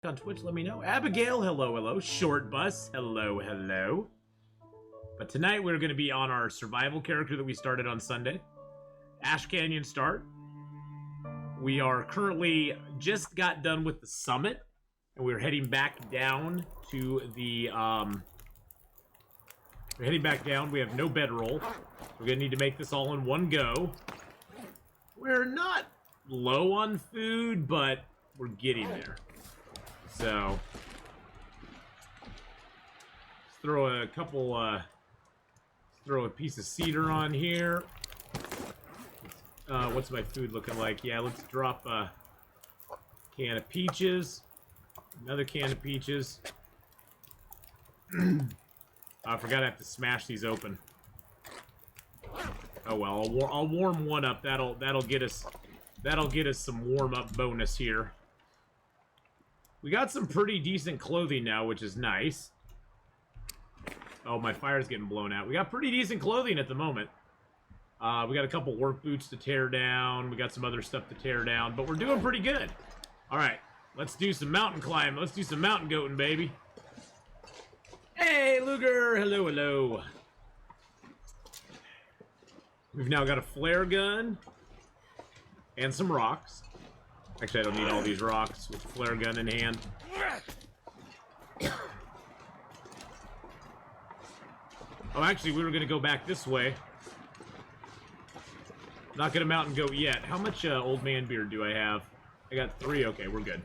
On Twitch, let me know. Abigail, hello, hello. Short Bus, hello, hello. But tonight we're going to be on our survival character that we started on Sunday. Ash Canyon start. We are currently just got done with the summit, and we're heading back down to the, we're heading back down. We have no bedroll. We're going to need to make this all in one go. We're not low on food, but we're getting there. So, let's throw a couple, throw a piece of cedar on here. What's my food looking like? Yeah, let's drop a can of peaches. Another can of peaches. I forgot I have to smash these open. Oh well, I'll warm one up. That'll get us some warm up bonus here. We got some pretty decent clothing now, which is nice. Oh, my fire's getting blown out. We got pretty decent clothing at the moment. We got a couple work boots to tear down. We got some other stuff to tear down, but we're doing pretty good. All right, let's do some mountain climbing. Let's do some mountain goating, baby. Hey, Luger. Hello, hello. We've now got a flare gun and some rocks. Actually, I don't need all these rocks with the flare gun in hand. Oh, actually, we were going to go back this way. Not going to mountain goat yet. How much old man beard do I have? I got 3. Okay, we're good.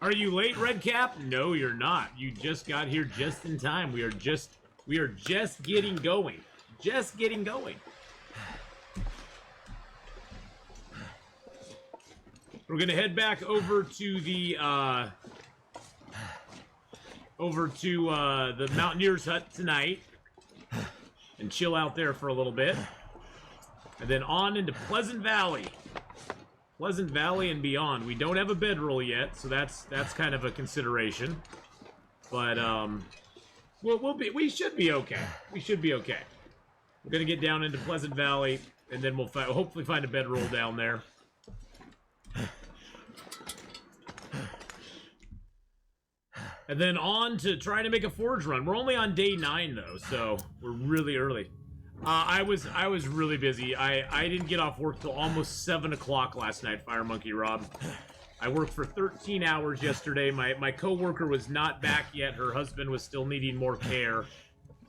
Are you late, Redcap? No, you're not. You just got here just in time. We are just getting going. Just getting going. We're gonna head back over to the the Mountaineer's Hut tonight and chill out there for a little bit, and then on into Pleasant Valley and beyond. We don't have a bedroll yet, so that's kind of a consideration, but we should be okay. We should be okay. We're gonna get down into Pleasant Valley, and then we'll hopefully find a bedroll down there. And then on to trying to make a forge run. We're only on day 9 though, so we're really early. I was really busy. I didn't get off work till almost 7 o'clock last night, Fire Monkey Rob. I worked for 13 hours yesterday. My coworker was not back yet. Her husband was still needing more care,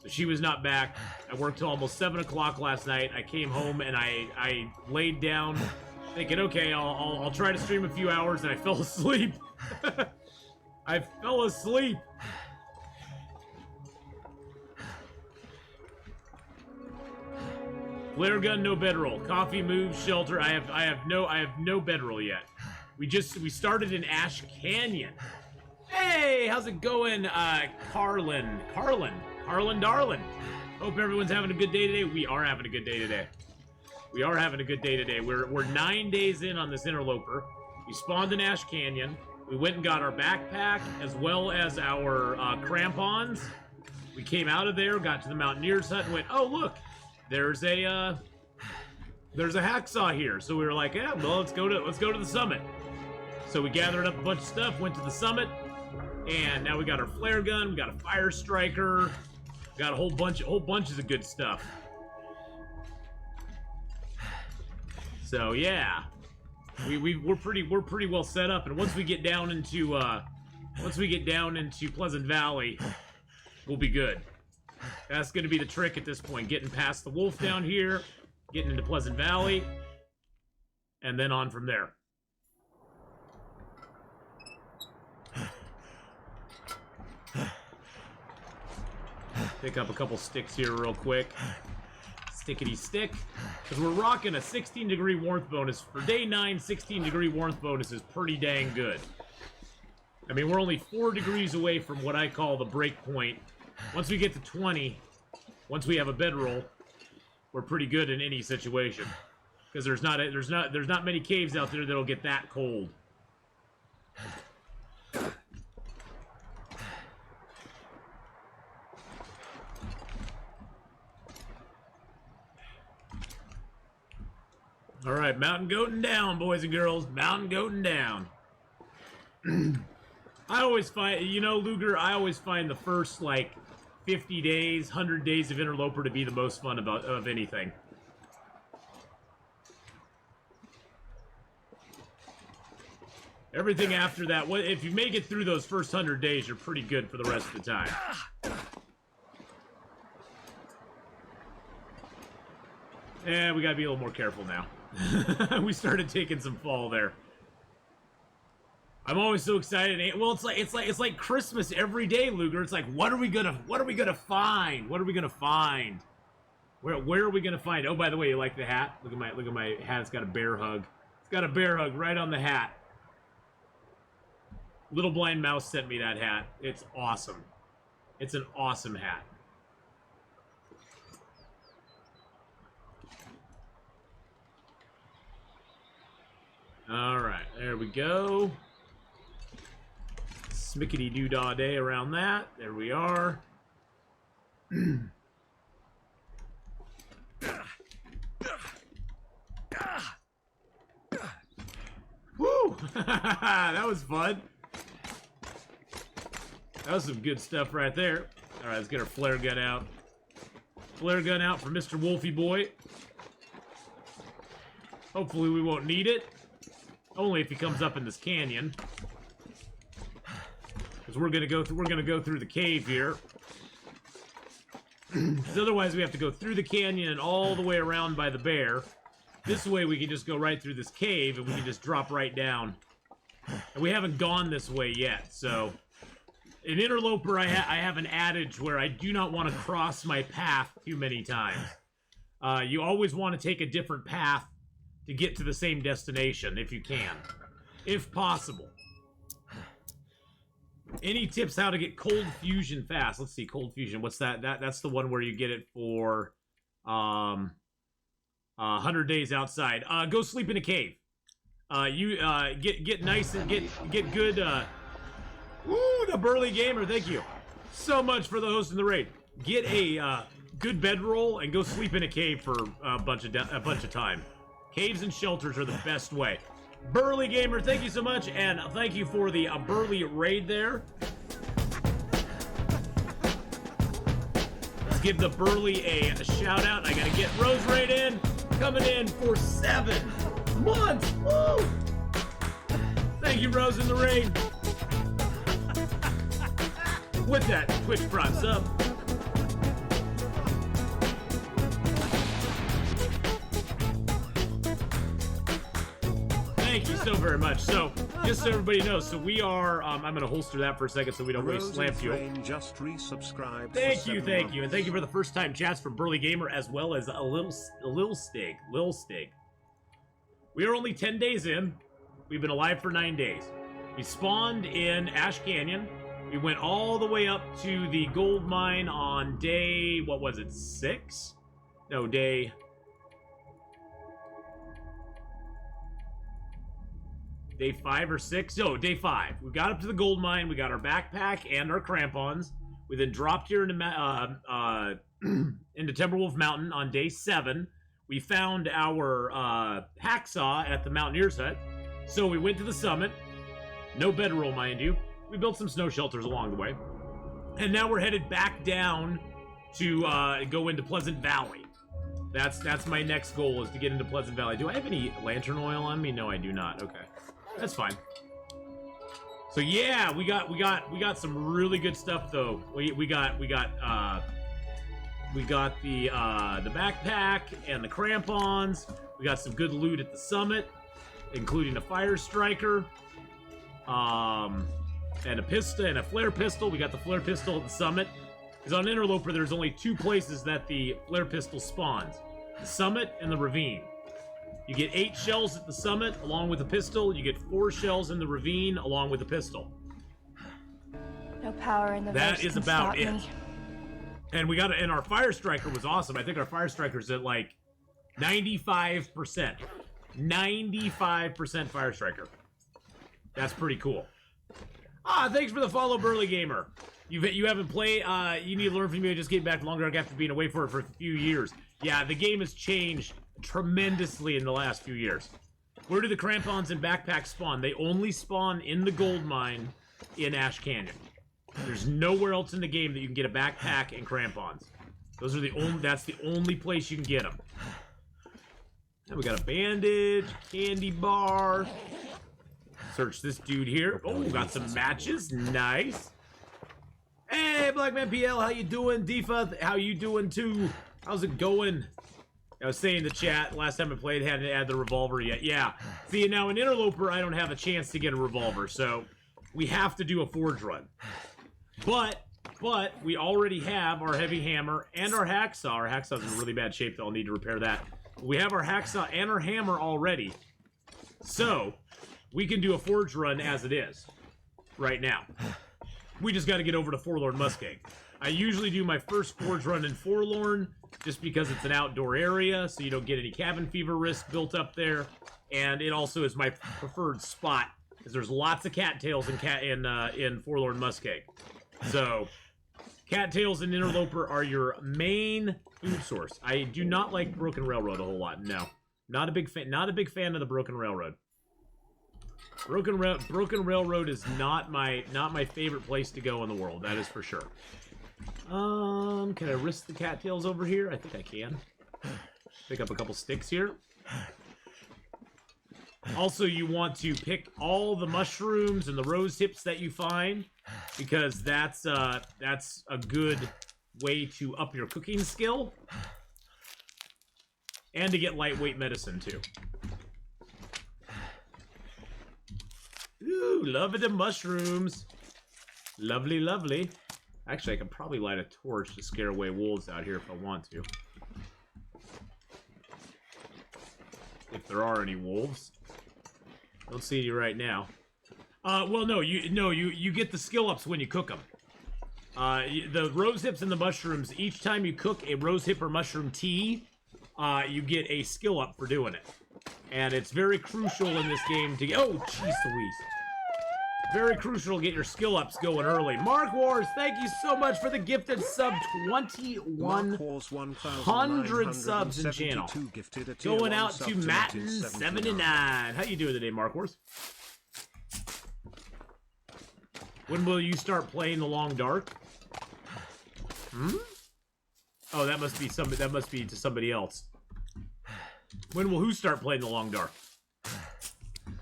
so she was not back. I worked till almost 7 o'clock last night. I came home and I laid down, thinking, okay, I'll try to stream a few hours, and I fell asleep. I fell asleep. Flare gun, no bedroll. Coffee, move, shelter. I have no bedroll yet. We started in Ash Canyon. Hey, how's it going, Carlin, darling? Hope everyone's having a good day today. We are having a good day today. We are having a good day today. We're 9 days in on this Interloper. We spawned in Ash Canyon. We went and got our backpack as well as our crampons. We came out of there, got to the Mountaineer's Hut, and went, oh look, there's a hacksaw here. So we were like, yeah, well, let's go to the summit. So we gathered up a bunch of stuff, went to the summit, and now we got our flare gun, we got a fire striker, got a whole bunch of good stuff. So yeah. We're pretty well set up, and once we get down into Pleasant Valley, we'll be good. That's gonna be the trick at this point, getting past the wolf down here, getting into Pleasant Valley, and then on from there. Pick up a couple sticks here real quick. Stickity stick, because we're rocking a 16-degree warmth bonus. For day 9, 16-degree warmth bonus is pretty dang good. I mean, we're only 4 degrees away from what I call the break point. Once we get to 20, once we have a bedroll, we're pretty good in any situation. Because there's not many caves out there that'll get that cold. All right, mountain goating down, boys and girls. Mountain goating down. I always find, you know, Luger, I always find the first, like, 50 days, 100 days of Interloper to be the most fun of anything. Everything after that, if you make it through those first 100 days, you're pretty good for the rest of the time. And we gotta be a little more careful now. We started taking some fall there. I'm always so excited. Well, it's like Christmas every day, Luger. It's like, what are we gonna find? What are we gonna find? Where are we gonna find? Oh, by the way, you like the hat? Look at my hat. It's got a bear hug. It's got a bear hug right on the hat. Little Blind Mouse sent me that hat. It's awesome. It's an awesome hat. All right, there we go. Smickety-doo-dah day around that. There we are. Woo! That was fun. That was some good stuff right there. All right, let's get our flare gun out. Flare gun out for Mr. Wolfie Boy. Hopefully we won't need it. Only if he comes up in this canyon. Because we're gonna go through the cave here. Because otherwise we have to go through the canyon and all the way around by the bear. This way we can just go right through this cave and we can just drop right down. And we haven't gone this way yet, so... In Interloper, I have an adage where I do not want to cross my path too many times. You always want to take a different path to get to the same destination, if you can. If possible. Any tips how to get cold fusion fast? Let's see, cold fusion. What's that? That's the one where you get it for 100 days outside. Go sleep in a cave. Get nice and get good. Ooh, the Burly Gamer, thank you so much for the host in the raid. Get a good bedroll and go sleep in a cave for a bunch of time. Caves and shelters are the best way. Burly Gamer, thank you so much, and thank you for the Burly raid there. Let's give the Burly a shout out. I gotta get Rose Raid in, coming in for 7 months. Woo! Thank you, Rose, in the raid. With that Twitch Prime sub. Thank you so very much. So, just so everybody knows, so we are, I'm going to holster that for a second so we don't waste slam fuel. Just resubscribed. Thank you. And thank you for the first time chats from Burly Gamer as well as Lil Stig. We are only 10 days in. We've been alive for 9 days. We spawned in Ash Canyon. We went all the way up to the gold mine on day, what was it, 6? No, day 5 or 6? No, day 5. We got up to the gold mine. We got our backpack and our crampons. We then dropped here into Timberwolf Mountain on day 7. We found our hacksaw at the Mountaineer's Hut. So we went to the summit. No bedroll, mind you. We built some snow shelters along the way. And now we're headed back down to go into Pleasant Valley. That's my next goal, is to get into Pleasant Valley. Do I have any lantern oil on me? No, I do not. Okay. That's fine. So yeah, we got some really good stuff though. We got the backpack and the crampons. We got some good loot at the summit, including a fire striker. And a pistol and a flare pistol. We got the flare pistol at the summit. Because on Interloper, there's only 2 places that the flare pistol spawns: the summit and the ravine. You get 8 shells at the summit along with the pistol. You get 4 shells in the ravine along with the pistol. No power in the That is about it. And we got and our fire striker was awesome. I think our fire striker's at like 95%. 95% fire striker. That's pretty cool. Thanks for the follow, Burly Gamer. You haven't played, you need to learn from me. Just getting back longer after being away for it for a few years. Yeah, the game has changed tremendously in the last few years. Where do the crampons and backpacks spawn? They only spawn in the gold mine in Ash Canyon. There's nowhere else in the game that you can get a backpack and crampons. Those are the only. That's the only place you can get them. And we got a bandage, candy bar. Search this dude here. Oh, got some matches. Nice. Hey, Blackman PL, how you doing? Defa, how you doing too? How's it going? I was saying in the chat, last time I played, hadn't added the revolver yet. Yeah. See, now in Interloper, I don't have a chance to get a revolver, so we have to do a forge run. But we already have our heavy hammer and our hacksaw. Our hacksaw's in really bad shape, though. I'll need to repair that. We have our hacksaw and our hammer already. So, we can do a forge run as it is. Right now. We just got to get over to Forlorn Muskeg. I usually do my first forge run in Forlorn, just because it's an outdoor area, so you don't get any cabin fever risk built up there. And it also is my preferred spot, because there's lots of cattails in Forlorn Muskeg. So, cattails and Interloper are your main food source. I do not like Broken Railroad a whole lot. No, not a big fan. Not a big fan of the Broken Railroad. Broken Railroad is not my favorite place to go in the world. That is for sure. Can I risk the cattails over here? I think I can. Pick up a couple sticks here. Also, you want to pick all the mushrooms and the rose hips that you find, because that's a good way to up your cooking skill, and to get lightweight medicine too. Ooh, loving the mushrooms. Lovely, lovely. Actually, I can probably light a torch to scare away wolves out here if I want to. If there are any wolves. Don't see any right now. Well, no, you get the skill ups when you cook them. The rose hips and the mushrooms, each time you cook a rose hip or mushroom tea, you get a skill up for doing it. And it's very crucial in this game to get... Oh, jeez Louise. Very crucial to get your skill ups going early. Mark Wars, thank you so much for the gifted sub. 2,100 subs in channel. Going out to Matten79. How you doing today, Mark Wars? When will you start playing the Long Dark? Oh, that must be somebody. That must be to somebody else. When will who start playing the Long Dark?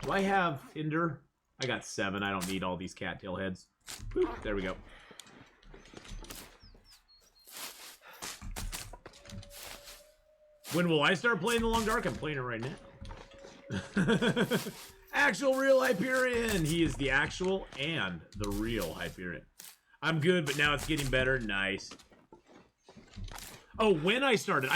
Do I have Tinder? I got 7. I don't need all these cattail heads. Boop, there we go. When will I start playing the Long Dark? I'm playing it right now. Actual real Hyperion. He is the actual and the real Hyperion. I'm good, but now it's getting better. Nice. Oh, when I started.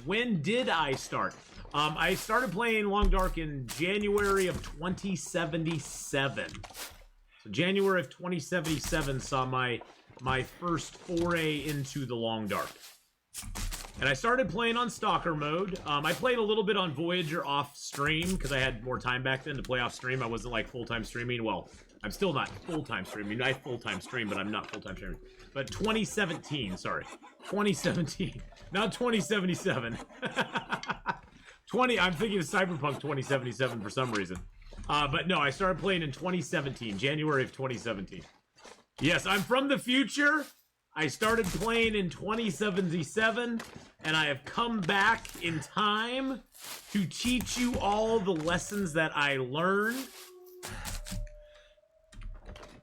When did I start? I started playing Long Dark in January of 2077. So January of 2077 saw my first foray into the Long Dark. And I started playing on Stalker mode. I played a little bit on Voyager off stream because I had more time back then to play off stream. I wasn't like full-time streaming. Well, I'm still not full-time streaming. I full-time stream, but I'm not full-time streaming. But 2017, sorry. 2017. Not 2077. I'm thinking of Cyberpunk 2077 for some reason. But no, I started playing in 2017. January of 2017. Yes, I'm from the future. I started playing in 2077, and I have come back in time to teach you all the lessons that I learned.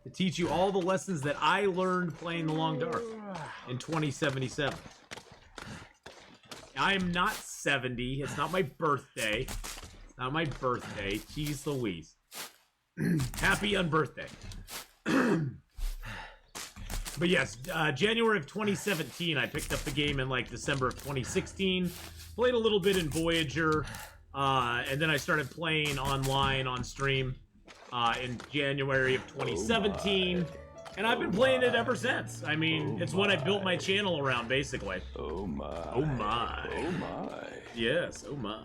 To teach you all the lessons that I learned playing the Long Dark in 2077. I am not 70. It's not my birthday. It's not my birthday. Jeez Louise. Happy unbirthday. But yes, January of 2017, I picked up the game in like December of 2016. Played a little bit in Voyager, and then I started playing online on stream in January of 2017. And I've been playing it ever since. I mean, it's what I built my channel around, basically. Oh my. Oh my. Oh my. Yes, oh my.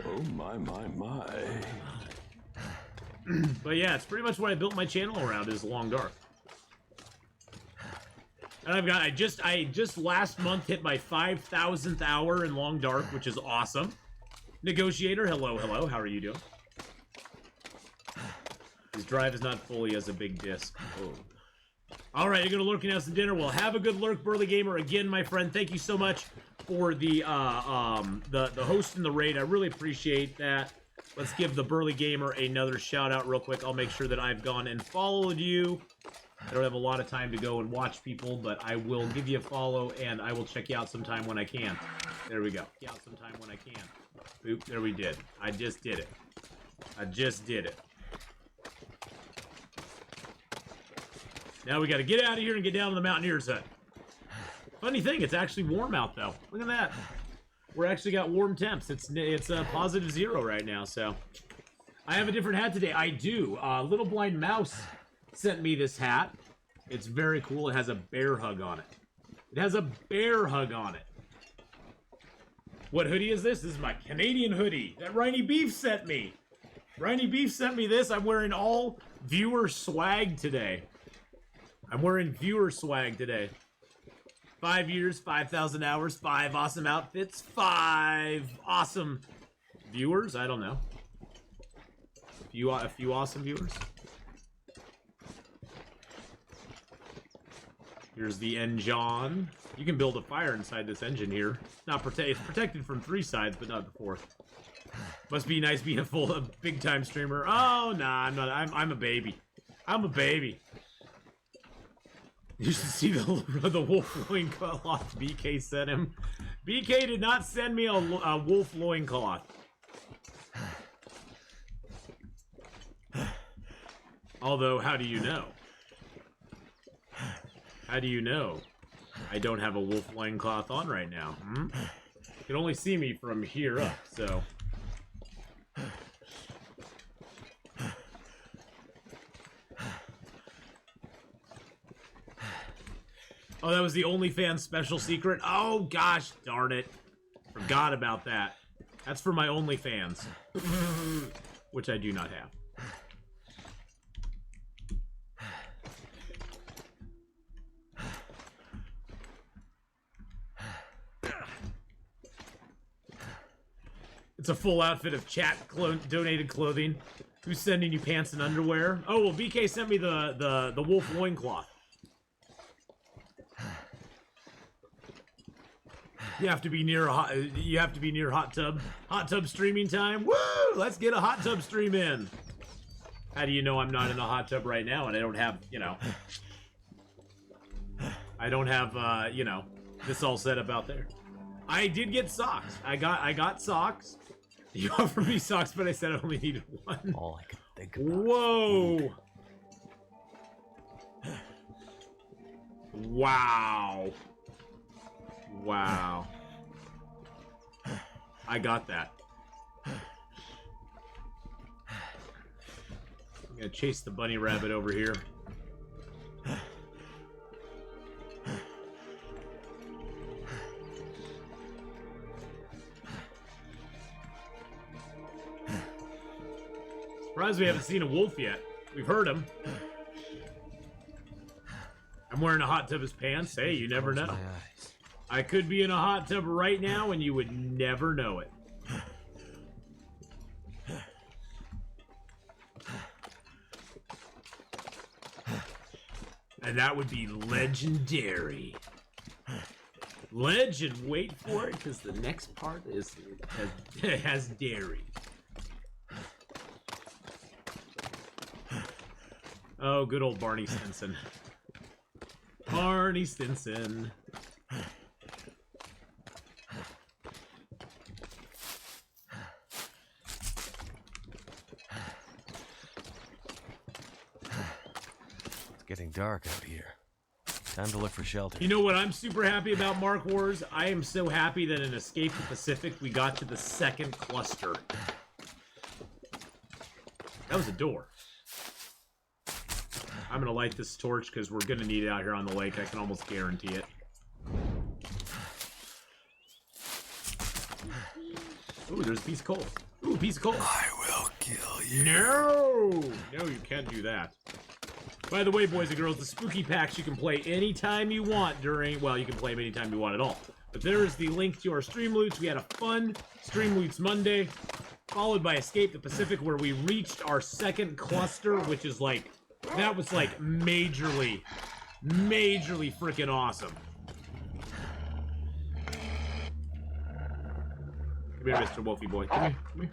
Oh my. But yeah, it's pretty much what I built my channel around is Long Dark. And I just last month hit my 5,000th hour in Long Dark, which is awesome. Negotiator, hello, hello. How are you doing? His drive is not fully as a big disc. Oh. All right, you're gonna lurk and have some dinner. Well, have a good lurk, Burly Gamer. Again, my friend, thank you so much for the host and the raid. I really appreciate that. Let's give the Burly Gamer another shout out real quick. I'll make sure that I've gone and followed you. I don't have a lot of time to go and watch people, but I will give you a follow and I will check you out sometime when I can. There we go. Check you out sometime when I can. Oop, there we did. I just did it. I just did it. Now we got to get out of here and get down to the Mountaineer's hut. Funny thing, it's actually warm out though. Look at that. We're actually got warm temps. It's positive 0 right now. So I have a different hat today. I do. Little Blind Mouse sent me this hat. It's very cool. It has a bear hug on it. It has a bear hug on it. What hoodie is this? This is my Canadian hoodie that Rhiney Beef sent me. Rhiney Beef sent me this. I'm wearing all viewer swag today. I'm wearing viewer swag today. 5 years, 5,000 hours, 5 awesome outfits, 5 awesome viewers. I don't know. A few awesome viewers. Here's the engine. You can build a fire inside this engine here. It's protected from 3 sides, but not the 4th. Must be nice being a big time streamer. Oh nah, I'm not. I'm a baby. I'm a baby. You should see the wolf loincloth BK sent him. BK did not send me a wolf loincloth. Although, how do you know? How do you know I don't have a wolf loincloth on right now? Hmm? You can only see me from here up, so... Oh, that was the OnlyFans special secret? Oh, gosh darn it. Forgot about that. That's for my OnlyFans. Which I do not have. It's a full outfit of chat donated clothing. Who's sending you pants and underwear? Oh, well, BK sent me the wolf loincloth. You have to be near hot tub streaming time. Woo! Let's get a hot tub stream in. How do you know I'm not in a hot tub right now and I don't have, this all set up out there. I did get socks. I got socks. You offered me socks, but I said I only needed one. All I could think about. Whoa. Wow. Wow. I got that. I'm gonna chase the bunny rabbit over here. Surprised we haven't seen a wolf yet. We've heard him. I'm wearing a hot tub as pants. Hey, you never know. I could be in a hot tub right now and you would never know it. And that would be legendary. Legend, wait for it, because the next part has dairy. Oh, good old Barney Stinson. Barney Stinson. Getting dark out here. Time to look for shelter. You know what I'm super happy about, Mark Wars? I am so happy that in Escape the Pacific, we got to the 2nd cluster. That was a door. I'm gonna light this torch because we're gonna need it out here on the lake. I can almost guarantee it. Ooh, there's a piece of coal. Ooh, a piece of coal. I will kill you. No! No, you can't do that. By the way, boys and girls, the spooky packs you can play anytime you want during, well, you can play them anytime you want at all. But there is the link to our stream loots. We had a fun stream loots Monday, followed by Escape the Pacific, where we reached our second cluster, which is like, that was like majorly freaking awesome. Come here, Mr. Wolfie boy. Come here, come here.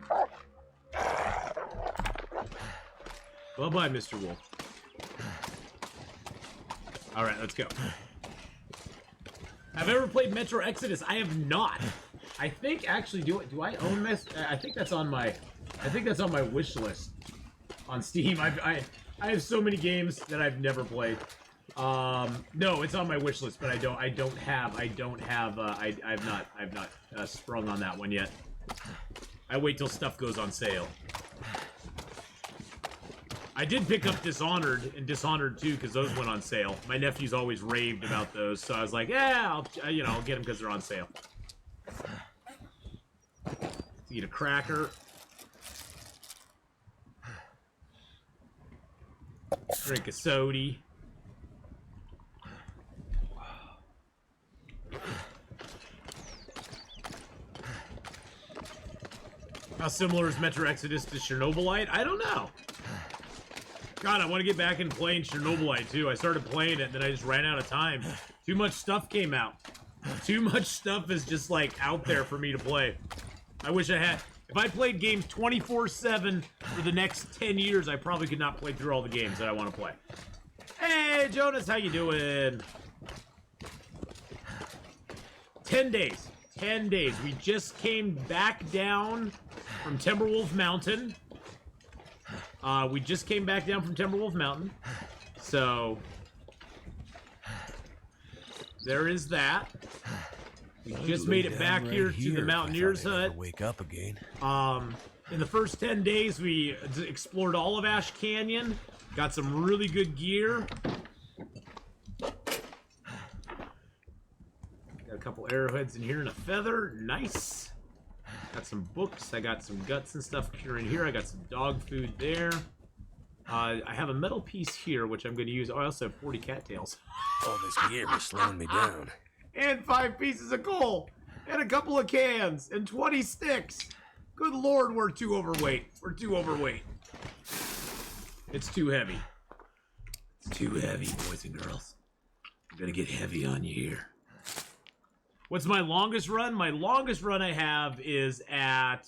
Bye-bye, Mr. Wolf. All right, let's go. Have I ever played Metro Exodus? I have not. I think actually, do I own this? I think that's on my wish list on Steam. I have so many games that I've never played. No, it's on my wish list, but I've not sprung on that one yet. I wait till stuff goes on sale. I did pick up Dishonored and Dishonored 2 because those went on sale. My nephew's always raved about those, so I was like, yeah, I'll get them because they're on sale. Eat a cracker. Drink a soda. How similar is Metro Exodus to Chernobylite? I don't know. God, I want to get back and playing Chernobylite too. I started playing it, and then I just ran out of time. Too much stuff came out. Too much stuff is just like out there for me to play. I wish I had. If I played games 24/7 for the next 10 years, I probably could not play through all the games that I want to play. Hey, Jonas, how you doing? 10 days. 10 days. We just came back down from Timberwolf Mountain. So there is that. We just made it back here to the Mountaineers Hut. Wake up again. In the first 10 days, we explored all of Ash Canyon. Got some really good gear. Got a couple arrowheads in here and a feather. Nice. Got some books. I got some guts and stuff in here. I got some dog food there. I have a metal piece here, which I'm going to use. Oh, I also have 40 cattails. All this gear is slowing me down. And 5 pieces of coal. And a couple of cans. And 20 sticks. Good Lord, we're too overweight. We're too overweight. It's too heavy. It's too heavy, boys and girls. I'm going to get heavy on you here. What's my longest run? My longest run I have is at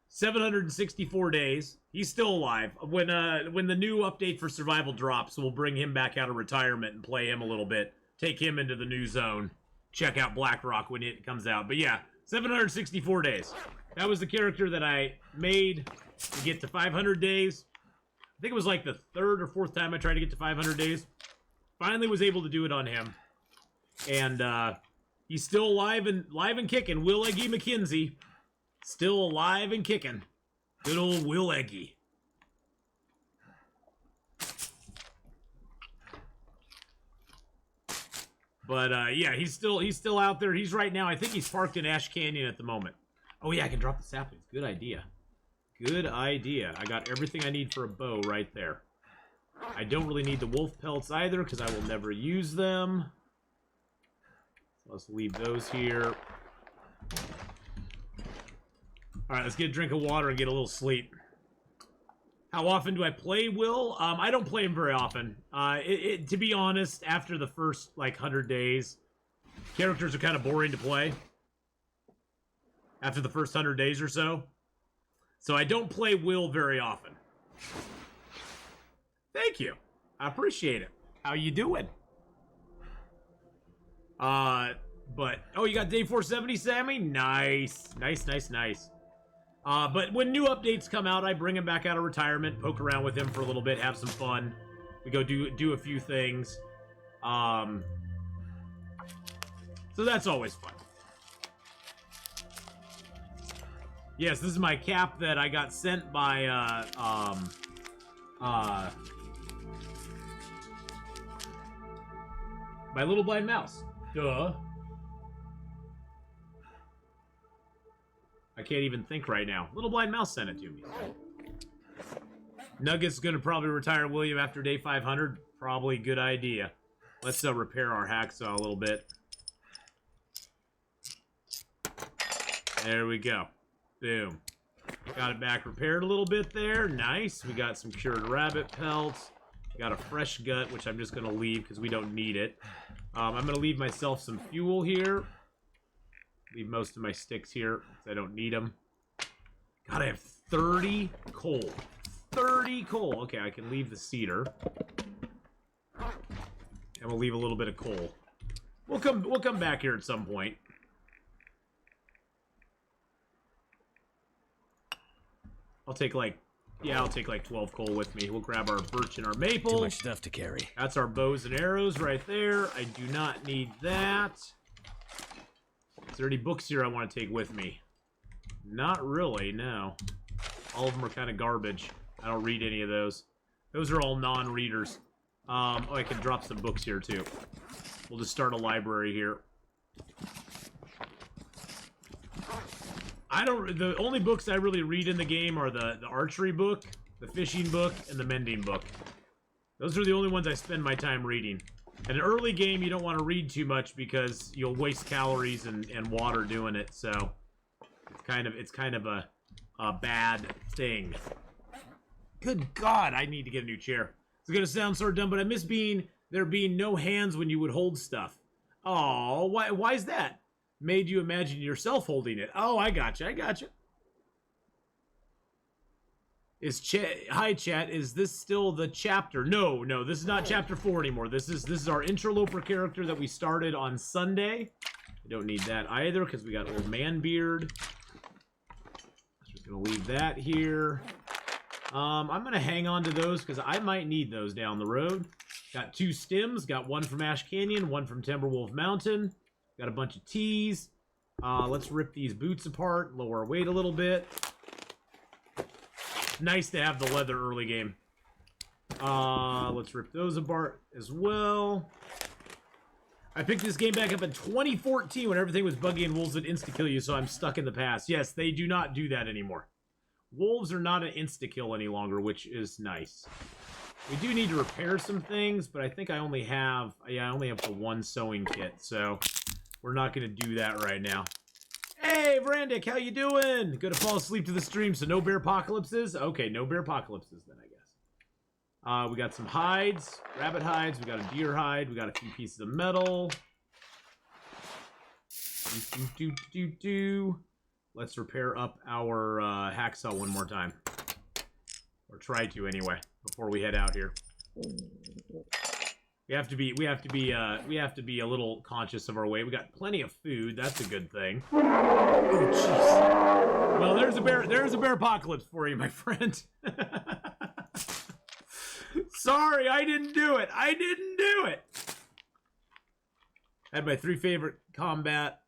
764 days. He's still alive. When the new update for survival drops, we'll bring him back out of retirement and play him a little bit. Take him into the new zone. Check out Blackrock when it comes out. But yeah, 764 days. That was the character that I made to get to 500 days. I think it was like the 3rd or 4th time I tried to get to 500 days. Finally was able to do it on him. And he's still alive and kicking. Will Eggy McKenzie. Still alive and kicking. Good old Will Eggy. But yeah, he's still out there. He's right now. I think he's parked in Ash Canyon at the moment. Oh yeah, I can drop the saplings. Good idea. Good idea. I got everything I need for a bow right there. I don't really need the wolf pelts either because I will never use them. So let's leave those here. All right, let's get a drink of water and get a little sleep. How often do I play Will? I don't play him very often. To be honest, after the first, like, 100 days, characters are kind of boring to play. After the first 100 days or so. So I don't play Will very often. Thank you. I appreciate it. How you doing? But, oh, you got day 470, Sammy? Nice. Nice, nice, nice. But when new updates come out, I bring him back out of retirement, poke around with him for a little bit, have some fun. We go do a few things. So that's always fun. Yes, this is my cap that I got sent by, my Little Blind Mouse. Duh. I can't even think right now. Little Blind Mouse sent it to me. Nugget's gonna probably retire William after day 500. Probably good idea. Let's repair our hacksaw a little bit. There we go. Boom. Got it back repaired a little bit there. Nice. We got some cured rabbit pelts. Got a fresh gut, which I'm just gonna leave because we don't need it. I'm gonna leave myself some fuel here. Leave most of my sticks here because I don't need them. God, I have 30 coal. 30 coal. Okay, I can leave the cedar. And we'll leave a little bit of coal. We'll come back here at some point. I'll take like 12 coal with me. We'll grab our birch and our maple. Too much stuff to carry. That's our bows and arrows right there. I do not need that. Is there any books here I want to take with me? Not really, no. All of them are kind of garbage. I don't read any of those. Those are all non-readers. Oh, I can drop some books here, too. We'll just start a library here. The only books I really read in the game are the archery book, the fishing book, and the mending book. Those are the only ones I spend my time reading. In an early game, you don't want to read too much because you'll waste calories and water doing it, so it's kind of a bad thing. Good God, I need to get a new chair. It's gonna sound sort of dumb, but I miss there being no hands when you would hold stuff. Oh, why is that? Made you imagine yourself holding it. Oh, I gotcha. Hi, chat. Is this still the chapter? No, this is not chapter 4 anymore. This is our Interloper character that we started on Sunday. I don't need that either because we got old man beard. Just gonna leave that here. I'm gonna hang on to those because I might need those down the road. Got 2 stems. Got one from Ash Canyon, one from Timberwolf Mountain. Got a bunch of teas. Let's rip these boots apart, lower our weight a little bit. Nice to have the leather early game. Let's rip those apart as well. I picked this game back up in 2014 when everything was buggy and wolves would insta-kill you, so I'm stuck in the past. Yes, they do not do that anymore. Wolves are not an insta-kill any longer, which is nice. We do need to repair some things, but I think I only have the 1 sewing kit, so we're not going to do that right now. Hey, Brandick, how you doing? Gonna fall asleep to the stream, so no bear apocalypses? Okay, no bear apocalypses then, I guess. We got some hides, rabbit hides. We got a deer hide. We got a few pieces of metal. Let's repair up our hacksaw one more time. Or try to, anyway, before we head out here. We have to be a little conscious of our weight. We got plenty of food. That's a good thing. Oh, jeez. Well, there's a bear apocalypse for you, my friend. Sorry, I didn't do it. I had my 3 favorite combat.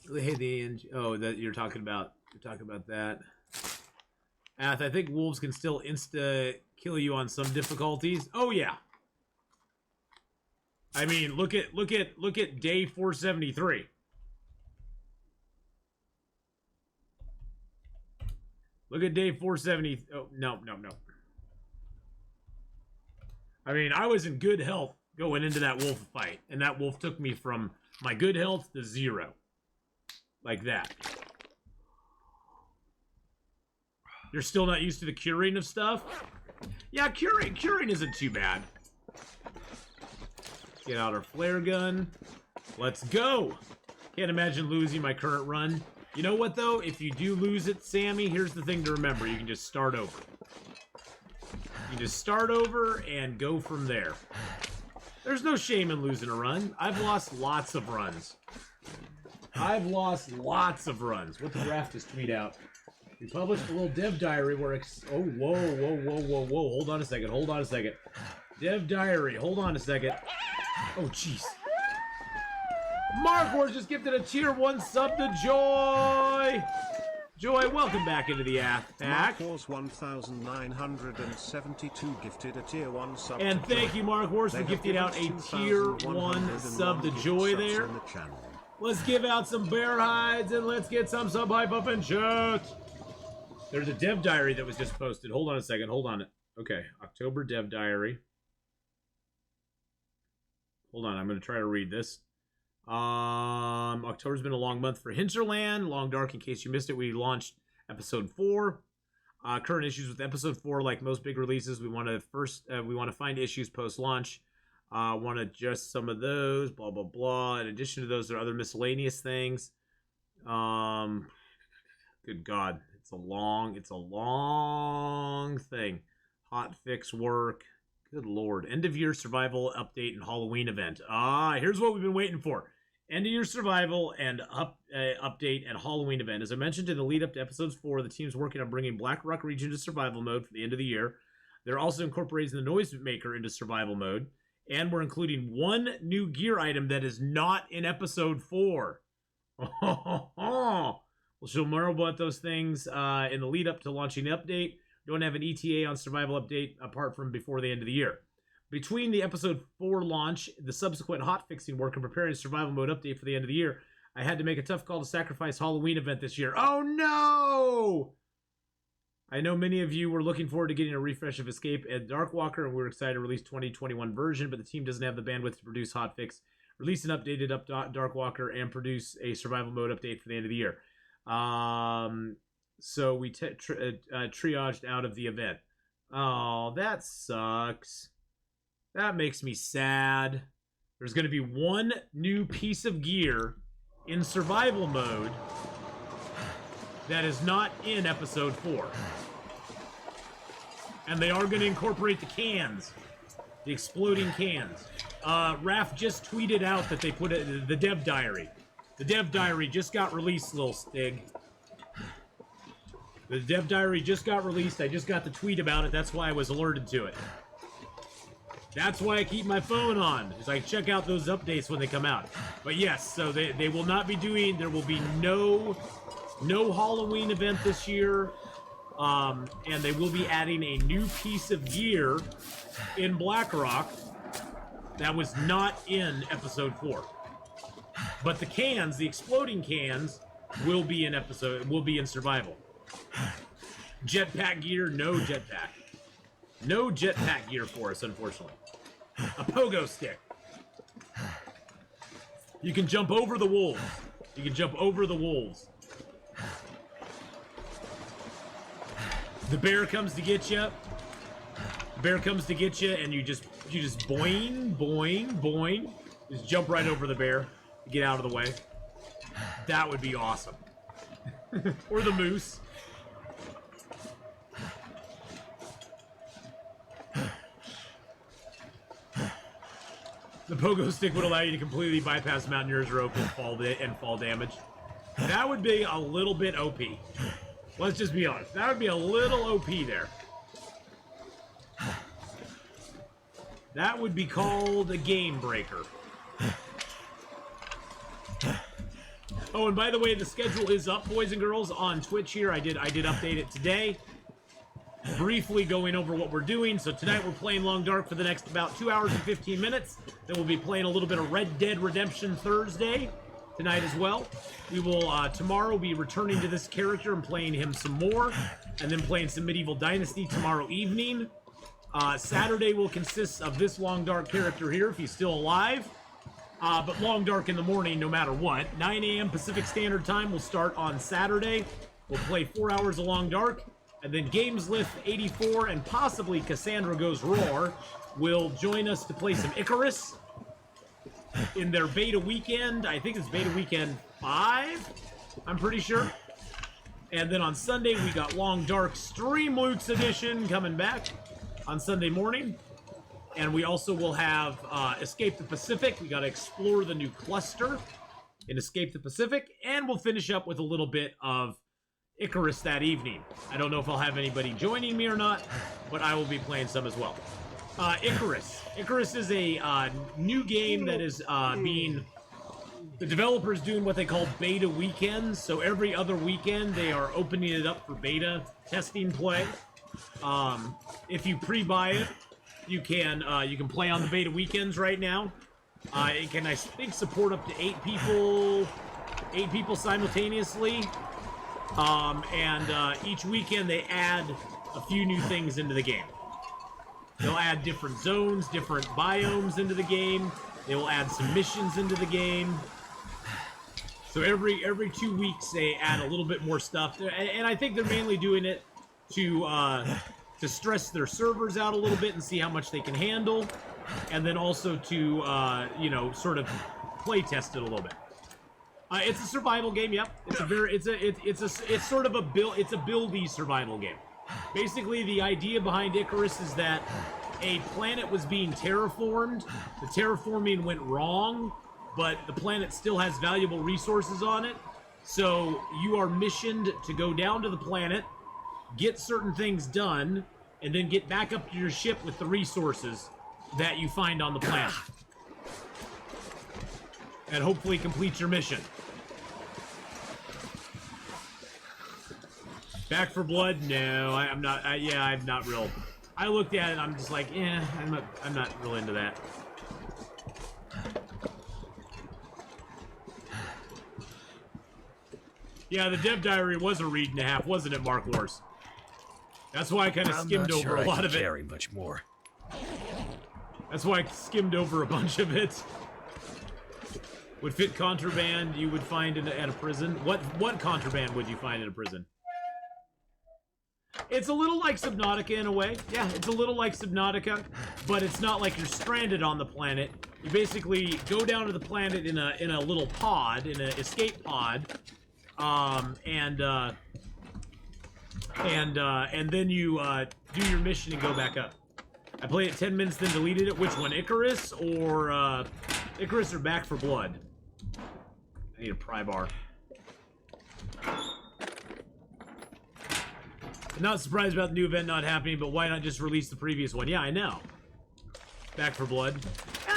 Hey, that you're talking about that. Ath, I think wolves can still insta kill you on some difficulties. Oh yeah. I mean, look at day 473. Look at day 470. Oh, no. I mean, I was in good health going into that wolf fight, and that wolf took me from my good health to 0. Like that. You're still not used to the curing of stuff? Yeah, curing isn't too bad. Get out our flare gun. Let's go. Can't imagine losing my current run. You know what, though? If you do lose it, Sammy, here's the thing to remember. You can just start over. You just start over and go from there. There's no shame in losing a run. I've lost lots of runs. What did Raph just tweet out? We published a little dev diary where oh, whoa. Hold on a second. Dev diary. Hold on a second. Oh, jeez. Mark Wars just gifted a tier 1 sub to Joy. Joy, welcome back into the Ath Pack. Mark Wars 1972 gifted a tier 1 sub. And thank you, Mark Wars, for gifting out a tier 1 sub to Joy there. Let's give out some bear hides and let's get some sub hype up in chat. There's a dev diary that was just posted. Hold on a second. Hold on. Okay, October Dev Diary. Hold on, I'm going to try to read this. October's been a long month for Hinterland. Long Dark, in case you missed it, we launched episode 4. Current issues with episode 4, like most big releases, we want to find issues post-launch. Want to adjust some of those, blah, blah, blah. In addition to those, there are other miscellaneous things. Good God. It's a long thing. Hot fix work. Good Lord. End of year survival update and Halloween event. Here's what we've been waiting for. End of year survival and update and Halloween event. As I mentioned in the lead up to episodes 4, the team's working on bringing Black Rock region to survival mode for the end of the year. They're also incorporating the Noise Maker into survival mode. And we're including one new gear item that is not in episode 4. We'll show more about those things in the lead up to launching the update. Don't have an ETA on survival update apart from before the end of the year. Between the episode 4 launch, the subsequent hotfixing work, and preparing a survival mode update for the end of the year, I had to make a tough call to sacrifice Halloween event this year. Oh no! I know many of you were looking forward to getting a refresh of Escape and Darkwalker, and we were excited to release 2021 version, but the team doesn't have the bandwidth to produce hotfix, release an updated Darkwalker, and produce a survival mode update for the end of the year. So we triaged out of the event. Oh, that sucks. That makes me sad. There's going to be one new piece of gear in survival mode that is not in episode 4. And they are going to incorporate the cans. The exploding cans. Raph just tweeted out that they put it, the Dev Diary. The Dev Diary just got released, Lil Stig. The Dev Diary just got released. I just got the tweet about it. That's why I was alerted to it. That's why I keep my phone on, is I check out those updates when they come out. But yes, so they will not be doing, there will be no Halloween event this year. And they will be adding a new piece of gear in Blackrock that was not in episode 4. But the cans, the exploding cans, will be in survival. Jetpack gear, no jetpack. No jetpack gear for us, unfortunately. A pogo stick. You can jump over the wolves. You can jump over the wolves. The bear comes to get you. The bear comes to get you, and you just boing, boing, boing. Just jump right over the bear. Get out of the way. That would be awesome. Or the moose. The pogo stick would allow you to completely bypass Mountaineer's rope and fall damage. That would be a little bit OP. Let's just be honest. That would be a little OP there. That would be called a game breaker. Oh, and by the way, the schedule is up, boys and girls, on Twitch here. I did update it today. Briefly going over what we're doing. So tonight we're playing Long Dark for the next about 2 hours and 15 minutes. Then we'll be playing a little bit of Red Dead Redemption Thursday tonight as well. We will tomorrow be returning to this character and playing him some more, and then playing some Medieval Dynasty tomorrow evening. Saturday will consist of this Long Dark character here if he's still alive. But Long Dark in the morning no matter what. 9 a.m. Pacific Standard Time will start on Saturday. We'll play 4 hours of Long Dark. And then Gameslift 84 and possibly Cassandra Goes Roar will join us to play some Icarus in their beta weekend. I think it's beta weekend 5, I'm pretty sure. And then on Sunday, we got Long Dark Stream Loots Edition coming back on Sunday morning. And we also will have Escape the Pacific. We got to explore the new cluster in Escape the Pacific. And we'll finish up with a little bit of Icarus that evening. I don't know if I'll have anybody joining me or not, but I will be playing some as well. Icarus. Icarus is a new game that is being... The developers doing what they call beta weekends. So every other weekend, they are opening it up for beta testing play. If you pre-buy it, you can play on the beta weekends right now. It can, I think, support up to 8 people simultaneously. And each weekend they add a few new things into the game. They'll add different zones, different biomes into the game. They will add some missions into the game. So every 2 weeks they add a little bit more stuff, and I think they're mainly doing it to stress their servers out a little bit and see how much they can handle, and then also to you know, sort of play test it a little bit. It's a survival game, yep. It's sort of a buildy survival game. Basically, the idea behind Icarus is that a planet was being terraformed. The terraforming went wrong, but the planet still has valuable resources on it. So you are missioned to go down to the planet, get certain things done, and then get back up to your ship with the resources that you find on the planet. And hopefully complete your mission. Back for Blood? No, I'm not. I'm not real. I looked at it and I'm just like, I'm not real into that. Yeah, the dev diary was a read and a half, wasn't it, Mark Wars? That's why I kind of skimmed over a lot of it. Carry much more. That's why I skimmed over a bunch of it. Would fit contraband you would find at a prison. What contraband would you find in a prison? It's a little like Subnautica in a way. Yeah, it's a little like Subnautica, but it's not like you're stranded on the planet. You basically go down to the planet in a little pod, in an escape pod, and then you do your mission and go back up. I played it 10 minutes, then deleted it. Which one, Icarus or Back for Blood? I need a pry bar. Not surprised about the new event not happening, but why not just release the previous one? Yeah, I know. Back for Blood.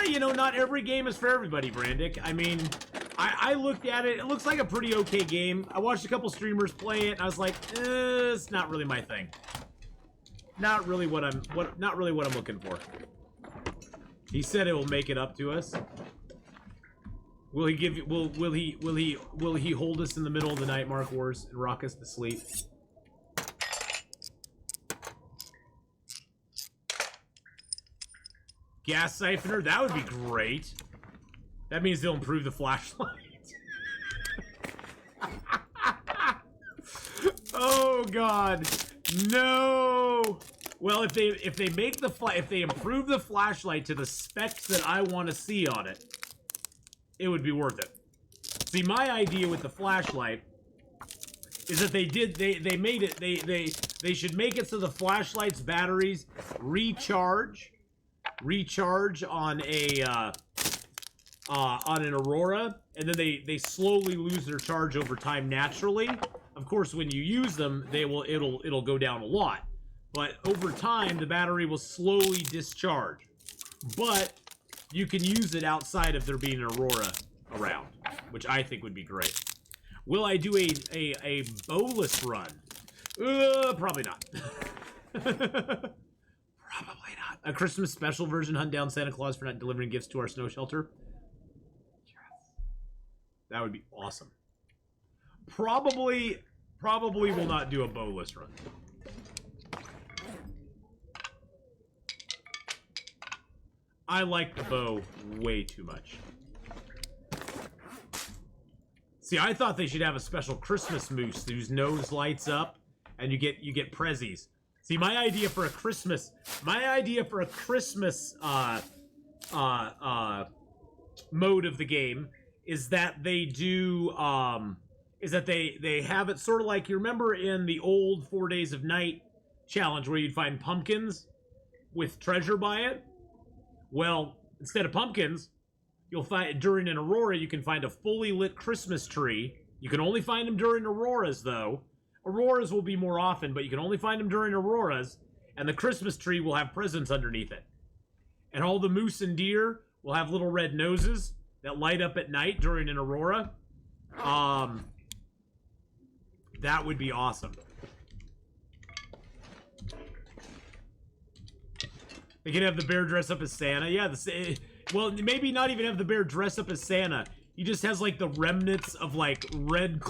You know, not every game is for everybody, Brandick. I mean, I looked at it. It looks like a pretty okay game. I watched a couple streamers play it, and I was like, it's not really my thing. Not really what I'm looking for. He said it will make it up to us. Will he give you? Will he hold us in the middle of the night, Mark Wars, and rock us to sleep? Gas siphoner? That would be great. That means they'll improve the flashlight. Oh God, no! Well, if they improve the flashlight to the specs that I want to see on it, it would be worth it. See, my idea with the flashlight is that they should make it so the flashlight's batteries recharge on an Aurora, and then they slowly lose their charge over time naturally. Of course, when you use them, it'll go down a lot, but over time the battery will slowly discharge. But you can use it outside of there being an Aurora around, which I think would be great. Will I do a bowless run? Probably not. Probably not. A Christmas special version, hunt down Santa Claus for not delivering gifts to our snow shelter. Yes. That would be awesome. Probably will not do a bowless run. I like the bow way too much. See, I thought they should have a special Christmas moose whose nose lights up, and you get prezzies. See, my idea for a Christmas mode of the game is that they do they have it sort of like, you remember in the old 4 Days of Night challenge where you'd find pumpkins with treasure by it? Well, instead of pumpkins, you'll find during an Aurora you can find a fully lit Christmas tree. You can only find them during Auroras though. Auroras will be more often, but you can only find them during Auroras, and the Christmas tree will have presents underneath it. And all the moose and deer will have little red noses that light up at night during an Aurora. That would be awesome. They can have the bear dress up as Santa. Yeah, well, maybe not even have the bear dress up as Santa. He just has like the remnants of like red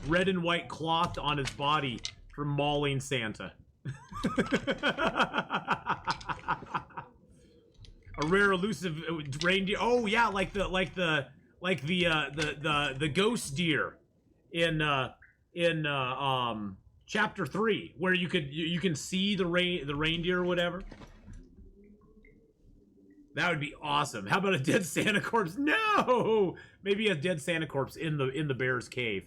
and white cloth on his body from mauling Santa. rare elusive reindeer. Oh yeah, like the ghost deer in chapter 3, where you can see the reindeer or whatever. That would be awesome. How about a dead Santa corpse? No, maybe a dead Santa corpse in the bear's cave.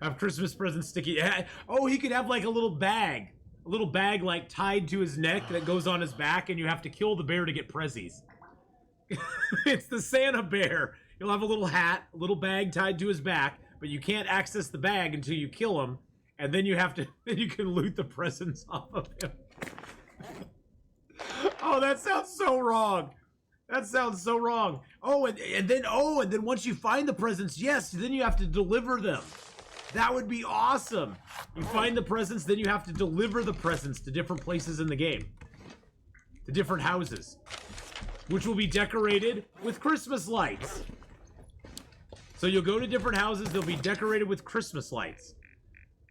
Have Christmas presents sticky. Oh, he could have like a little bag like tied to his neck that goes on his back, and you have to kill the bear to get prezzies. It's the Santa bear. He'll have a little hat, a little bag tied to his back, but you can't access the bag until you kill him, and then you can loot the presents off of him. Oh, that sounds so wrong. That sounds so wrong. Oh, and then once you find the presents, yes, then you have to deliver them. That would be awesome. You find the presents, then you have to deliver the presents to different places in the game. To different houses. Which will be decorated with Christmas lights. So you'll go to different houses, they'll be decorated with Christmas lights.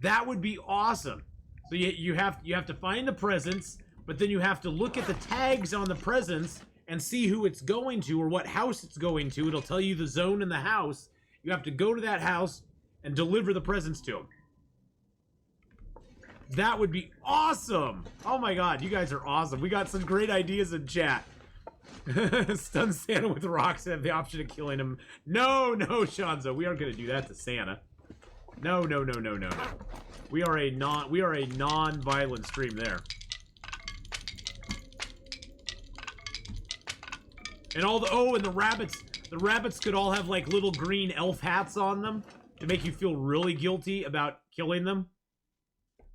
That would be awesome. So you have to find the presents, but then you have to look at the tags on the presents and see who it's going to or what house it's going to. It'll tell you the zone in the house. You have to go to that house and deliver the presents to him. That would be awesome. Oh my god, you guys are awesome. We got some great ideas in chat. Stun Santa with rocks and have the option of killing him. No, Shanzo, we aren't gonna do that to Santa. No. We are a non-violent stream there. And the rabbits could all have like little green elf hats on them to make you feel really guilty about killing them.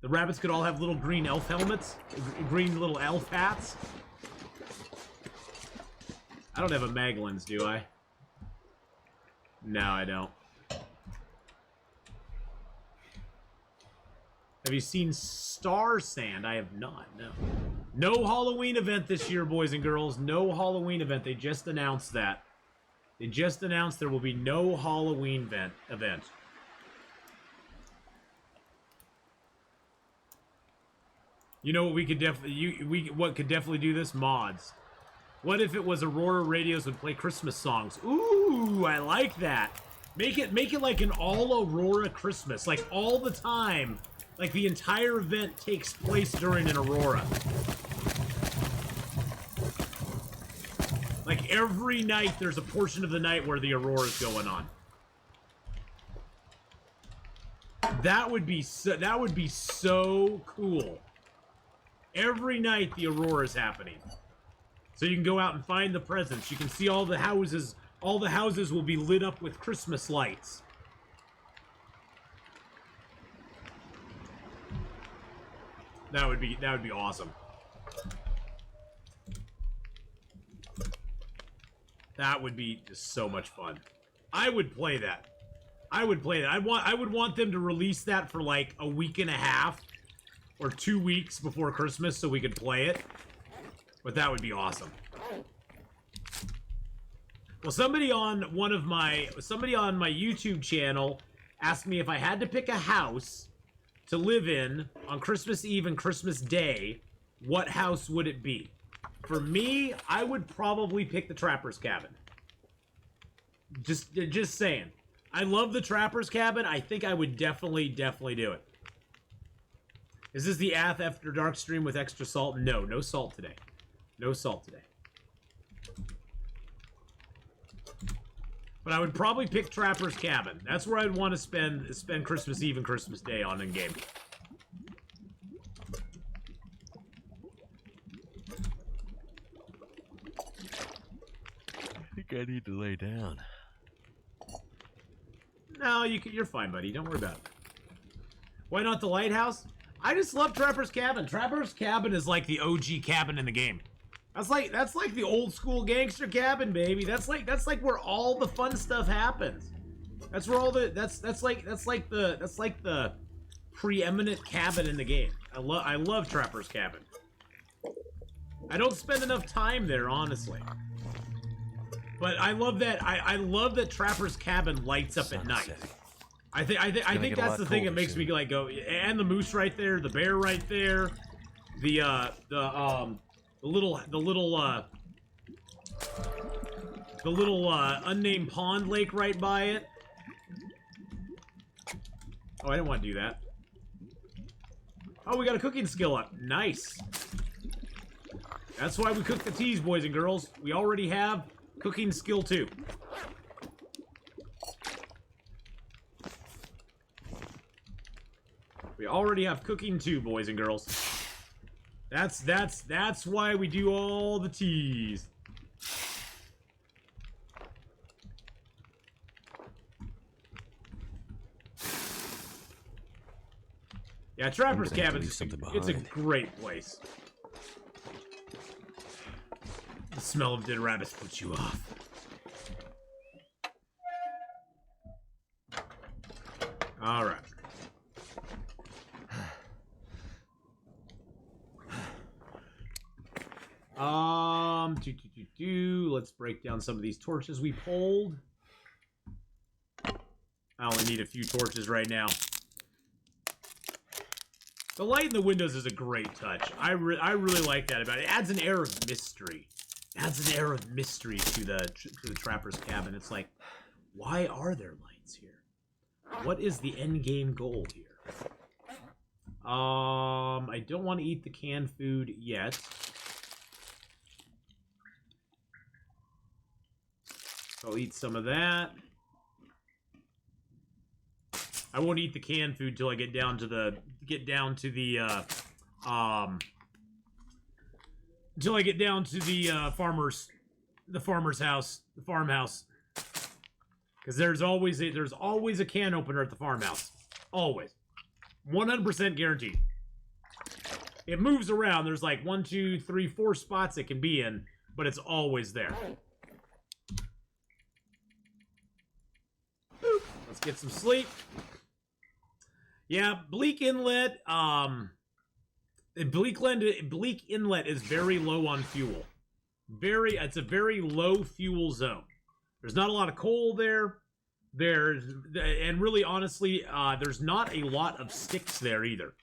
The rabbits could all have little green elf helmets, green little elf hats. I don't have a mag lens, do I? No, I don't. Have you seen Star Sand? I have not, no. No Halloween event this year, boys and girls. No Halloween event. They just announced that. They just announced there will be no Halloween event. You know what we could what could definitely do this? Mods. What if it was Aurora radios would play Christmas songs? Ooh, I like that. Make it like an all Aurora Christmas, like all the time. Like the entire event takes place during an Aurora. Like every night there's a portion of the night where the Aurora's going on. That would be so cool. Every night the Aurora's happening. So you can go out and find the presents. You can see all the houses. All the houses will be lit up with Christmas lights. That would be awesome. That would be just so much fun. I would play that. I would want them to release that for like a week and a half or 2 weeks before Christmas so we could play it. But that would be awesome. Well, somebody on my YouTube channel asked me if I had to pick a house to live in on Christmas Eve and Christmas Day, what house would it be? For me, I would probably pick the Trapper's Cabin. Just saying. I love the Trapper's Cabin. I think I would definitely do it. Is this the Ath After Dark stream with extra salt? No salt today. No salt today. But I would probably pick Trapper's Cabin. That's where I'd want to spend Christmas Eve and Christmas Day on in-game. I think I need to lay down. No, you're fine, buddy. Don't worry about it. Why not the Lighthouse? I just love Trapper's Cabin. Trapper's Cabin is like the OG cabin in the game. That's like the old school gangster cabin, baby. That's like where all the fun stuff happens. That's where all the that's like the preeminent cabin in the game. I love Trapper's Cabin. I don't spend enough time there, honestly. But I love that I love that Trapper's Cabin lights up at night. I think that's the thing that makes me like go, and the moose right there, the bear right there, the The little unnamed pond lake right by it. Oh, I didn't want to do that. Oh, we got a cooking skill up. Nice. That's why we cook the teas, boys and girls. We already have cooking skill 2. We already have cooking 2, boys and girls. That's why we do all the teas. Yeah, Trapper's Cabin, it's a great place. The smell of dead rabbits puts you off. Alright. Let's break down some of these torches we pulled. I only need a few torches right now. The light in the windows is a great touch. I really like that about it. It adds an air of mystery. It adds an air of mystery to the Trapper's Cabin. It's like, why are there lights here? What is the end game goal here? I don't want to eat the canned food yet. I'll eat some of that. I won't eat the canned food till I get down to the farmer's house, the farmhouse. Because there's always a can opener at the farmhouse. Always. 100% guaranteed. It moves around. There's like 1, 2, 3, 4 spots it can be in, but it's always there. Boop. Let's get some sleep. Yeah, Bleak Inlet, Bleak Inlet is very low on fuel. It's a very low fuel zone. There's not a lot of coal there. And really, honestly, there's not a lot of sticks there either.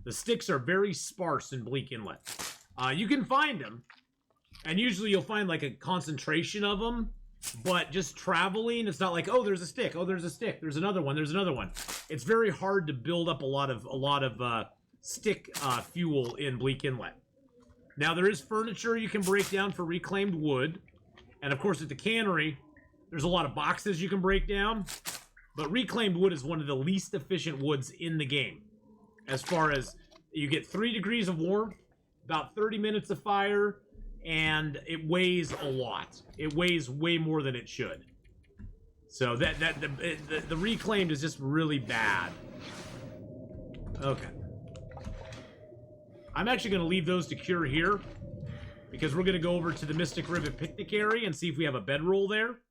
The sticks are very sparse in Bleak Inlet. You can find them, and usually you'll find like a concentration of them. But just traveling, it's not like, oh, there's a stick. Oh, there's a stick. There's another one. There's another one. It's very hard to build up a lot of stick fuel in Bleak Inlet. Now, there is furniture you can break down for reclaimed wood. And, of course, at the cannery, there's a lot of boxes you can break down. But reclaimed wood is one of the least efficient woods in the game. As far as you get 3 degrees of warmth, about 30 minutes of fire, and it weighs a lot. It weighs way more than it should. So the reclaimed is just really bad. Okay. I'm actually going to leave those to cure here, because we're going to go over to the Mystic Rivet picnic area and see if we have a bedroll there.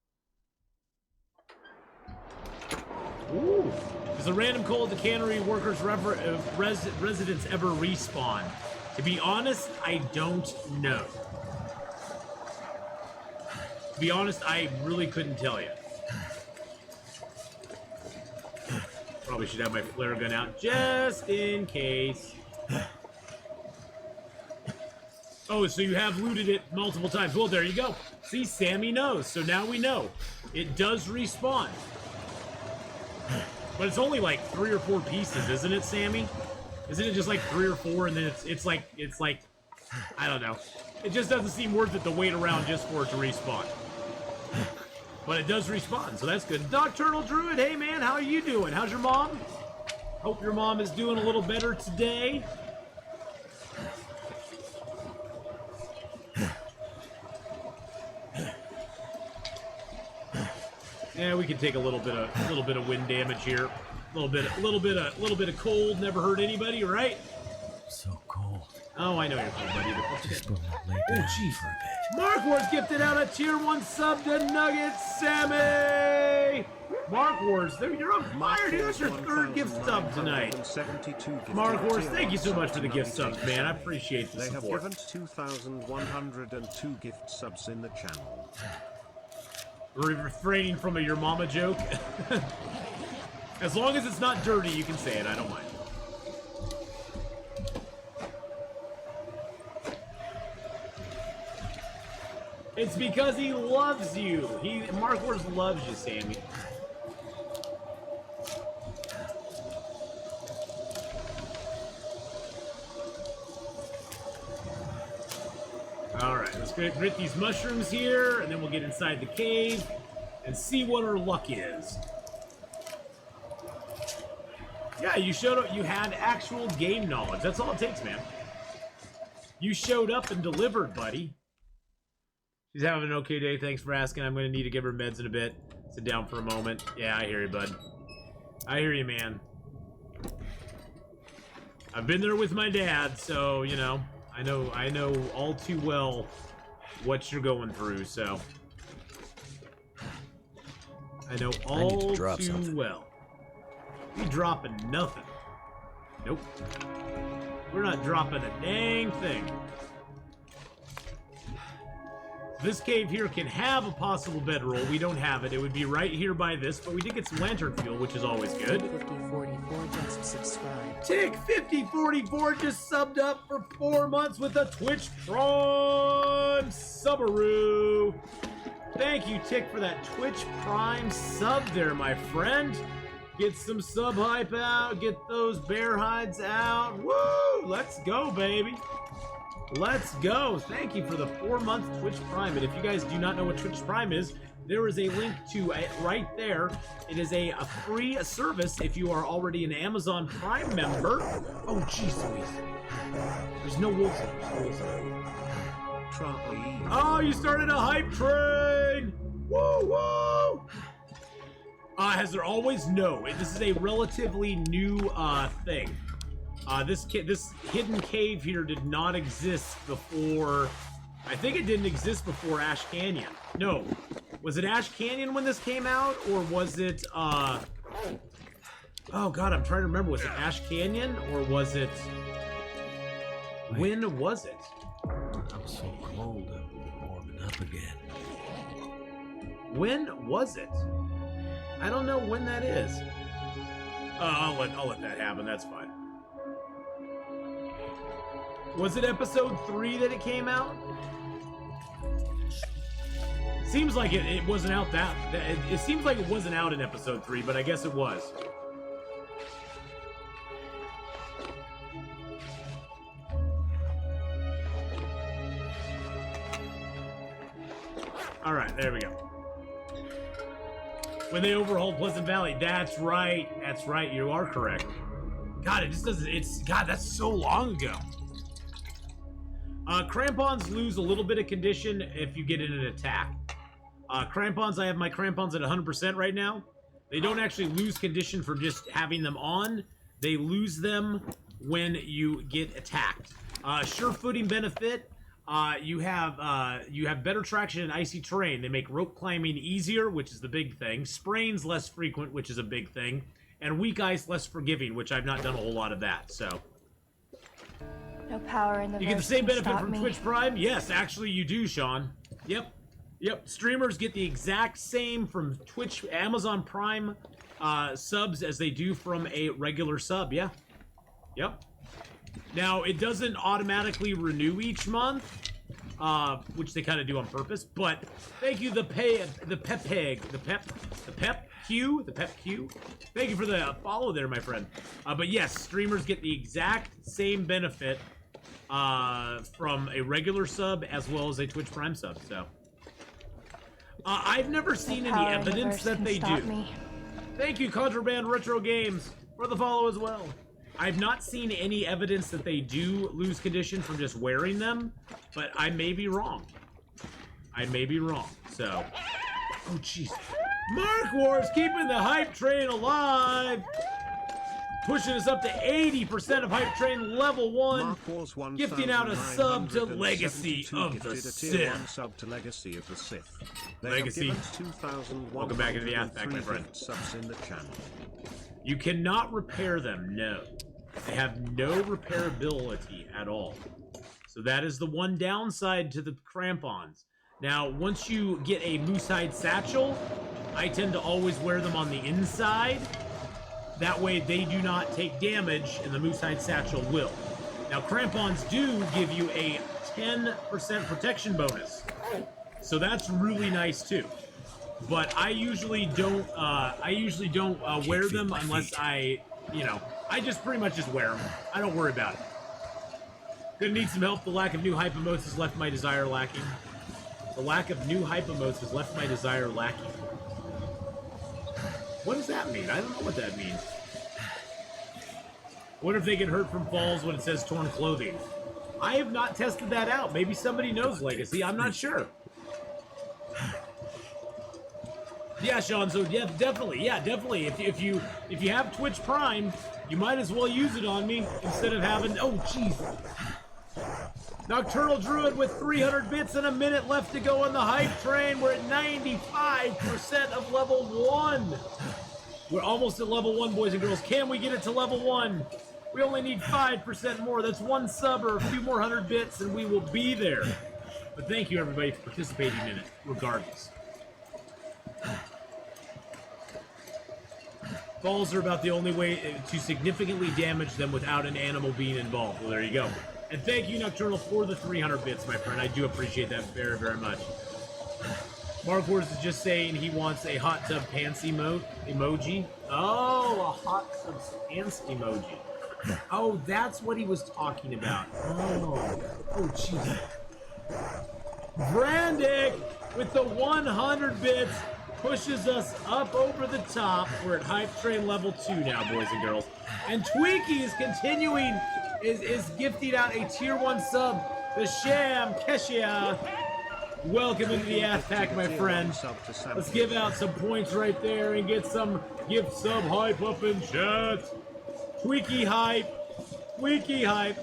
Ooh. Does a random coal at the cannery workers' residence ever respawn? To be honest, I don't know. To be honest, I really couldn't tell you. Probably should have my flare gun out just in case. Oh, so you have looted it multiple times. Well, there you go. See, Sammy knows. So now we know. It does respawn. But it's only like 3 or 4 pieces, isn't it, Sammy? Isn't it just like 3 or 4 and then it's like I don't know. It just doesn't seem worth it to wait around just for it to respawn. But it does respawn, so that's good. Doc Turtle Druid, hey man, how are you doing? How's your mom? Hope your mom is doing a little better today. Yeah, we can take a little bit of wind damage here. A little bit of cold never hurt anybody, right? So cold. Oh, I know you're cold, buddy. Just gonna lay down for a bit. Mark Wars gifted out a tier 1 sub to Nuggets, Sammy! Mark Wars, you're on fire, dude. That's your 3rd gift sub tonight. Mark Wars, thank you so much for the gift subs, man. I appreciate the support. They have given 2,102 gift subs in the channel. We're refraining from a your mama joke. As long as it's not dirty, you can say it. I don't mind. It's because he loves you. Mark Wars loves you, Sammy. Alright, let's grit these mushrooms here, and then we'll get inside the cave and see what our luck is. Yeah, you showed up. You had actual game knowledge. That's all it takes, man. You showed up and delivered, buddy. She's having an okay day. Thanks for asking. I'm going to need to give her meds in a bit. Sit down for a moment. Yeah, I hear you, bud. I hear you, man. I've been there with my dad, so, you know, I know all too well what you're going through, so. I know all too well. We dropping nothing. Nope. We're not dropping a dang thing. This cave here can have a possible bedroll. We don't have it. It would be right here by this, but we did get some lantern fuel, which is always good. 5044 just subscribed. Tick 5044 just subbed up for 4 months with a Twitch Prime Subaru. Thank you, Tick, for that Twitch Prime sub there, my friend. Get some sub hype out. Get those bear hides out. Woo! Let's go, baby. Let's go. Thank you for the 4-month Twitch Prime. And if you guys do not know what Twitch Prime is, there is a link to it right there. It is a free service if you are already an Amazon Prime member. Oh, jeez Louise. There's no wolves in there. Oh, you started a hype train! Woo, woo! Has there always? No. This is a relatively new thing. This hidden cave here did not exist before. I think it didn't exist before Ash Canyon. No. Was it Ash Canyon when this came out, or was it? Oh God, I'm trying to remember. Was it Ash Canyon, or was it? When was it? I'm so cold. I'm warming up again. When was it? I don't know when that is. I'll let that happen. That's fine. Was it episode 3 that it came out? Seems like it wasn't out that. It seems like it wasn't out in episode 3, but I guess it was. All right, there we go. When they overhauled Pleasant Valley, that's right. That's right. You are correct. God, it just doesn't. God, that's so long ago. Crampons lose a little bit of condition if you get in an attack. Crampons, I have my crampons at 100% right now. They don't actually lose condition for just having them on. They lose them when you get attacked. Sure footing benefit. You have better traction in icy terrain. They make rope climbing easier, which is the big thing. Sprains less frequent, which is a big thing. And weak ice less forgiving, which I've not done a whole lot of that, so. No power in the You get the same benefit from me. Twitch Prime? Yes, actually you do, Sean. Yep. Streamers get the exact same from Twitch, Amazon Prime subs as they do from a regular sub, yeah. Yep. Now, it doesn't automatically renew each month, which they kind of do on purpose, but thank you, the Pep Q. Thank you for the follow there, my friend. But yes, streamers get the exact same benefit from a regular sub as well as a Twitch Prime sub, so. I've never seen any evidence that they do. Thank you, Contraband Retro Games, for the follow as well. I've not seen any evidence that they do lose condition from just wearing them, but I may be wrong. So. Oh, jeez. Mark Wars keeping the hype train alive! Pushing us up to 80% of hype train level 1. Gifting out a sub to Legacy of the Sith. Sub to Legacy of the Sith. Legacy. Welcome back into the Atheenon, my friend. Subs in the channel. You cannot repair them, no. They have no repairability at all. So that is the one downside to the crampons. Now, once you get a moosehide satchel, I tend to always wear them on the inside. That way they do not take damage, and the moosehide satchel will. Now, crampons do give you a 10% protection bonus So that's really nice too. But I usually don't wear them unless I just pretty much just wear them. I don't worry about it. Gonna need some help. The lack of new hype emotes has left my desire lacking. The lack of new hype emotes has left my desire lacking. What does that mean? I don't know what that means. I wonder if they get hurt from falls when it says torn clothing. I have not tested that out. Maybe somebody knows Legacy. I'm not sure. Yeah, Sean. So yeah, definitely. Yeah, definitely. If you have Twitch Prime, you might as well use it on me instead of having. Oh, jeez. Nocturnal Druid with 300 bits and a minute left to go on the hype train. We're at 95% of level 1. We're almost at level 1, boys and girls. Can we get it to level 1? We only need 5% more. That's 1 sub or a few more 100 bits, and we will be there. But thank you, everybody, for participating in it, regardless. Falls are about the only way to significantly damage them without an animal being involved. Well, there you go. And thank you, Nocturnal, for the 300 bits, my friend. I do appreciate that very, very much. Mark Wars is just saying he wants a hot tub pants emoji. Oh, a hot tub pants emoji. Oh, that's what he was talking about. Oh, jeez. Brandick with the 100 bits pushes us up over the top. We're at hype train level 2 now, boys and girls. And Tweaky is continuing, is gifting out a tier 1 sub. The Sham Keshia. Welcome into the ass pack, my friend. Let's give out some points right there and get some gift sub hype up in chat. Tweaky hype. Tweaky hype.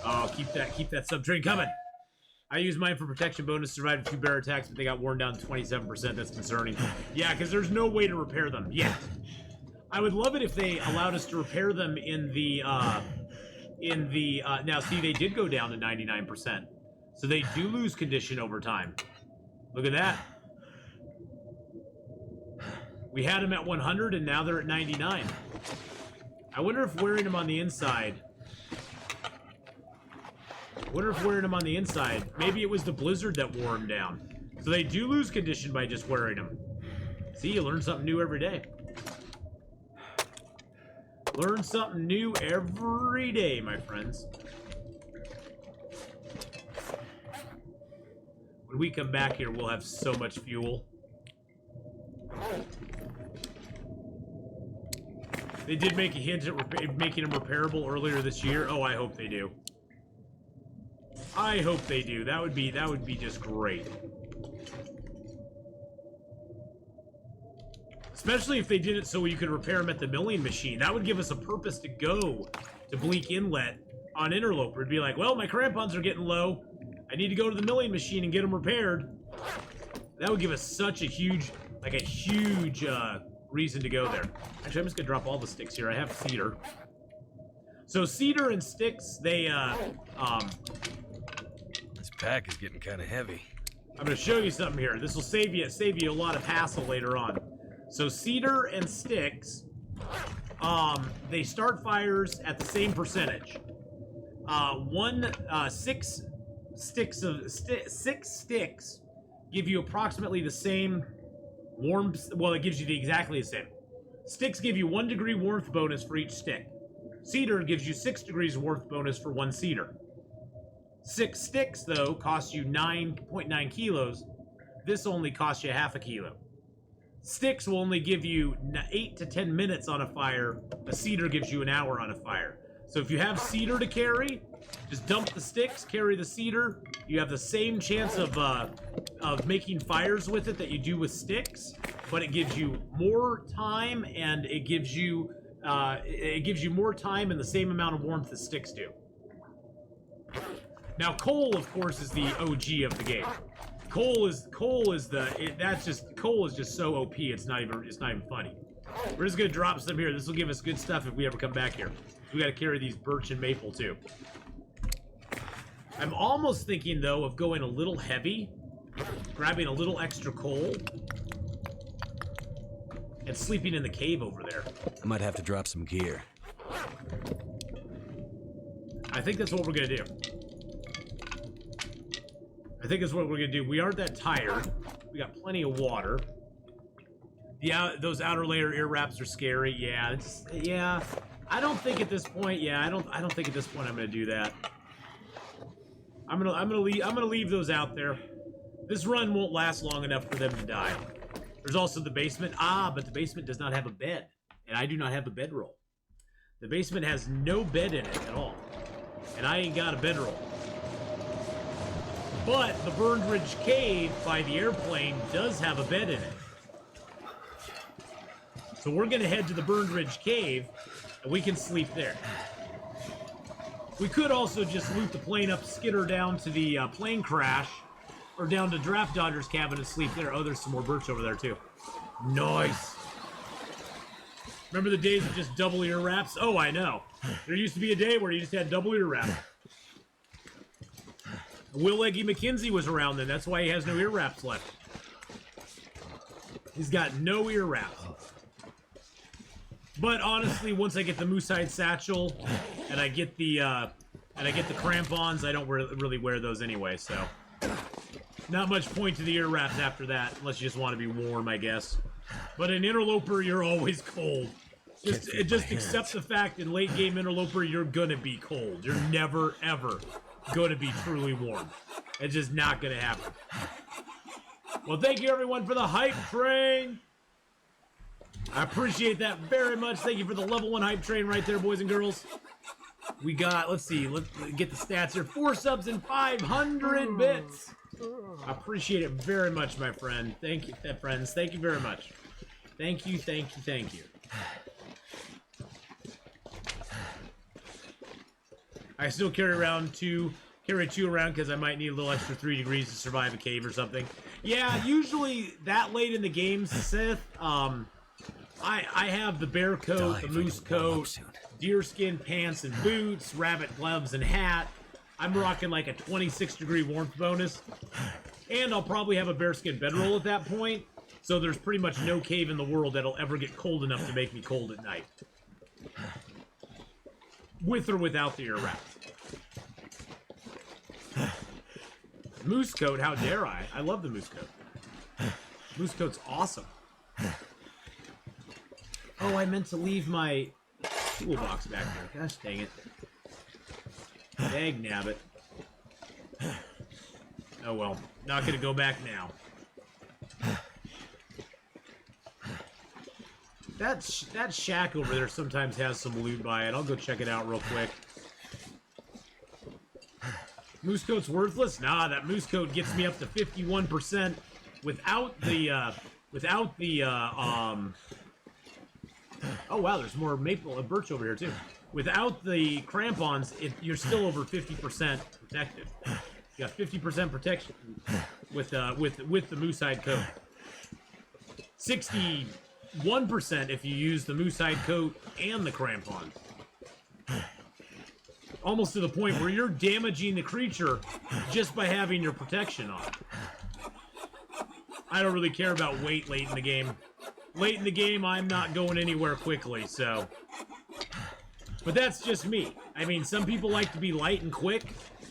Oh, keep that sub train coming. I use mine for protection bonus, survived a few bear attacks, but they got worn down to 27%. That's concerning. Yeah, because there's no way to repair them yet. I would love it if they allowed us to repair them in the, now see, they did go down to 99%. So they do lose condition over time. Look at that. We had them at 100 and now they're at 99. I wonder if wearing them on the inside... maybe it was the blizzard that wore them down. So they do lose condition by just wearing them. See, you learn something new every day. Learn something new every day, my friends. When we come back here, we'll have so much fuel. They did make a hint at making them repairable earlier this year. Oh, I hope they do. I hope they do. That would be just great. Especially if they did it so you could repair them at the milling machine. That would give us a purpose to go to Bleak Inlet on Interloper. It'd be like, well, my crampons are getting low. I need to go to the milling machine and get them repaired. That would give us such a huge, reason to go there. Actually, I'm just gonna drop all the sticks here. I have cedar. So cedar and sticks, they, This pack is getting kind of heavy. I'm gonna show you something here. This will save you a lot of hassle later on. So cedar and sticks, they start fires at the same percentage. Six sticks give you approximately the same warmth. Well, it gives you exactly the same. Sticks give you 1 degree warmth bonus for each stick. Cedar gives you 6 degrees warmth bonus for 1 cedar. 6 sticks, though, cost you 9.9 kilos. This only costs you half a kilo. Sticks will only give you 8 to 10 minutes on a fire. A cedar gives you an hour on a fire. So if you have cedar to carry, just dump the sticks, carry the cedar. You have the same chance of making fires with it that you do with sticks, but it gives you more time, and it gives you more time and the same amount of warmth that sticks do. Now, coal, of course, is the OG of the game. Coal is just so OP. It's not even funny. We're just gonna drop some here. This will give us good stuff if we ever come back here. We got to carry these birch and maple too. I'm almost thinking though of going a little heavy, grabbing a little extra coal, and sleeping in the cave over there. I might have to drop some gear. I think that's what we're gonna do. I think is what we're gonna do. We aren't that tired. We got plenty of water. Those outer layer ear wraps are scary. Yeah, yeah. I don't think at this point. Yeah, I don't think at this point I'm gonna do that. I'm gonna leave those out there. This run won't last long enough for them to die. There's also the basement. But the basement does not have a bed, and I do not have a bedroll. The basement has no bed in it at all, and I ain't got a bedroll. But the Burned Ridge Cave by the airplane does have a bed in it. So we're gonna head to the Burned Ridge Cave, and we can sleep there. We could also just loot the plane up, skitter down to the plane crash, or down to Draft Dodger's cabin and sleep there. Oh, there's some more birch over there too. Nice. Remember the days of just double ear wraps? Oh, I know. There used to be a day where you just had double ear wrap. Will Leggy McKenzie was around then. That's why he has no ear wraps left. He's got no ear wraps. But honestly, once I get the moose-hide satchel and I get the crampons, I don't really wear those anyway. So not much point to the ear wraps after that, unless you just want to be warm, I guess. But in Interloper, you're always cold. Just accept the fact in late game Interloper, you're gonna be cold. You're never ever gonna be truly warm. It's just not gonna happen. Well, thank you everyone for the hype train. I appreciate that very much. Thank you for the level 1 hype train right there, boys and girls. We got, let's see, let's get the stats here. 4 subs and 500 bits. I appreciate it very much, my friend. Thank you, friends. Thank you very much. Thank you, thank you, thank you. I still carry two around because I might need a little extra 3 degrees to survive a cave or something. Yeah, usually that late in the game, Sith, I have the bear coat, the moose coat, deerskin pants and boots, rabbit gloves and hat. I'm rocking like a 26-degree warmth bonus. And I'll probably have a bearskin bedroll at that point. So there's pretty much no cave in the world that'll ever get cold enough to make me cold at night. With or without the ear wrap. Moose coat, how dare I? I love the moose coat. Moose coat's awesome. Oh, I meant to leave my toolbox back there. Gosh dang it. Dag nabbit. Oh well, not gonna go back now. That shack over there sometimes has some loot by it. I'll go check it out real quick. Moose coat's worthless? Nah, that moose coat gets me up to 51% without the oh wow, there's more maple and birch over here too. Without the crampons, you're still over 50% protected. You got 50% protection with the moose-hide coat. 61% if you use the moose-hide coat and the crampons. Almost to the point where you're damaging the creature just by having your protection on. I don't really care about weight late in the game. Late in the game, I'm not going anywhere quickly, so... But that's just me. I mean, some people like to be light and quick.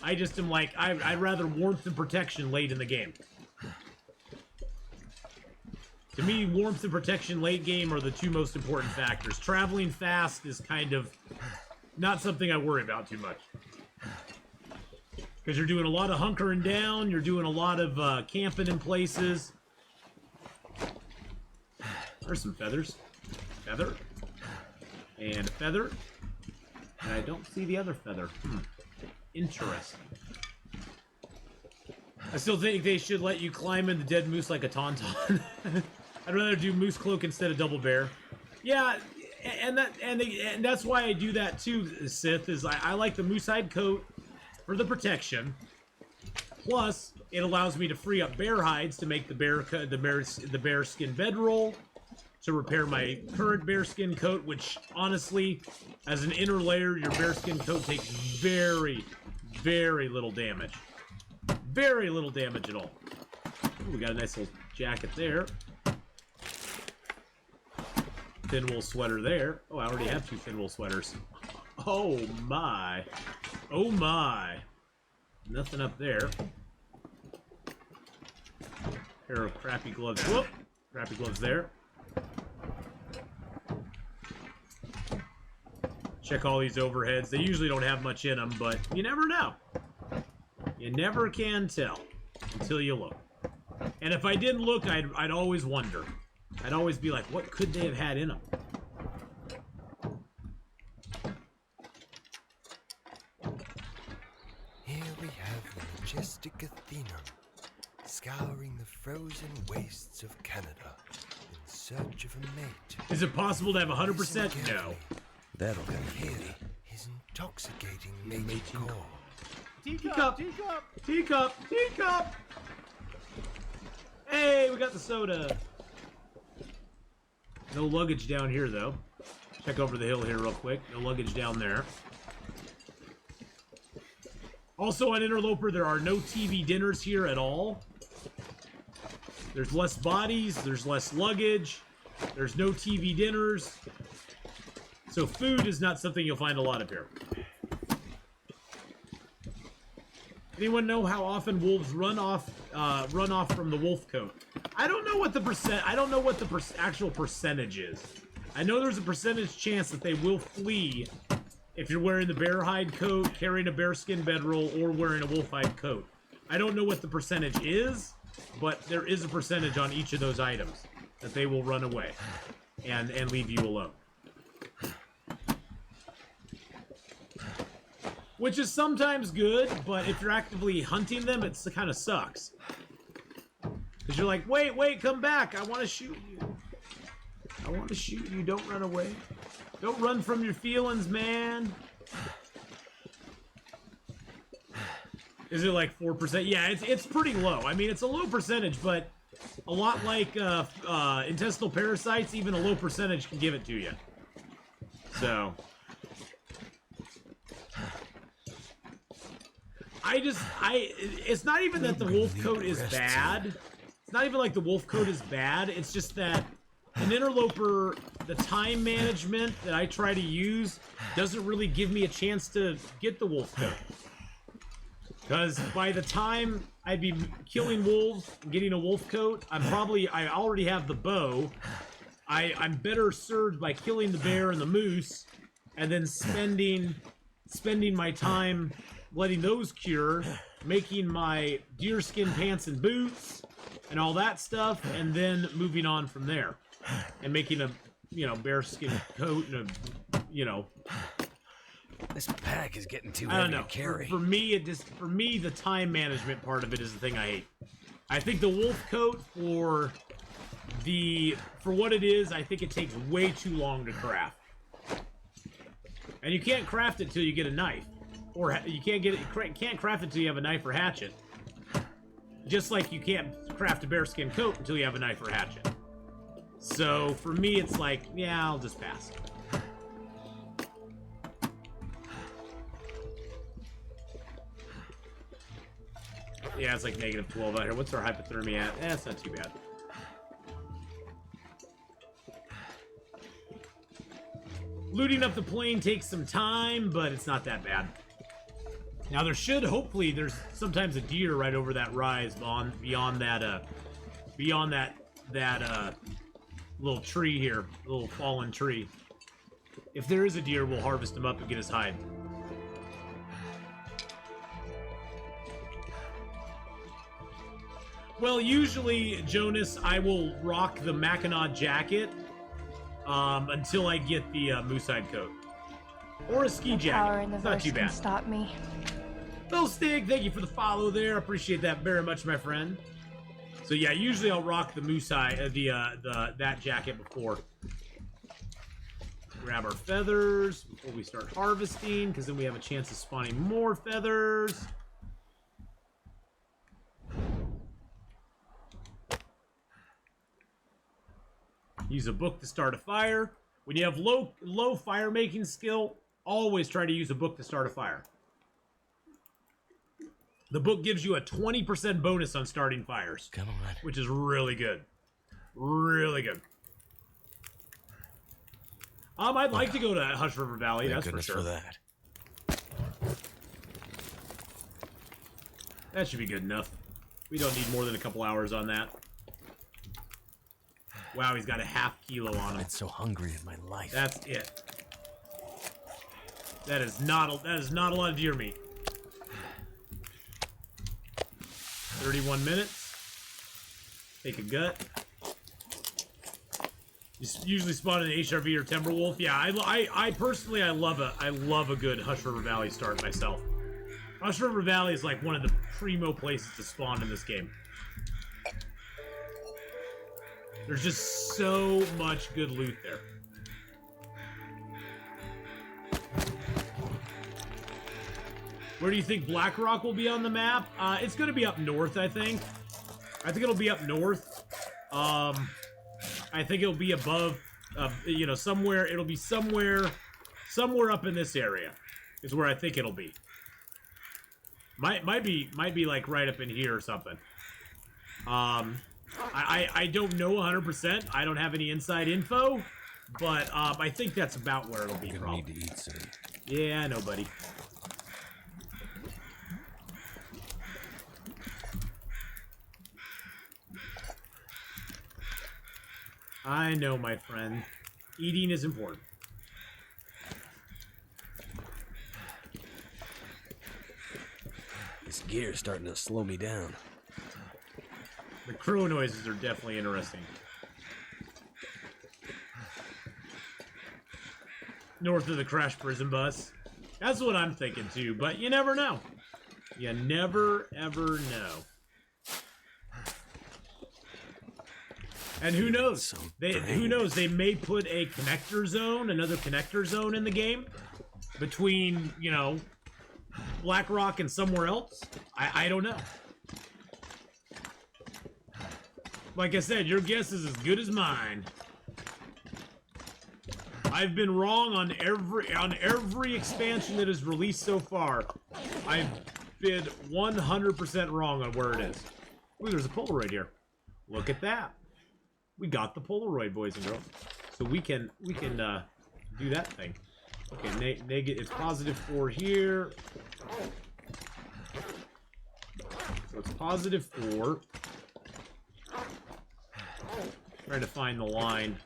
I just am like, I'd rather warmth and protection late in the game. To me, warmth and protection late game are the two most important factors. Traveling fast is kind of not something I worry about too much. Because you're doing a lot of hunkering down, you're doing a lot of camping in places. There's some feathers. Feather. And feather. And I don't see the other feather. Interesting. I still think they should let you climb in the dead moose like a tauntaun. I'd rather do moose cloak instead of double bear. Yeah, and that's why I do that too, Sith, is I like the moose hide coat for the protection. Plus, it allows me to free up bear hides to make the bear skin bedroll, to repair my current bearskin coat, which honestly, as an inner layer, your bearskin coat takes very, very little damage. Very little damage at all. Ooh, we got a nice little jacket there. Thin wool sweater there. Oh, I already have 2 thin wool sweaters. Oh my. Oh my. Nothing up there. Pair of crappy gloves. Whoop! Crappy gloves there. Check all these overheads. They usually don't have much in them, but you never know. You never can tell until you look. And if I didn't look, I'd always wonder. I'd always be like, what could they have had in them? Here we have the majestic Atheenon, scouring the frozen wastes of Canada in search of a mate. Is it possible to have 100%? No. That'll come Here, handy. his intoxicating mating call. Teacup! Teacup! Teacup! Teacup! Hey, we got the soda. No luggage down here, though. Check over the hill here real quick. No luggage down there. Also on Interloper, there are no TV dinners here at all. There's less bodies, there's less luggage, there's no TV dinners. So food is not something you'll find a lot of here. Anyone know how often wolves run off from the wolf coat? I don't know what the actual percentage is. I know there's a percentage chance that they will flee if you're wearing the bear hide coat, carrying a bearskin bedroll, or wearing a wolf hide coat. I don't know what the percentage is, but there is a percentage on each of those items that they will run away and leave you alone. Which is sometimes good, but if you're actively hunting them, it kind of sucks. Because you're like, wait, come back. I want to shoot you. I want to shoot you. Don't run away. Don't run from your feelings, man. Is it like 4%? Yeah, it's pretty low. I mean, it's a low percentage, but a lot like intestinal parasites, even a low percentage can give it to you. So... it's not even that the wolf coat is bad. It's not even like the wolf coat is bad. It's just that in Interloper, the time management that I try to use doesn't really give me a chance to get the wolf coat. Because by the time I'd be killing wolves and getting a wolf coat, I already have the bow. I'm better served by killing the bear and the moose, and then spending my time letting those cure, making my deerskin pants and boots, and all that stuff, and then moving on from there, and making a, bearskin coat and a, This pack is getting too I don't heavy know. to carry. For me, the time management part of it is the thing I hate. I think the wolf coat for what it is, I think it takes way too long to craft, and you can't craft it till you get a knife. Or you can't craft it until you have a knife or hatchet. Just like you can't craft a bearskin coat until you have a knife or hatchet. So for me, it's like, yeah, I'll just pass. Yeah, it's like -12 out here. What's our hypothermia at? It's not too bad. Looting up the plane takes some time, but it's not that bad. Now hopefully there's sometimes a deer right over that rise beyond that little tree here, little fallen tree. If there is a deer, we'll harvest him up and get his hide. Well, usually, Jonas, I will rock the Mackinac jacket until I get the moose hide coat. Or a ski jacket. It's not too bad. Stop me. Phil Stig, thank you for the follow there. Appreciate that very much, my friend. So yeah, usually I'll rock the moose hide, that jacket before. Grab our feathers before we start harvesting, because then we have a chance of spawning more feathers. Use a book to start a fire. When you have low fire making skill, always try to use a book to start a fire. The book gives you a 20% bonus on starting fires. Come on. Which is really good. Really good. I'd like to go to Hush River Valley, Thank that's for goodness sure. for that. That should be good enough. We don't need more than a couple hours on that. Wow, he's got a half kilo on him. Been so hungry in my life. That's it. That is not a lot of deer meat. 31 minutes. Take a gut. You usually spawn an HRV or Timberwolf. Yeah, I personally love a good Hush River Valley start myself. Hush River Valley is like one of the primo places to spawn in this game. There's just so much good loot there. Where do you think Blackrock will be on the map? It's going to be up north, I think. I think it'll be up north. I think it'll be above, you know, somewhere. It'll be somewhere up in this area is where I think it'll be. Might be like right up in here or something. I don't know 100%. I don't have any inside info, but I think that's about where it'll be. You're gonna need to eat soon. Yeah, I know, buddy. I know, my friend. Eating is important. This gear's starting to slow me down. The crow noises are definitely interesting. North of the crashed prison bus. That's what I'm thinking too, but you never know. You never, ever know. And who knows? Who knows? They may put a connector zone, another connector zone in the game between, you know, Blackrock and somewhere else. I don't know. Like I said, your guess is as good as mine. I've been wrong on every expansion that is released so far. I've been 100% wrong on where it is. Ooh, there's a Polaroid here. Look at that. We got the Polaroid, boys and girls. So we can do that thing. Okay, it's +4 here. So it's +4. Trying to find the line.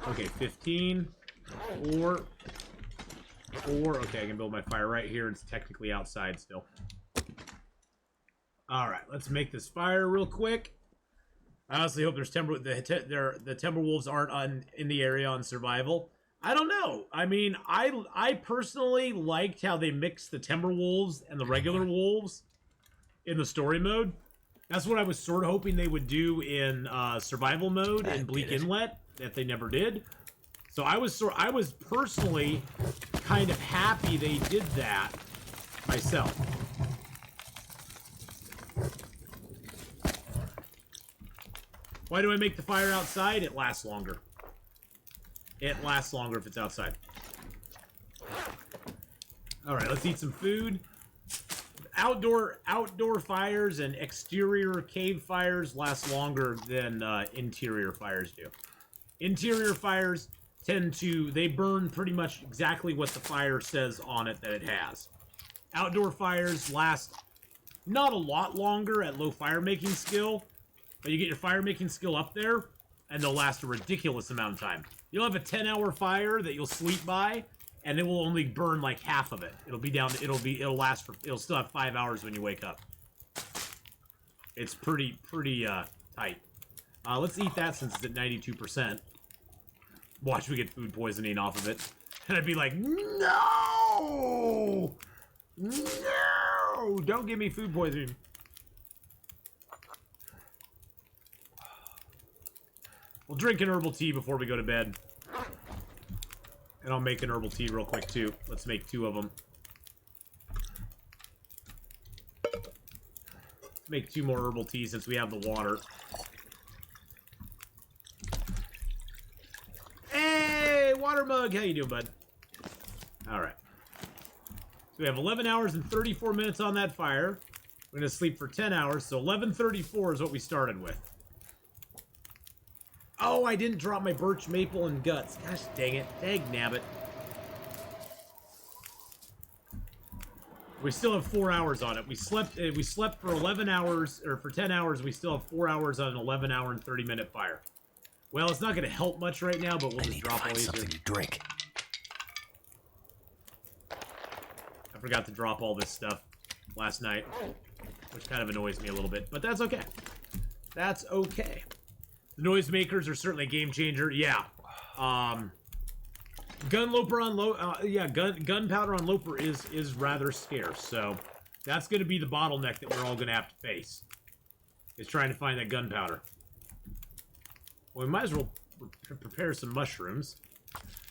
Okay, 15. 4. Okay, I can build my fire right here. It's technically outside still. Alright, let's make this fire real quick. I honestly hope the Timberwolves aren't in the area on survival. I don't know. I mean, I personally liked how they mixed the Timberwolves and the regular wolves in the story mode. That's what I was sort of hoping they would do in survival mode in Bleak Inlet, that they never did. So I was personally kind of happy they did that myself. Why do I make the fire outside? It lasts longer. It lasts longer if it's outside. Alright, let's eat some food. Outdoor fires and exterior cave fires last longer than interior fires do. Interior fires they burn pretty much exactly what the fire says on it that it has. Outdoor fires last not a lot longer at low fire making skill, but you get your fire making skill up there, and they'll last a ridiculous amount of time. You'll have a 10-hour fire that you'll sleep by, and it will only burn like half of it. It'll still have 5 hours when you wake up. It's pretty tight. Let's eat that since it's at 92%. Watch me get food poisoning off of it. And I'd be like, no! No! Don't give me food poisoning. We'll drink an herbal tea before we go to bed. And I'll make an herbal tea real quick, too. Let's make 2 of them. Let's make 2 more herbal teas since we have the water. Hey, water mug! How you doing, bud? Alright. So we have 11 hours and 34 minutes on that fire. We're going to sleep for 10 hours, so 11:34 is what we started with. Oh, I didn't drop my birch, maple, and guts. Gosh dang it. Dang nabbit. We still have 4 hours on it. We slept for 11 hours, or for 10 hours, we still have 4 hours on an 11-hour and 30-minute fire. Well, it's not going to help much right now, but we'll just drop all these something here. to drink. I forgot to drop all this stuff last night, which kind of annoys me a little bit, but that's okay. That's okay. The noisemakers are certainly a game changer. Yeah. Gunloper on gunpowder on Loper is rather scarce, so that's going to be the bottleneck that we're all going to have to face. Is trying to find that gunpowder. Well, we might as well prepare some mushrooms.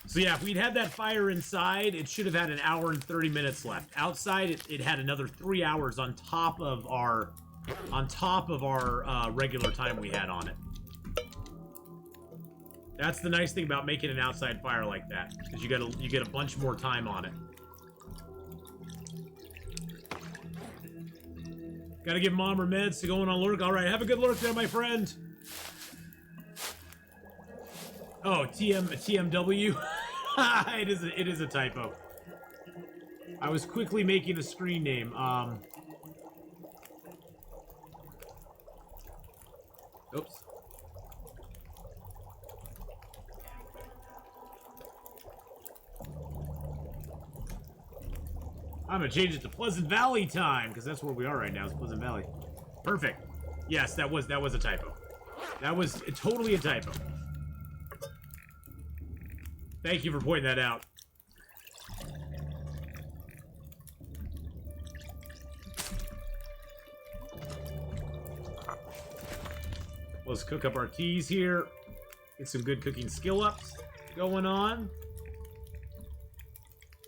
So yeah, if we'd had that fire inside, it should have had 1 hour and 30 minutes left. Outside, it had another 3 hours on top of our regular time we had on it. That's the nice thing about making an outside fire like that, is you get a bunch more time on it. Gotta give Mom her meds to go on lurk. All right, have a good lurk there, my friend. Oh, TMW. It is a typo. I was quickly making a screen name. Oops. I'm gonna change it to Pleasant Valley time, because that's where we are right now, is Pleasant Valley. Perfect. Yes, that was a typo. That was totally a typo. Thank you for pointing that out. Let's cook up our teas here. Get some good cooking skill ups going on.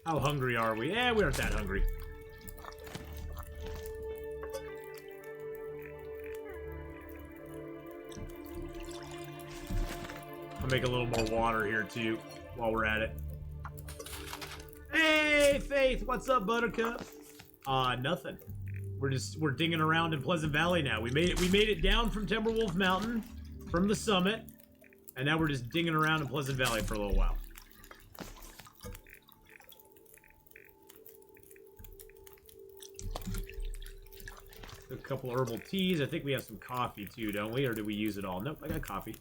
How hungry are we? Eh, we aren't that hungry. I'll make a little more water here too while we're at it. Hey, Faith, what's up, Buttercup? Nothing. We're dinging around in Pleasant Valley now. We made it down from Timberwolf Mountain, from the summit, and now we're just dinging around in Pleasant Valley for a little while. A couple herbal teas. I think we have some coffee too, don't we? Or did we use it all? Nope, I got coffee.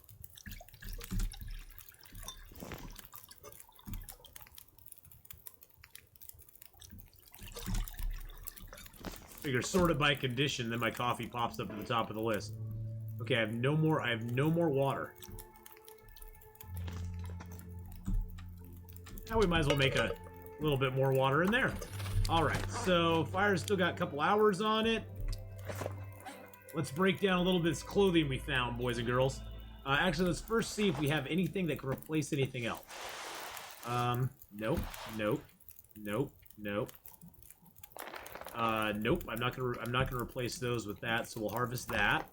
Figure sorted by condition, then my coffee pops up at the top of the list. Okay, I have no more water. Now we might as well make a little bit more water in there. Alright, so fire's still got a couple hours on it. Let's break down a little bit of this clothing we found, boys and girls. Actually, let's first see if we have anything that can replace anything else. Nope, nope, nope, nope. Nope. I'm not gonna replace those with that. So we'll harvest that.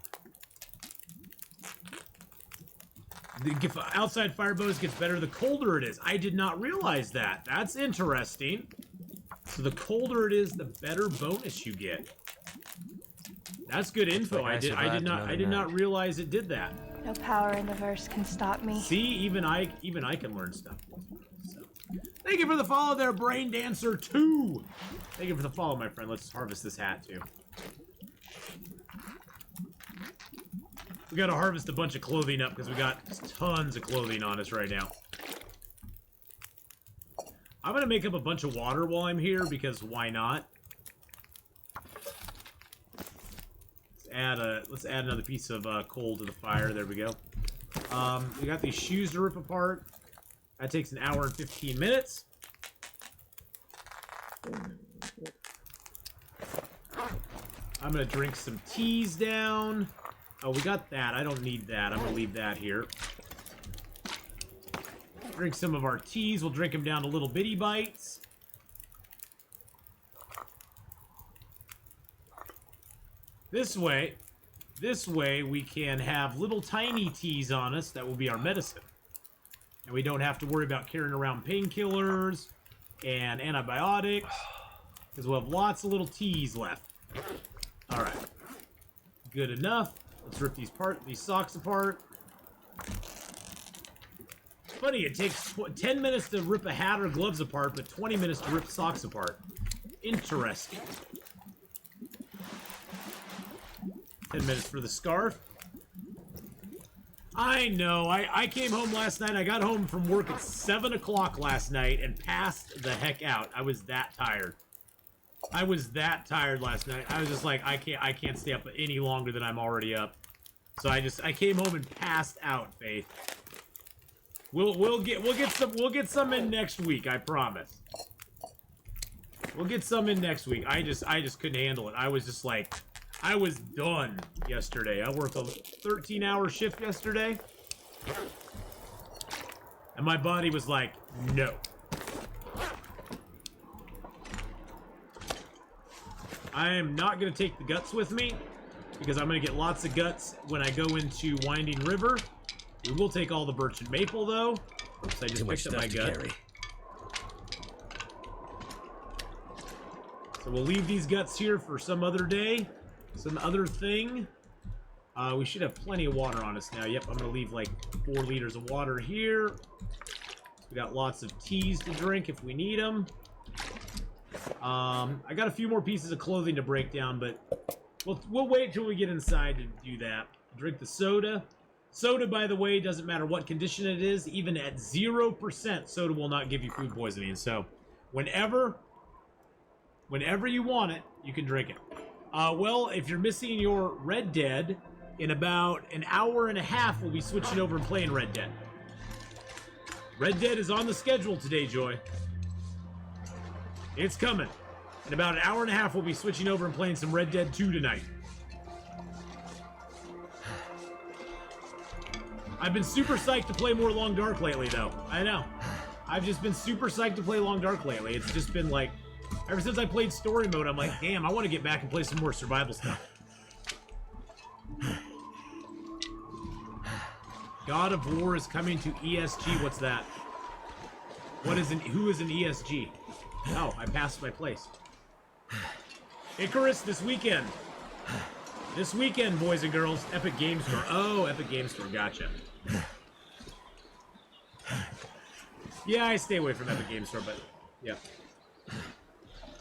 The outside fire bonus gets better the colder it is. I did not realize that. That's interesting. So the colder it is, the better bonus you get. That's good info. I did not realize it did that. No power in the verse can stop me. See, even I can learn stuff. So, thank you for the follow there, Brain Dancer 2. Thank you for the follow, my friend. Let's harvest this hat too. We gotta harvest a bunch of clothing up because we got tons of clothing on us right now. I'm gonna make up a bunch of water while I'm here because why not? Let's add another piece of coal to the fire. There we go. We got these shoes to rip apart. That takes 1 hour and 15 minutes. I'm gonna drink some teas down. Oh, we got that. I don't need that. I'm gonna leave that here. Drink some of our teas. We'll drink them down to little bitty bites. This way we can have little tiny teas on us that will be our medicine. And we don't have to worry about carrying around painkillers and antibiotics, because we'll have lots of little teas left. Alright. Good enough. Let's rip these socks apart. It's funny, it takes 10 minutes to rip a hat or gloves apart, but 20 minutes to rip socks apart. Interesting. 10 minutes for the scarf. I know. I came home last night. I got home from work at 7 o'clock last night and passed the heck out. I was that tired. I was that tired last night. I was just like, I can't stay up any longer than I'm already up. So I came home and passed out, Faith. We'll get some in next week, I promise. We'll get some in next week. I just couldn't handle it. I was just like, I was done yesterday. I worked a 13-hour shift yesterday. And my body was like, no. I am not going to take the guts with me, because I'm going to get lots of guts when I go into Winding River. We will take all the birch and maple, though. Oops, I just picked up my gut. So we'll leave these guts here for some other day. Some other thing. We should have plenty of water on us now. Yep, I'm going to leave like 4 liters of water here. We got lots of teas to drink if we need them. I got a few more pieces of clothing to break down, but we'll wait till we get inside to do that. Drink the soda. Soda, by the way, doesn't matter what condition it is. Even at 0%, soda will not give you food poisoning. So whenever you want it, you can drink it. Well, if you're missing your Red Dead, in about an hour and a half, we'll be switching over and playing Red Dead. Red Dead is on the schedule today, Joy. It's coming. In about an hour and a half, we'll be switching over and playing some Red Dead 2 tonight. I've been super psyched to play more Long Dark lately, though. I know. I've just been super psyched to play Long Dark lately. It's just been like, ever since I played story mode, I'm like, damn, I want to get back and play some more survival stuff. God of War is coming to ESG. What's that? Who is an ESG? Oh, I passed my place. Icarus this weekend. This weekend, boys and girls. Epic Game Store. Oh, Epic Game Store. Gotcha. Yeah, I stay away from Epic Game Store, but yeah.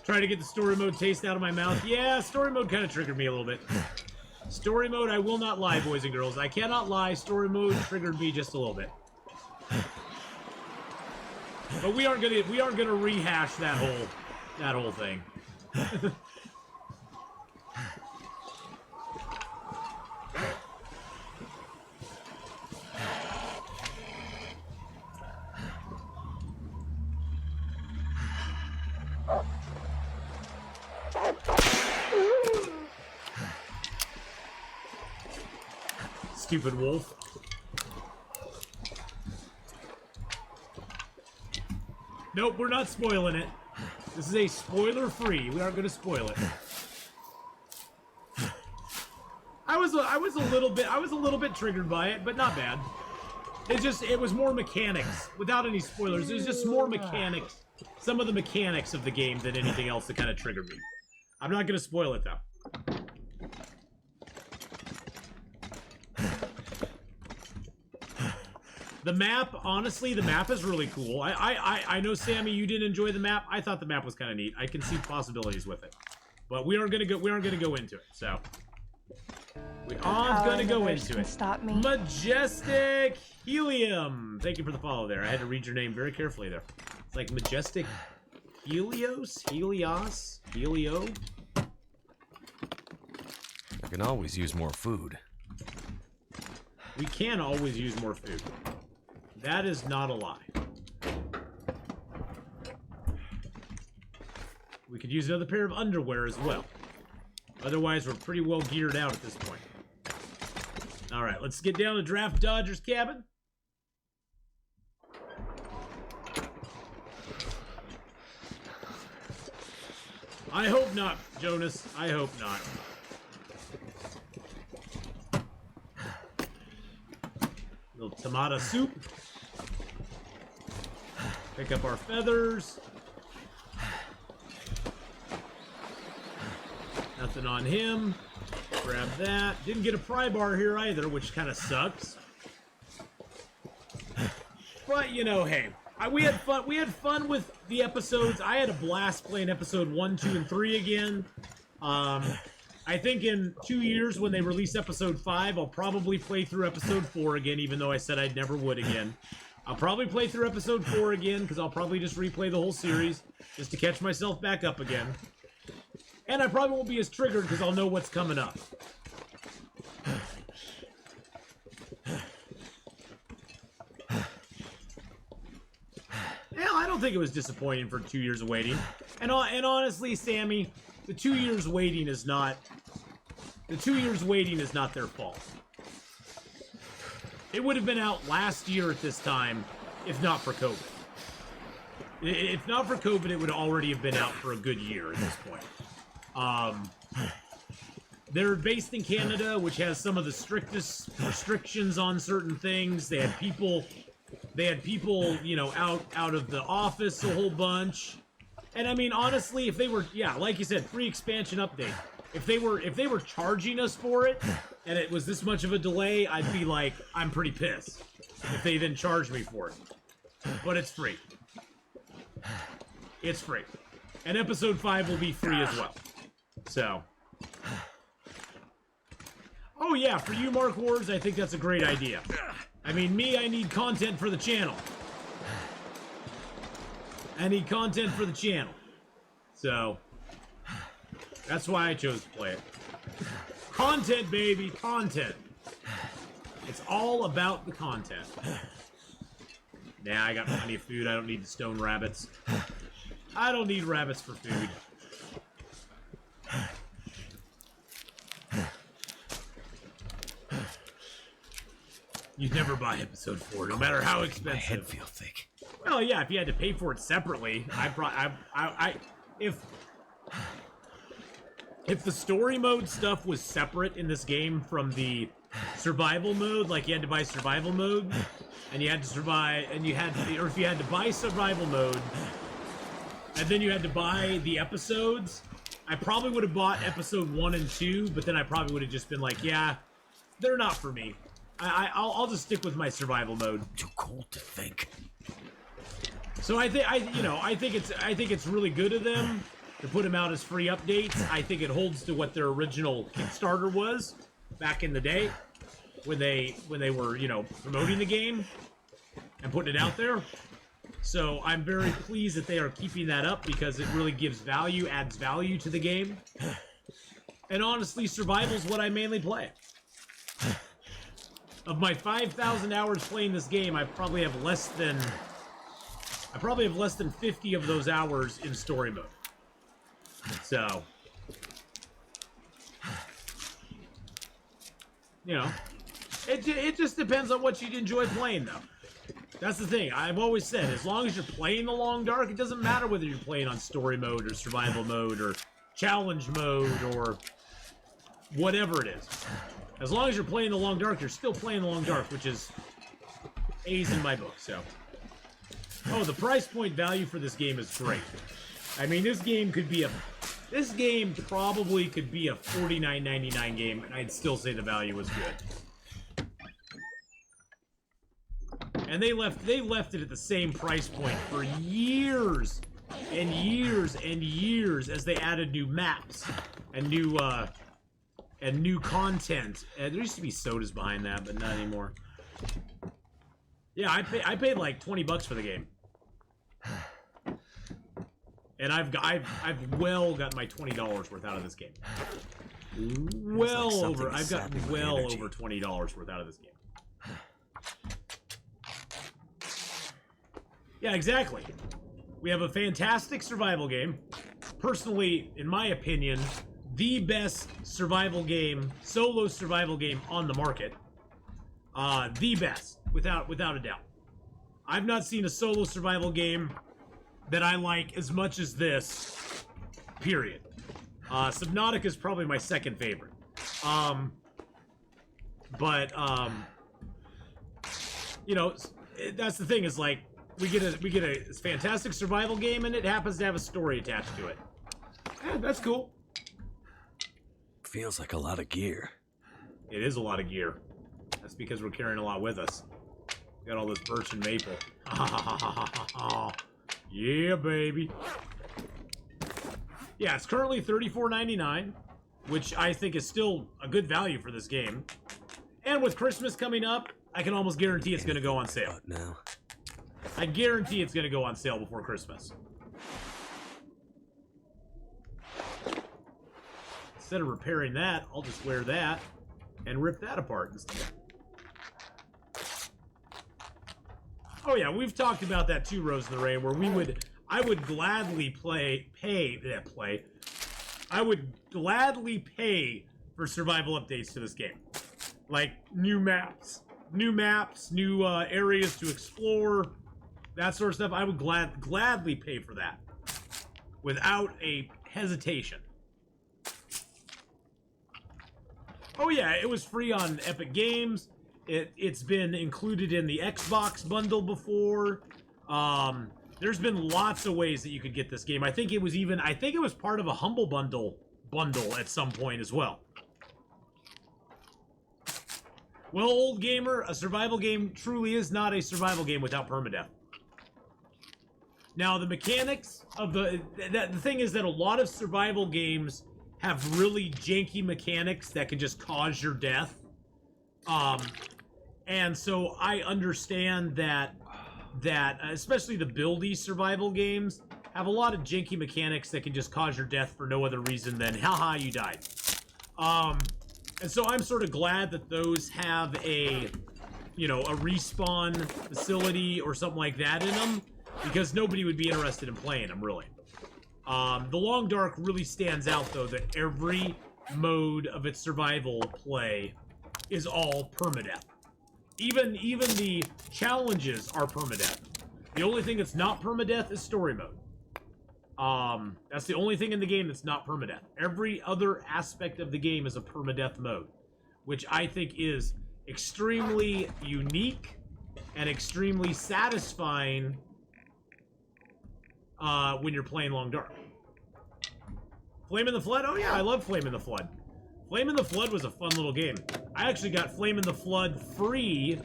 Trying to get the story mode taste out of my mouth. Yeah, story mode kind of triggered me a little bit. Story mode, I will not lie, boys and girls. I cannot lie. Story mode triggered me just a little bit. But we aren't gonna rehash that whole thing. Stupid wolf. Nope, we're not spoiling it. This is a spoiler-free. We aren't going to spoil it. I was a little bit triggered by it, but not bad. It was more mechanics. Without any spoilers, it was just more mechanics. Some of the mechanics of the game than anything else that kind of triggered me. I'm not going to spoil it, though. The map, honestly, the map is really cool. I know, Sammy, you didn't enjoy the map. I thought the map was kind of neat. I can see possibilities with it, but we aren't gonna go into it. So we aren't gonna go into it. Stop me. Majestic Helium. Thank you for the follow there. I had to read your name very carefully there. It's like Majestic Helios, Helio. I can always use more food. We can always use more food. That is not a lie. We could use another pair of underwear as well. Otherwise, we're pretty well geared out at this point. All right, let's get down to Draft Dodger's cabin. I hope not, Jonas. I hope not. Little tomato soup. Pick up our feathers. Nothing on him. Grab that. Didn't get a pry bar here either, which kind of sucks. But, you know, hey. We had fun. We had fun with the episodes. I had a blast playing episode 1, 2, and 3 again. I think in 2 years when they release episode 5, I'll probably play through episode 4 again, even though I said I never would again. I'll probably play through episode 4 again, because I'll probably just replay the whole series, just to catch myself back up again. And I probably won't be as triggered, because I'll know what's coming up. Hell, I don't think it was disappointing for 2 years of waiting. And honestly, Sammy, the 2 years waiting is not... The 2 years waiting is not their fault. It would have been out last year at this time, if not for COVID. If not for COVID, it would already have been out for a good year at this point. They're based in Canada, which has some of the strictest restrictions on certain things. They had people, you know, out of the office a whole bunch. And I mean, honestly, if they were, yeah, like you said, free expansion update. If they were charging us for it, and it was this much of a delay, I'd be like, I'm pretty pissed if they then charged me for it. But it's free. It's free. And episode 5 will be free as well. So. Oh yeah, for you, Mark Wars, I think that's a great idea. I mean, me, I need content for the channel. I need content for the channel. So, that's why I chose to play it. Content, baby, content. It's all about the content. Nah, I got plenty of food. I don't need the stone rabbits. I don't need rabbits for food. You'd never buy episode 4, no matter how expensive. My head feel thick. Well, yeah, if you had to pay for it separately, if the story mode stuff was separate in this game from the survival mode, like you had to buy survival mode, and you had to survive, and you had, or if you had to buy survival mode, and then you had to buy the episodes, I probably would have bought episode 1 and 2, but then I probably would have just been like, yeah, they're not for me. I'll just stick with my survival mode. Too cold to think. So I think it's really good of them to put them out as free updates. I think it holds to what their original Kickstarter was back in the day when they were, you know, promoting the game and putting it out there. So I'm very pleased that they are keeping that up because it really gives value, adds value to the game. And honestly, survival is what I mainly play. Of my 5,000 hours playing this game, I probably have less than 50 of those hours in story mode. So, you know, it just depends on what you'd enjoy playing, though. That's the thing. I've always said, as long as you're playing the Long Dark, it doesn't matter whether you're playing on story mode or survival mode or challenge mode or whatever it is. As long as you're playing the Long Dark, you're still playing the Long Dark, which is A's in my book, so. Oh, the price point value for this game is great. I mean, this game probably could be a $49.99 game, and I'd still say the value was good. And they left it at the same price point for years and years and years as they added new maps and new content. There used to be sodas behind that, but not anymore. Yeah, I paid like $20 for the game, and I've well got my $20 worth out of this game. Well over. I've got well over $20 worth out of this game. Yeah, exactly. We have a fantastic survival game. Personally, in my opinion, the best survival game, solo survival game on the market. The best, without a doubt. I've not seen a solo survival game that I like as much as this, period. Subnautica is probably my second favorite. You know, that's the thing, is like, we get a fantastic survival game, and it happens to have a story attached to it. Yeah, that's cool. Feels like a lot of gear. It is a lot of gear. That's because we're carrying a lot with us. We got all this birch and maple. Yeah, baby. Yeah, it's currently $34.99, which I think is still a good value for this game. And with Christmas coming up, I can almost guarantee it's going to go on sale. Now. I guarantee it's going to go on sale before Christmas. Instead of repairing that, I'll just wear that and rip that apart instead. Oh yeah, we've talked about that too, Rose in the Rain, where I would gladly I would gladly pay for survival updates to this game. Like new maps, new areas to explore, that sort of stuff. I would gladly pay for that without a hesitation. Oh yeah, it was free on Epic Games. It's been included in the Xbox bundle before. There's been lots of ways that you could get this game. I think it was part of a Humble bundle at some point as well. Well, old gamer, a survival game truly is not a survival game without permadeath. Now, the mechanics of the thing is that a lot of survival games have really janky mechanics that can just cause your death. And so I understand that especially the buildy survival games have a lot of janky mechanics that can just cause your death for no other reason than haha, you died. And so I'm sort of glad that those have a respawn facility or something like that in them, because nobody would be interested in playing them, really. The Long Dark really stands out, though, that every mode of its survival play is all permadeath. Even the challenges are permadeath. The only thing that's not permadeath is story mode. That's the only thing in the game that's not permadeath. Every other aspect of the game is a permadeath mode, which I think is extremely unique and extremely satisfying when you're playing Long Dark. Flame in the Flood? Oh yeah, I love Flame in the Flood. Flame in the Flood was a fun little game. I actually got Flame in the Flood free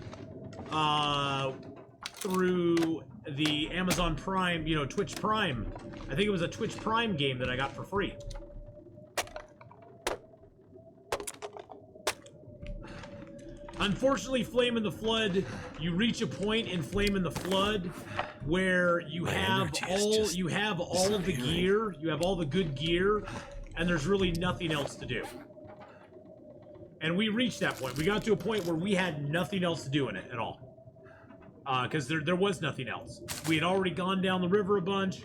through the Amazon Prime, Twitch Prime. I think it was a Twitch Prime game that I got for free. Unfortunately, Flame in the Flood, you reach a point in Flame in the Flood where you have all of the gear, you have all the good gear, and there's really nothing else to do. And we reached that point. We got to a point where we had nothing else to do in it at all. Because there was nothing else. We had already gone down the river a bunch.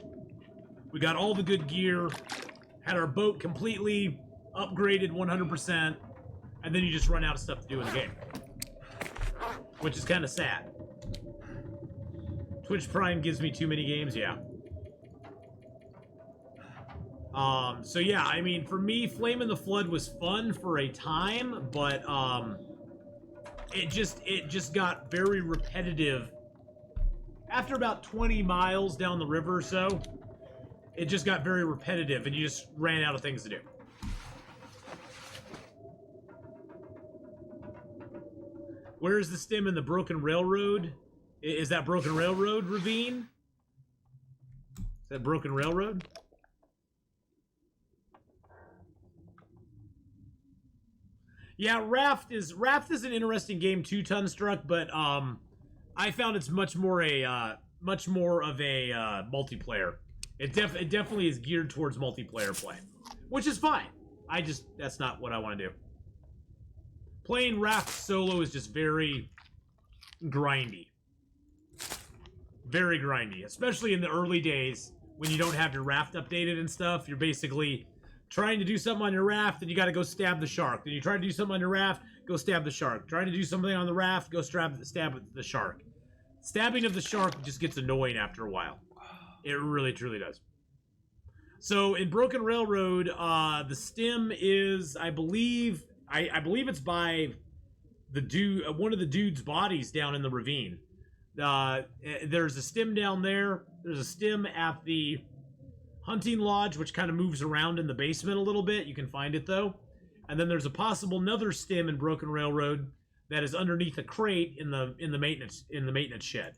We got all the good gear. Had our boat completely upgraded 100%. And then you just run out of stuff to do in the game. Which is kind of sad. Twitch Prime gives me too many games, yeah. So yeah, I mean, for me, Flame in the Flood was fun for a time, but, it just got very repetitive. After about 20 miles down the river or so, it just got very repetitive, and you just ran out of things to do. Where's the stem in the Broken Railroad? Is that Broken Railroad ravine? Is that Broken Railroad? Yeah, Raft is an interesting game too, Tunstruck, but I found it's much more of a multiplayer. It definitely is geared towards multiplayer play, which is fine. That's not what I want to do. Playing Raft solo is just very grindy. Very grindy, especially in the early days when you don't have your Raft updated and stuff. You're basically trying to do something on your raft, and you gotta go stab the shark. Then you try to do something on your raft, go stab the shark. Trying to do something on the raft, go stab the shark. Stabbing of the shark just gets annoying after a while. It really, truly does. So in Broken Railroad, the stem is, I believe it's by the dude, one of the dude's bodies down in the ravine. There's a stem down there. There's a stem at the hunting lodge, which kind of moves around in the basement a little bit. You can find it though. And then there's a possible another stem in Broken Railroad that is underneath a crate in the maintenance shed.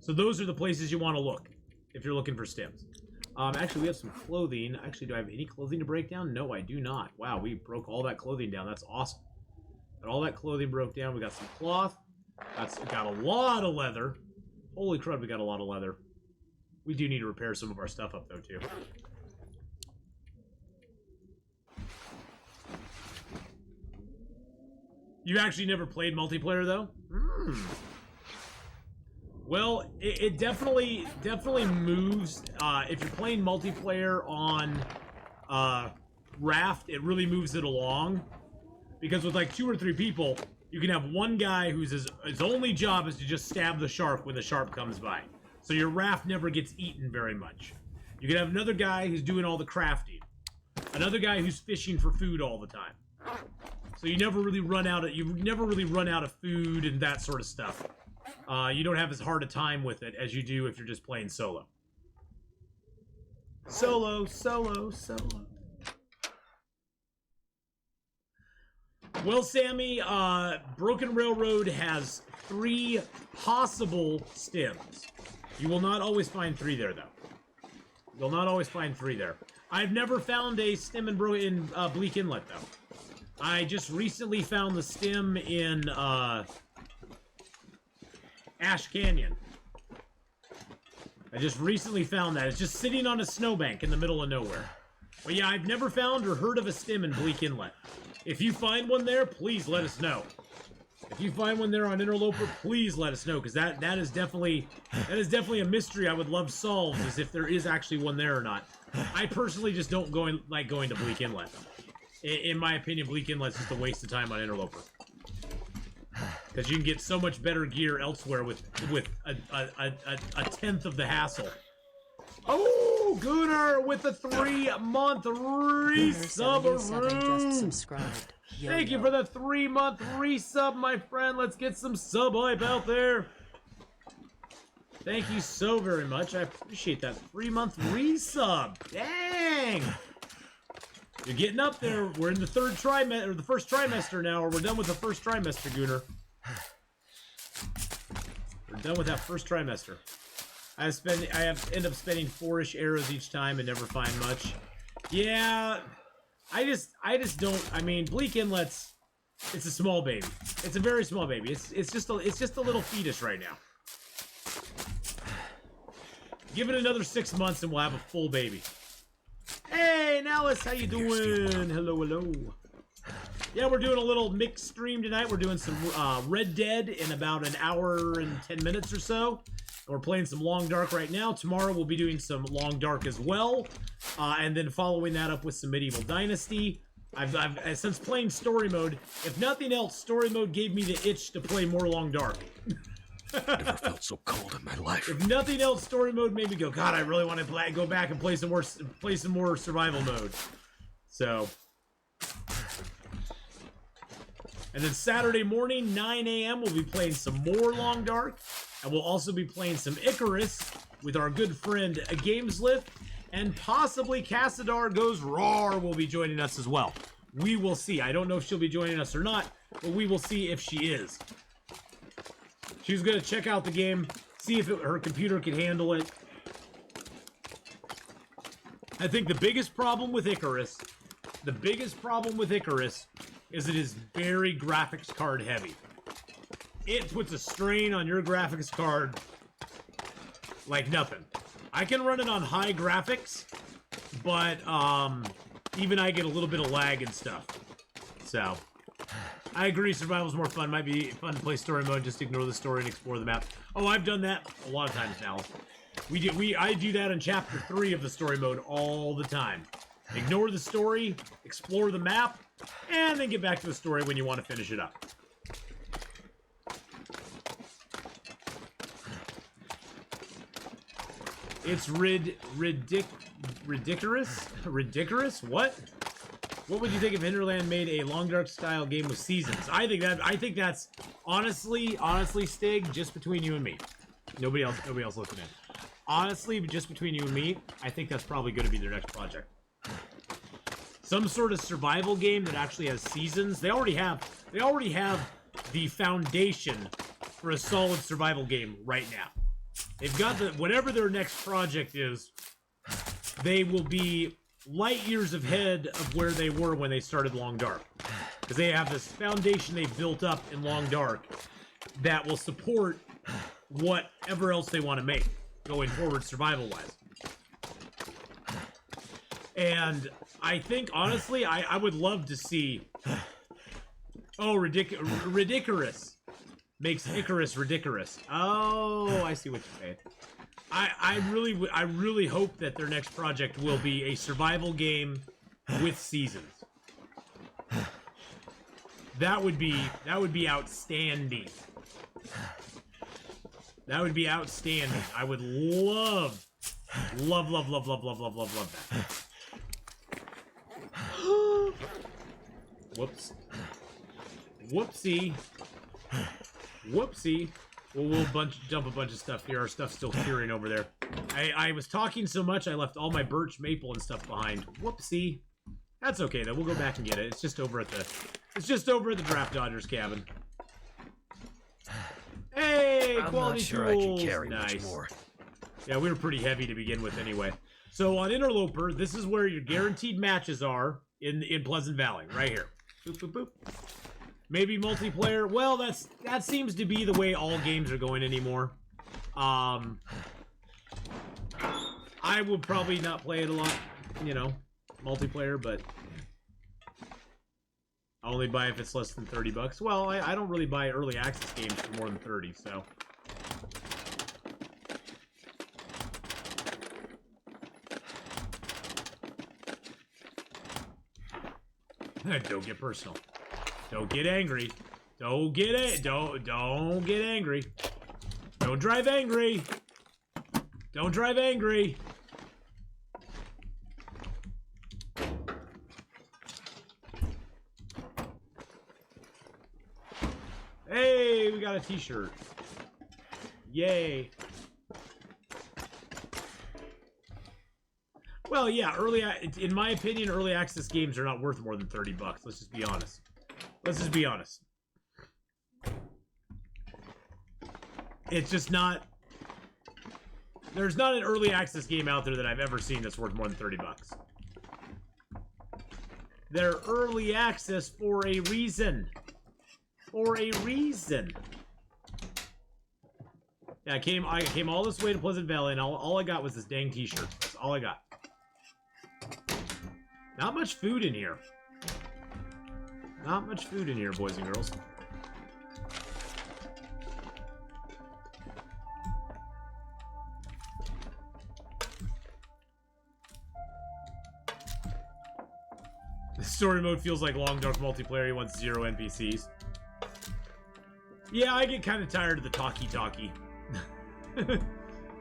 So those are the places you want to look if you're looking for stims. Actually, we have some clothing. Actually, do I have any clothing to break down? No, I do not. Wow, we broke all that clothing down. That's awesome. Got all that clothing broke down. We got some cloth. Got a lot of leather. Holy crud, we got a lot of leather. We do need to repair some of our stuff up, though, too. You actually never played multiplayer, though? Well, it definitely moves. If you're playing multiplayer on Raft, it really moves it along. Because with like 2 or 3 people, you can have one guy whose his only job is to just stab the shark when the shark comes by. So your raft never gets eaten very much. You can have another guy who's doing all the crafting. Another guy who's fishing for food all the time. So you never really run out of food and that sort of stuff. You don't have as hard a time with it as you do if you're just playing solo. Solo. Well, Sammy, Broken Railroad has 3 possible stims. You will not always find 3 there, though. You'll not always find 3 there. I've never found a stim in Bleak Inlet, though. I just recently found the stim in Ash Canyon. I just recently found that. It's just sitting on a snowbank in the middle of nowhere. But yeah, I've never found or heard of a stim in Bleak Inlet. If you find one there, please let us know. If you find one there on Interloper, please let us know, because that is definitely a mystery I would love solved, is if there is actually one there or not. I personally just don't like going to Bleak Inlet. In my opinion, Bleak Inlet's just a waste of time on Interloper. Because you can get so much better gear elsewhere with a tenth of the hassle. Oh, Gunnar with the 3-month resub. Thank you for the 3-month resub, my friend. Let's get some sub hype out there. Thank you so very much. I appreciate that 3-month resub. Dang. You're getting up there. We're in the third trimester, or the first trimester now, or we're done with the first trimester, Gunnar. We're done with that first trimester. I end up spending 4-ish arrows each time and never find much. Yeah, I just don't. I mean, Bleak Inlet's, it's a small baby. It's a very small baby. It's just a little fetus right now. Give it another 6 months and we'll have a full baby. Hey, Nallis, how you doing? Hello. Yeah, we're doing a little mixed stream tonight. We're doing some Red Dead in about an hour and 10 minutes or so. We're playing some Long Dark right now. Tomorrow we'll be doing some Long Dark as well. And then following that up with some Medieval Dynasty. I've since playing Story Mode, if nothing else, Story Mode gave me the itch to play more Long Dark. Never felt so cold in my life. If nothing else, Story Mode made me go, God, I really want to go back and play some more Survival Mode. So... And then Saturday morning, 9 a.m., we'll be playing some more Long Dark. And we'll also be playing some Icarus with our good friend Gameslift. And possibly Cassadar Goes Roar will be joining us as well. We will see. I don't know if she'll be joining us or not, but we will see if she is. She's going to check out the game, see if her computer can handle it. I think the biggest problem with Icarus is it is very graphics card heavy. It puts a strain on your graphics card like nothing. I can run it on high graphics, but even I get a little bit of lag and stuff. So, I agree, survival's more fun. Might be fun to play story mode, just ignore the story and explore the map. Oh, I've done that a lot of times now. I do that in chapter 3 of the story mode all the time. Ignore the story, explore the map, and then get back to the story when you want to finish it up. It's ridiculous? Ridiculous? What? What would you think if Hinterland made a Long Dark style game with seasons? I think that's honestly, Stig, just between you and me. Nobody else listening. Honestly, just between you and me, I think that's probably going to be their next project. Some sort of survival game that actually has seasons. They already have the foundation for a solid survival game right now. They've got the whatever their next project is, they will be light years ahead of where they were when they started Long Dark. Because they have this foundation they've built up in Long Dark that will support whatever else they want to make going forward survival-wise. And I think, honestly, I would love to see... Oh, ridiculous. Makes Icarus ridiculous. Oh, I see what you're saying. I really hope that their next project will be a survival game with seasons. That would be outstanding. That would be outstanding. I would love that. Whoops. Whoopsie. Whoopsie. Well, we'll dump a bunch of stuff here. Our stuff's still curing over there. I was talking so much, I left all my birch, maple, and stuff behind. Whoopsie. That's okay though. We'll go back and get it. It's just over at the Draft Dodgers cabin. Hey, I'm quality not sure tools. I can carry Nice. much more. Yeah, we were pretty heavy to begin with anyway. So on Interloper, this is where your guaranteed matches are in Pleasant Valley, right here. Boop, boop, boop. Maybe multiplayer. Well, that seems to be the way all games are going anymore. I would probably not play it a lot, you know, multiplayer, but I'll only buy if it's less than 30 bucks. Well, I don't really buy early access games for more than 30, so. Don't get personal. Don't get angry. Don't get it. Don't get angry. Don't drive angry. Don't drive angry. Hey, we got a t-shirt. Yay. Well, yeah, in my opinion, early access games are not worth more than 30 bucks. Let's just be honest. Let's just be honest. It's just not... There's not an early access game out there that I've ever seen that's worth more than 30 bucks. They're early access for a reason. For a reason. Yeah, I came all this way to Pleasant Valley, and all I got was this dang t-shirt. That's all I got. Not much food in here. Not much food in here, boys and girls. The story mode feels like Long Dark multiplayer. He wants 0 NPCs. Yeah, I get kind of tired of the talkie-talkie.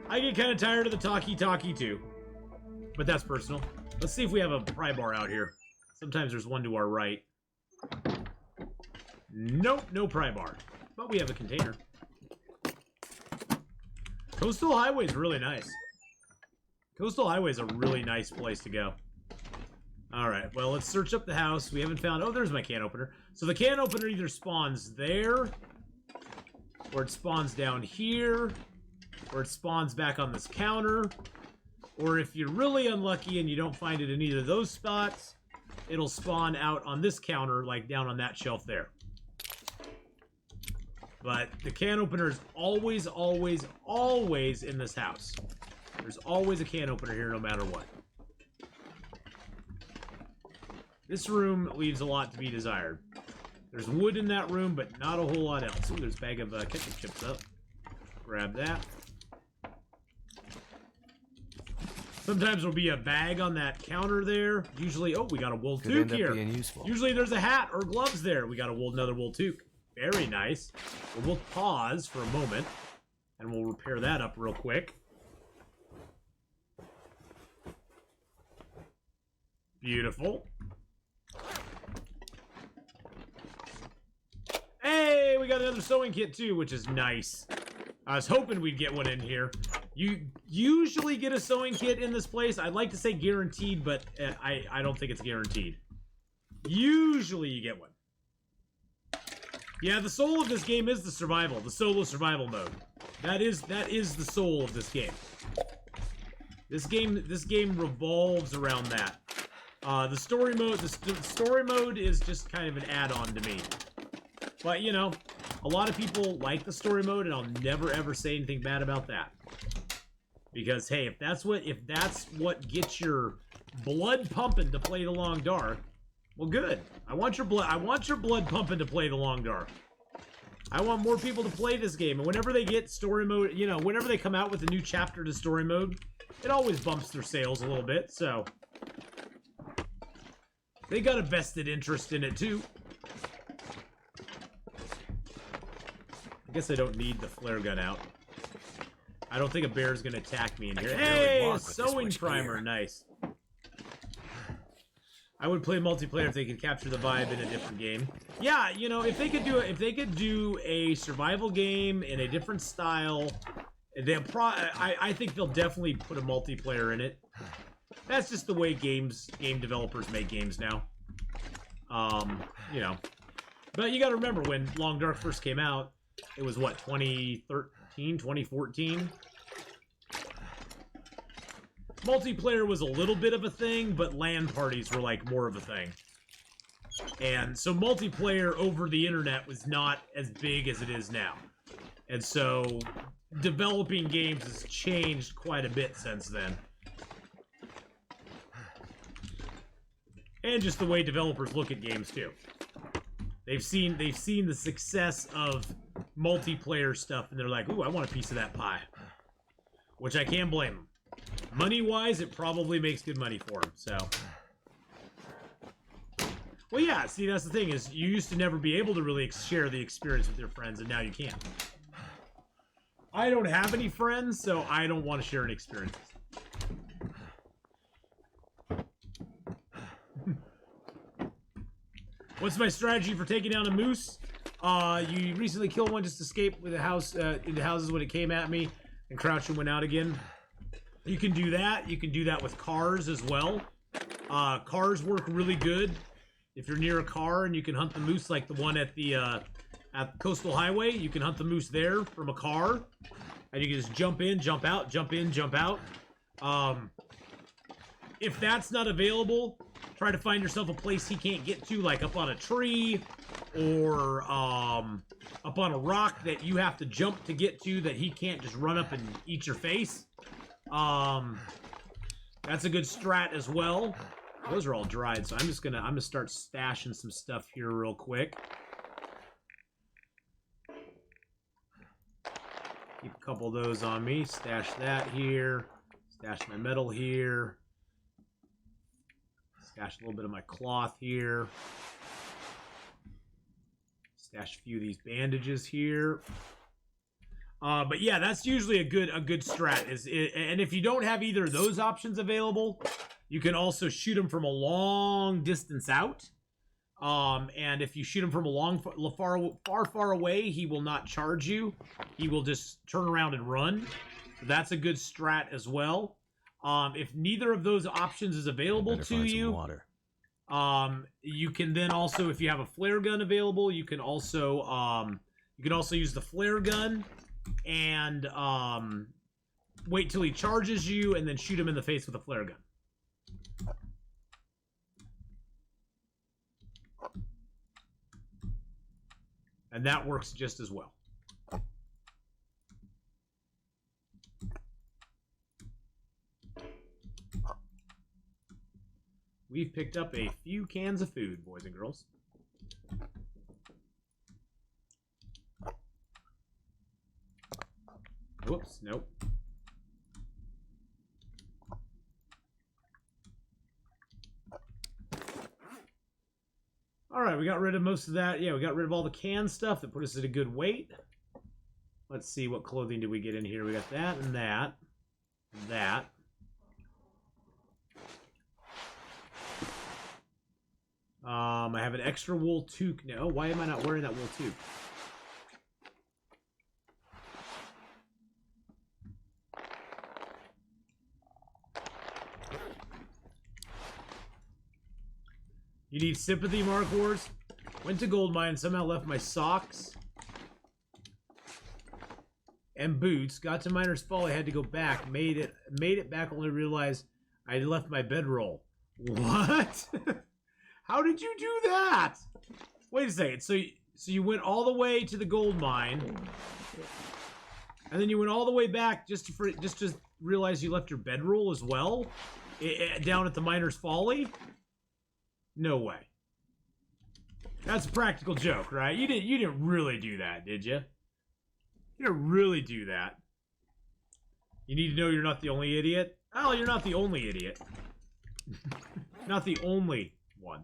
I get kind of tired of the talkie-talkie too. But that's personal. Let's see if we have a pry bar out here. Sometimes there's one to our right. Nope, no pry bar. But we have a container. Coastal Highway is really nice. Coastal Highway is a really nice place to go. Alright, well, let's search up the house. We haven't found... Oh, there's my can opener. So the can opener either spawns there, or it spawns down here, or it spawns back on this counter, or if you're really unlucky and you don't find it in either of those spots, it'll spawn out on this counter, like down on that shelf there. But the can opener is always, always, always in this house. There's always a can opener here no matter what. This room leaves a lot to be desired. There's wood in that room, but not a whole lot else. Ooh, there's a bag of ketchup chips up. Grab that. Sometimes there'll be a bag on that counter there. Usually, oh, we got a wool toque here. Usually there's a hat or gloves there. We got another wool toque. Very nice. Well, we'll pause for a moment, and we'll repair that up real quick. Beautiful. Hey, we got another sewing kit too, which is nice. I was hoping we'd get one in here. You usually get a sewing kit in this place. I'd like to say guaranteed, but I don't think it's guaranteed. Usually you get one. Yeah, the soul of this game is the survival, the solo survival mode. That is the soul of this game. This game revolves around that. The story mode is just kind of an add-on to me. But you know, a lot of people like the story mode, and I'll never ever say anything bad about that. Because hey, if that's what gets your blood pumping to play the Long Dark, well, good. I want your blood pumping to play the Long Dark. I want more people to play this game, and whenever they get story mode, you know, whenever they come out with a new chapter to story mode, it always bumps their sales a little bit, so they got a vested interest in it too. I guess I don't need the flare gun out. I don't think a bear's gonna attack me in here. Hey, a sewing primer, nice. I would play multiplayer if they could capture the vibe in a different game. Yeah, you know, if they could do a survival game in a different style, I think they'll definitely put a multiplayer in it. That's just the way game developers make games now. You know. But you gotta remember, when Long Dark first came out, it was what, 2013, 2014? Multiplayer was a little bit of a thing, but LAN parties were like more of a thing. And so multiplayer over the internet was not as big as it is now. And so developing games has changed quite a bit since then. And just the way developers look at games too. They've seen the success of multiplayer stuff, and they're like, ooh, I want a piece of that pie. Which I can't blame them. Money-wise, it probably makes good money for them, so. Well, yeah, see, that's the thing, is you used to never be able to really share the experience with your friends, and now you can. I don't have any friends, so I don't want to share an experience. What's my strategy for taking down a moose? You recently killed one, just escaped with a house into houses when it came at me, and crouched and went out again. You can do that. You can do that with cars as well. Cars work really good. If you're near a car and you can hunt the moose, like the one at the Coastal Highway, you can hunt the moose there from a car, and you can just jump in, jump out, jump in, jump out. If that's not available, try to find yourself a place he can't get to, like up on a tree, or up on a rock that you have to jump to get to, that he can't just run up and eat your face. That's a good strat as well. Those are all dried, so I'm gonna start stashing some stuff here real quick. Keep a couple of those on me. Stash that here. Stash my metal here. Stash a little bit of my cloth here. Stash a few of these bandages here. But yeah, that's usually a good strat. And if you don't have either of those options available, you can also shoot him from a long distance out. And if you shoot him from a far away, he will not charge you. He will just turn around and run. So that's a good strat as well. If neither of those options is available to you, you can then also, if you have a flare gun available, you can also use the flare gun and wait till he charges you, and then shoot him in the face with a flare gun. And that works just as well. We've picked up a few cans of food, boys and girls. Whoops, nope. Alright, we got rid of most of that. Yeah, we got rid of all the canned stuff that put us at a good weight. Let's see, what clothing did we get in here? We got that and that. And that. I have an extra wool toque now. Why am I not wearing that wool toque? You need sympathy, Mark Wars? Went to gold mine, somehow left my socks and boots. Got to Miner's Folly, had to go back. Made it back, only realized I left my bedroll. What? How did you do that? Wait a second. So you went all the way to the gold mine, and then you went all the way back just to realize you left your bedroll as well, down at the Miner's Folly? No way. That's a practical joke, right? You didn't really do that, did you? You didn't really do that. You need to know you're not the only idiot. Oh, you're not the only idiot. Not the only one.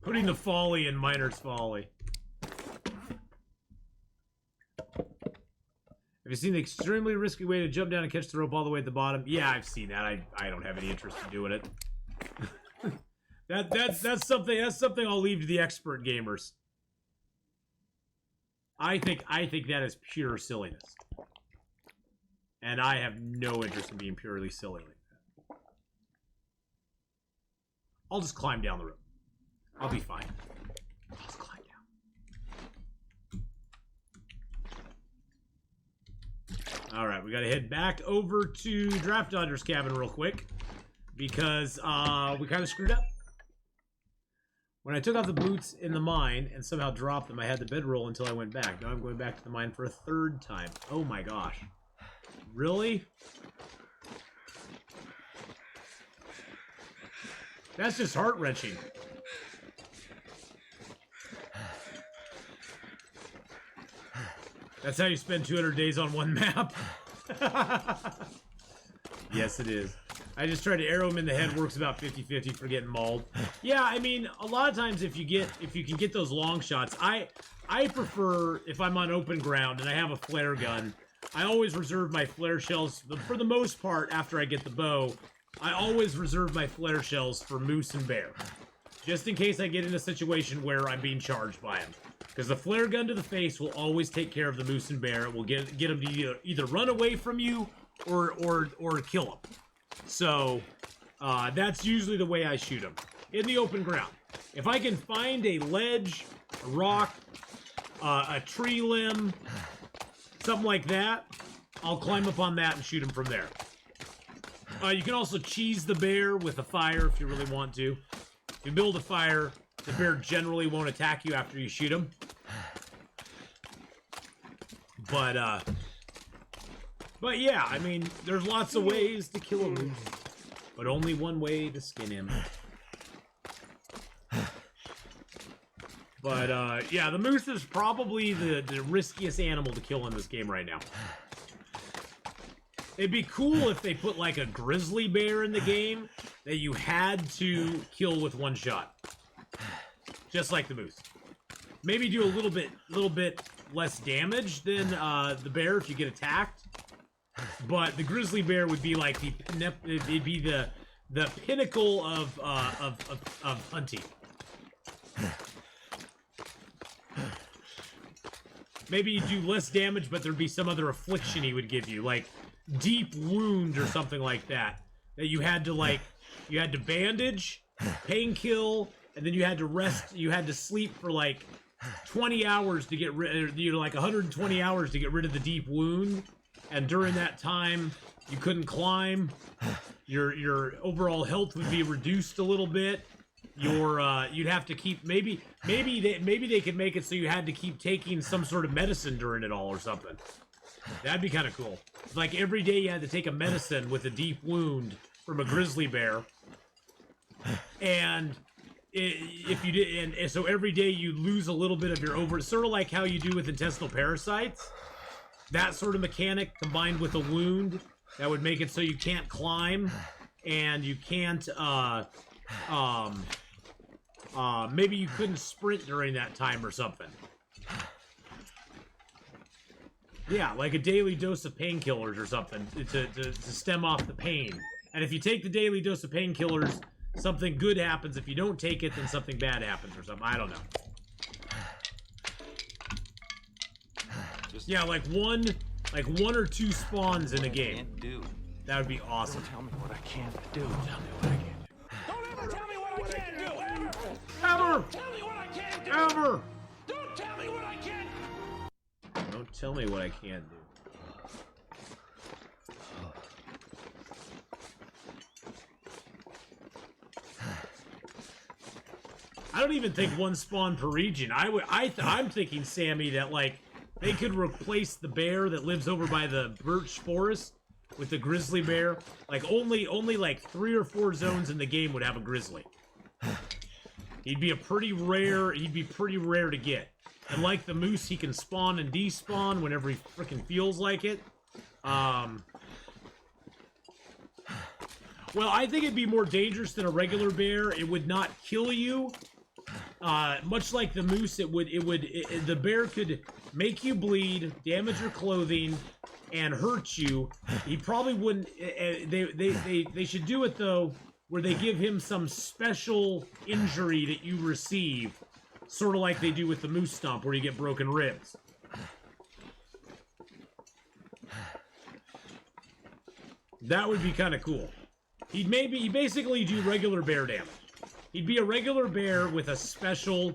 Putting the folly in Miner's Folly. Have you seen the extremely risky way to jump down and catch the rope all the way at the bottom? Yeah, I've seen that. I don't have any interest in doing it. That's something I'll leave to the expert gamers. I think that is pure silliness. And I have no interest in being purely silly like that. I'll just climb down the rope. I'll be fine. I'll just climb down. Alright, we gotta head back over to Draft Dodger's cabin real quick. Because we kind of screwed up. When I took off the boots in the mine and somehow dropped them, I had the bedroll until I went back. Now I'm going back to the mine for a third time. Oh my gosh. Really? That's just heart-wrenching. That's how you spend 200 days on one map? Yes, it is. I just tried to arrow him in the head, works about 50-50 for getting mauled. Yeah, I mean, a lot of times if you can get those long shots, I prefer, if I'm on open ground and I have a flare gun, I always reserve my flare shells, for the most part, after I get the bow, I always reserve my flare shells for moose and bear. Just in case I get in a situation where I'm being charged by them. Because the flare gun to the face will always take care of the moose and bear. It will get them to either run away from you or kill them. So, that's usually the way I shoot them. In the open ground. If I can find a ledge, a rock, a tree limb, something like that, I'll climb up on that and shoot him from there. You can also cheese the bear with a fire if you really want to. If you build a fire, the bear generally won't attack you after you shoot him. But yeah, I mean, there's lots of ways to kill a moose, but only one way to skin him. But yeah, the moose is probably the riskiest animal to kill in this game right now. It'd be cool if they put like a grizzly bear in the game that you had to kill with one shot. Just like the moose. Maybe do a little bit less damage than the bear if you get attacked. But the grizzly bear would be like it'd be the pinnacle of hunting. Maybe you do less damage, but there'd be some other affliction he would give you, like deep wound or something like that. That you had to bandage, pain-kill, and then you had to rest. You had to sleep for like 20 hours to get rid, like 120 hours to get rid of the deep wound. And during that time, you couldn't climb. Your overall health would be reduced a little bit. You'd have to keep maybe they could make it so you had to keep taking some sort of medicine during it all or something. That'd be kind of cool. Like every day you had to take a medicine with a deep wound from a grizzly bear, and if you did, and so every day you lose a little bit of your sort of like how you do with intestinal parasites. That sort of mechanic combined with a wound that would make it so you can't climb and you can't maybe you couldn't sprint during that time or something. Yeah, like a daily dose of painkillers or something to stem off the pain. And if you take the daily dose of painkillers, something good happens. If you don't take it, then something bad happens or something. I don't know. Yeah, like one or two spawns in a game. That would be awesome. Don't tell me what I can't do. Tell me what I can't do. Don't ever tell me what I can't do, ever! Ever! Don't tell me what I can't do! Ever! Don't tell me what I can't Tell me what I can't do. I don't even think one spawn per region. I'm thinking, Sammy, that like they could replace the bear that lives over by the birch forest with the grizzly bear. Like only like 3 or 4 zones in the game would have a grizzly. He'd be pretty rare to get. And like the moose, he can spawn and despawn whenever he freaking feels like it. Well, I think it'd be more dangerous than a regular bear. It would not kill you. Much like the moose, the bear could make you bleed, damage your clothing, and hurt you. He probably wouldn't. They should do it though, where they give him some special injury that you receive, sort of like they do with the moose stomp, where you get broken ribs. That would be kind of cool. He'd basically do regular bear damage. He'd be a regular bear with a special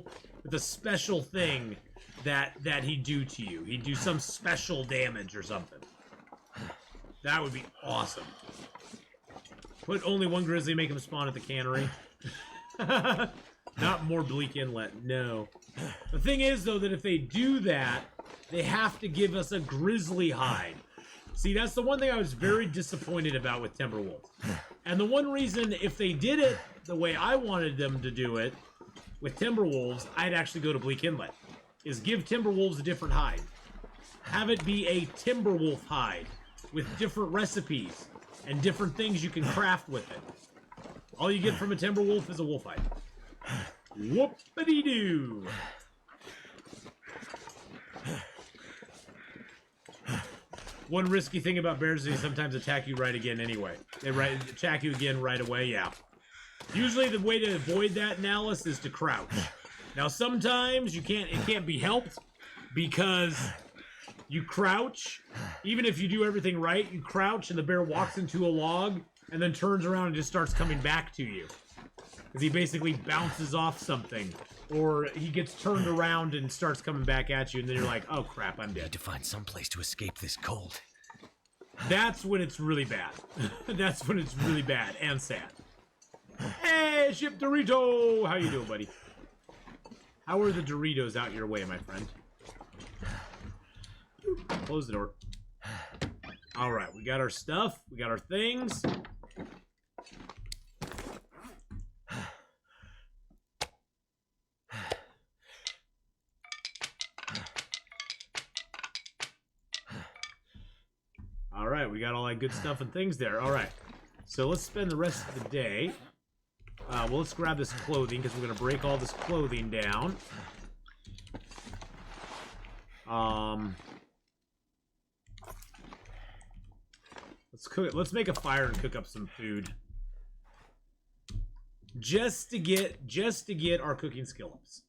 thing that he'd do to you. He'd do some special damage or something. That would be awesome. Put only one grizzly, make him spawn at the cannery. Not more Bleak Inlet, no. The thing is, though, that if they do that, they have to give us a grizzly hide. See, that's the one thing I was very disappointed about with Timberwolves. And the one reason, if they did it the way I wanted them to do it, with Timberwolves, I'd actually go to Bleak Inlet, is give Timberwolves a different hide. Have it be a Timberwolf hide, with different recipes, and different things you can craft with it. All you get from a Timberwolf is a wolf hide. Whoop-a-dee-doo! One risky thing about bears is they sometimes attack you right again anyway. They attack you again right away, yeah. Usually the way to avoid that, Analysis, is to crouch. Now sometimes it can't be helped, because you crouch, even if you do everything right, you crouch and the bear walks into a log and then turns around and just starts coming back to you. Because he basically bounces off something. Or he gets turned around and starts coming back at you, and then you're like, oh crap, I'm dead. Need to find some place to escape this cold. That's when it's really bad. That's when it's really bad and sad. Hey, Ship Dorito! How you doing, buddy? How are the Doritos out your way, my friend? Close the door. Alright, we got our stuff. We got our things. Alright, we got all that good stuff and things there. Alright, so let's spend the rest of the day. Well, let's grab this clothing, because we're going to break all this clothing down. Let's make a fire and cook up some food. Just to get our cooking skill ups.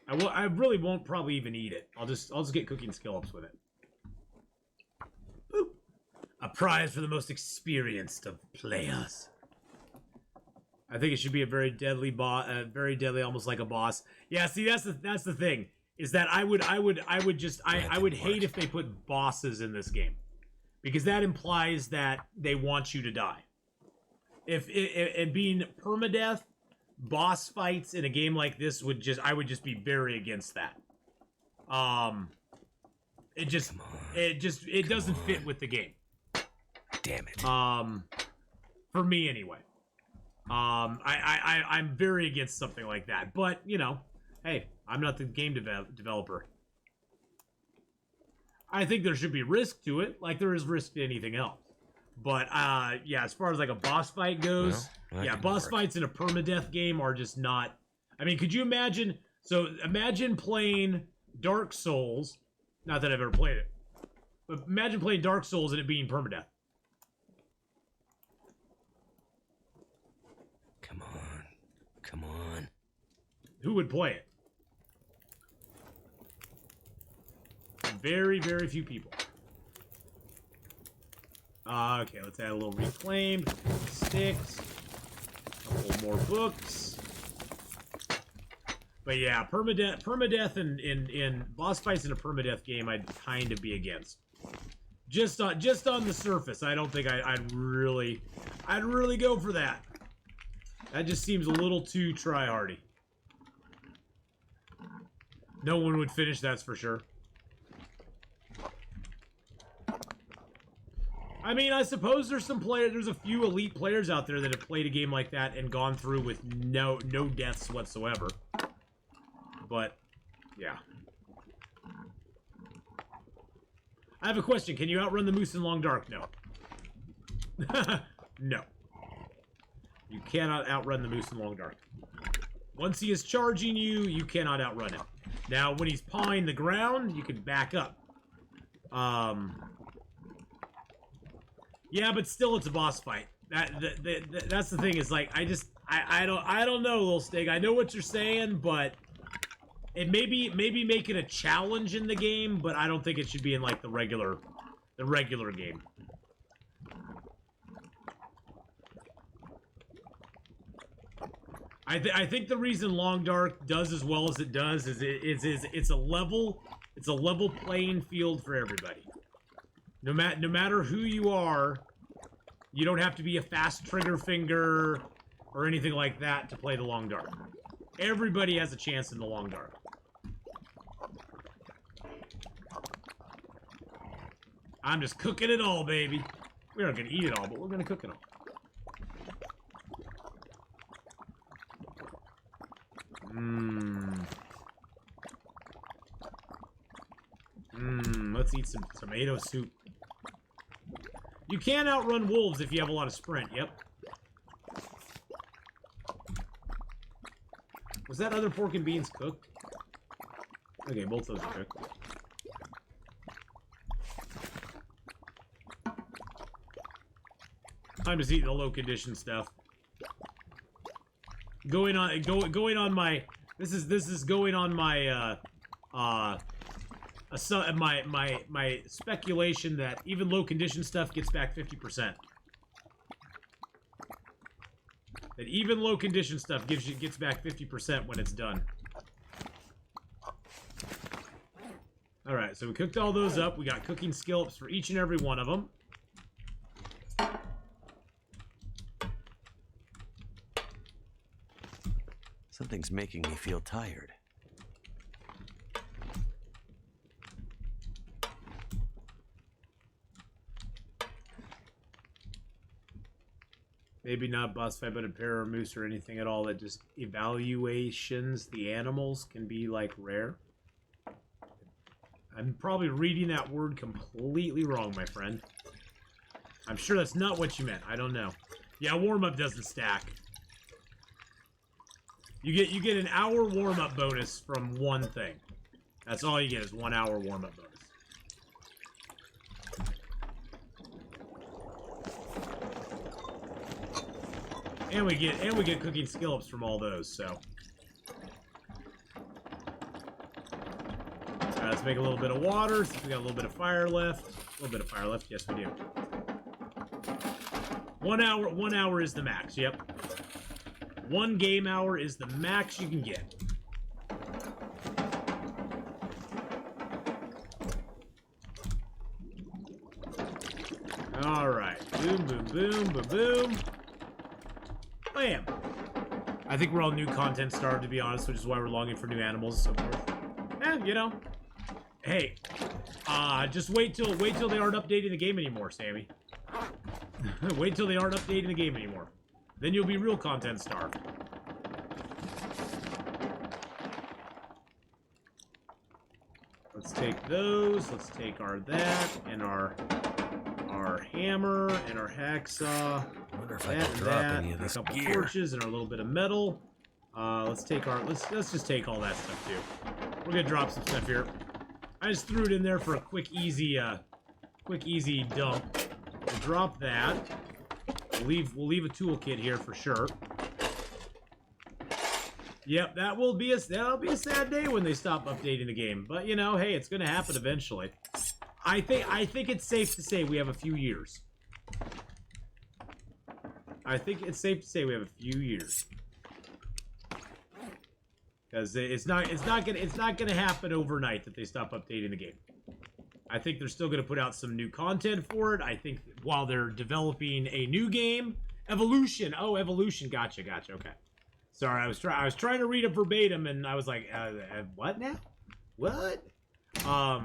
I really won't probably even eat it. I'll just get cooking skill ups with it. Boop. A prize for the most experienced of players. I think it should be a very deadly almost like a boss. Yeah, see, that's the thing, is that I would hate if they put bosses in this game, because that implies that they want you to die. If being permadeath, boss fights in a game like this I would just be very against that. It doesn't fit with the game. Damn it. For me anyway. I'm very against something like that, but you know, hey, I'm not the game developer. I think there should be risk to it, like there is risk to anything else. But yeah, as far as like a boss fight goes, well, yeah, boss fights in a permadeath game are just not. I mean, could you imagine? So imagine playing Dark Souls. Not that I've ever played it, but imagine playing Dark Souls and it being permadeath. Come on. Who would play it? Very, very few people. Okay, let's add a little reclaimed. Sticks. A couple more books. But yeah, permadeath in boss fights in a permadeath game, I'd kind of be against. Just on the surface, I don't think I'd really go for that. That just seems a little too try-hardy. No one would finish, that's for sure. I mean, I suppose there's a few elite players out there that have played a game like that and gone through with no deaths whatsoever. But, yeah. I have a question. Can you outrun the moose in Long Dark? No. No. You cannot outrun the moose in Long Dark. Once he is charging you, you cannot outrun him. Now, when he's pawing the ground, you can back up. Yeah, but still, it's a boss fight. That's the thing. Is like I don't know, Little Stig. I know what you're saying, but it maybe make it a challenge in the game, but I don't think it should be in like the regular game. I think the reason Long Dark does as well as it does is it's a level playing field for everybody. No matter who you are, you don't have to be a fast trigger finger or anything like that to play the Long Dark. Everybody has a chance in the Long Dark. I'm just cooking it all, baby. We're not gonna eat it all, but we're gonna cook it all. Let's eat some tomato soup. You can outrun wolves if you have a lot of sprint, yep. Was that other pork and beans cooked? Okay, both those are cooked. I'm just eating the low condition stuff. Going on my this is going on my my speculation that even low condition stuff gets back 50%. That even low condition stuff gets back 50% when it's done. All right, so we cooked all those up. We got cooking skills for each and every one of them. Something's making me feel tired. Maybe not boss fight, but a pair or moose or anything at all that just evaluations the animals can be, like, rare. I'm probably reading that word completely wrong, my friend. I'm sure that's not what you meant. I don't know. Yeah, warm-up doesn't stack. You get an hour warm-up bonus from one thing. That's all you get is 1 hour warm-up bonus. And we get cooking skill ups from all those, so. Let's make a little bit of water, since we got a little bit of fire left. A little bit of fire left, yes we do. 1 hour is the max, yep. 1 game hour is the max you can get. Alright. Boom, boom, boom, boom, boom. Bam! I think we're all new content starved, to be honest, which is why we're longing for new animals and so forth. You know. Hey. Just wait till they aren't updating the game anymore, Sammy. Wait till they aren't updating the game anymore. Then you'll be real content starved. Let's take those. Let's take our that and our hammer and our hacksaw. I wonder if I can drop any of this a couple gear. torches and our little bit of metal. Let's just take all that stuff too. We're gonna drop some stuff here. I just threw it in there for a quick easy dump. We'll drop that. We'll leave a toolkit here for sure. Yep, that'll be a sad day when they stop updating the game. But you know, hey, it's gonna happen eventually. I think it's safe to say we have a few years. I think it's safe to say we have a few years. because it's not gonna happen overnight that they stop updating the game. I think they're still gonna put out some new content for it. I think while they're developing a new game, Evolution. Oh, Evolution. Gotcha. Okay. Sorry, I was trying to read it verbatim, and I was like, what now? What? I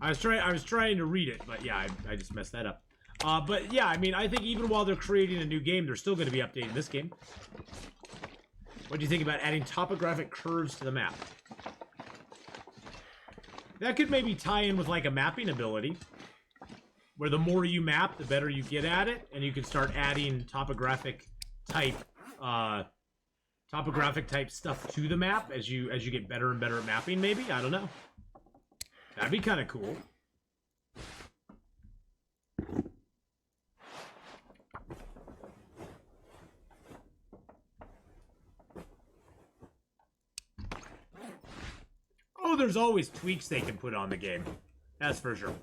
was trying to read it, but yeah, I just messed that up. But yeah, I mean, I think even while they're creating a new game, they're still going to be updating this game. What do you think about adding topographic curves to the map? That could maybe tie in with like a mapping ability, where the more you map, the better you get at it, and you can start adding topographic type stuff to the map as you get better and better at mapping. Maybe, I don't know. That'd be kind of cool. Oh, there's always tweaks they can put on the game. That's for sure.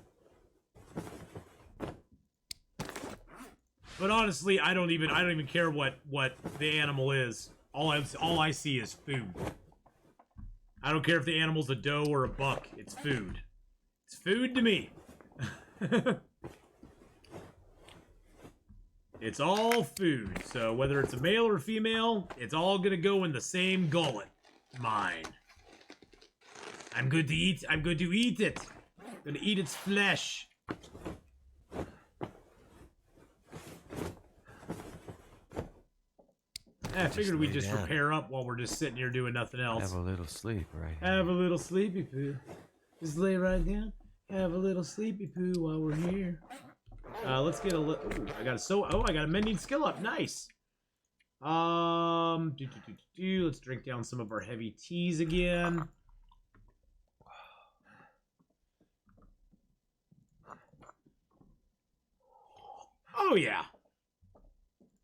But honestly, I don't even care what the animal is. All I see is food. I don't care if the animal's a doe or a buck. It's food. It's food to me. It's all food. So whether it's a male or female, it's all gonna go in the same gullet. Mine. I'm good to eat. I'm going to eat it. I'm gonna eat its flesh. I figured we'd just repair up while we're just sitting here doing nothing else. Have a little sleep, right? Have a little sleepy poo. Just lay right down. Have a little sleepy poo while we're here. Let's get a little. I got a mending skill up. Nice. Let's drink down some of our heavy teas again. Oh yeah.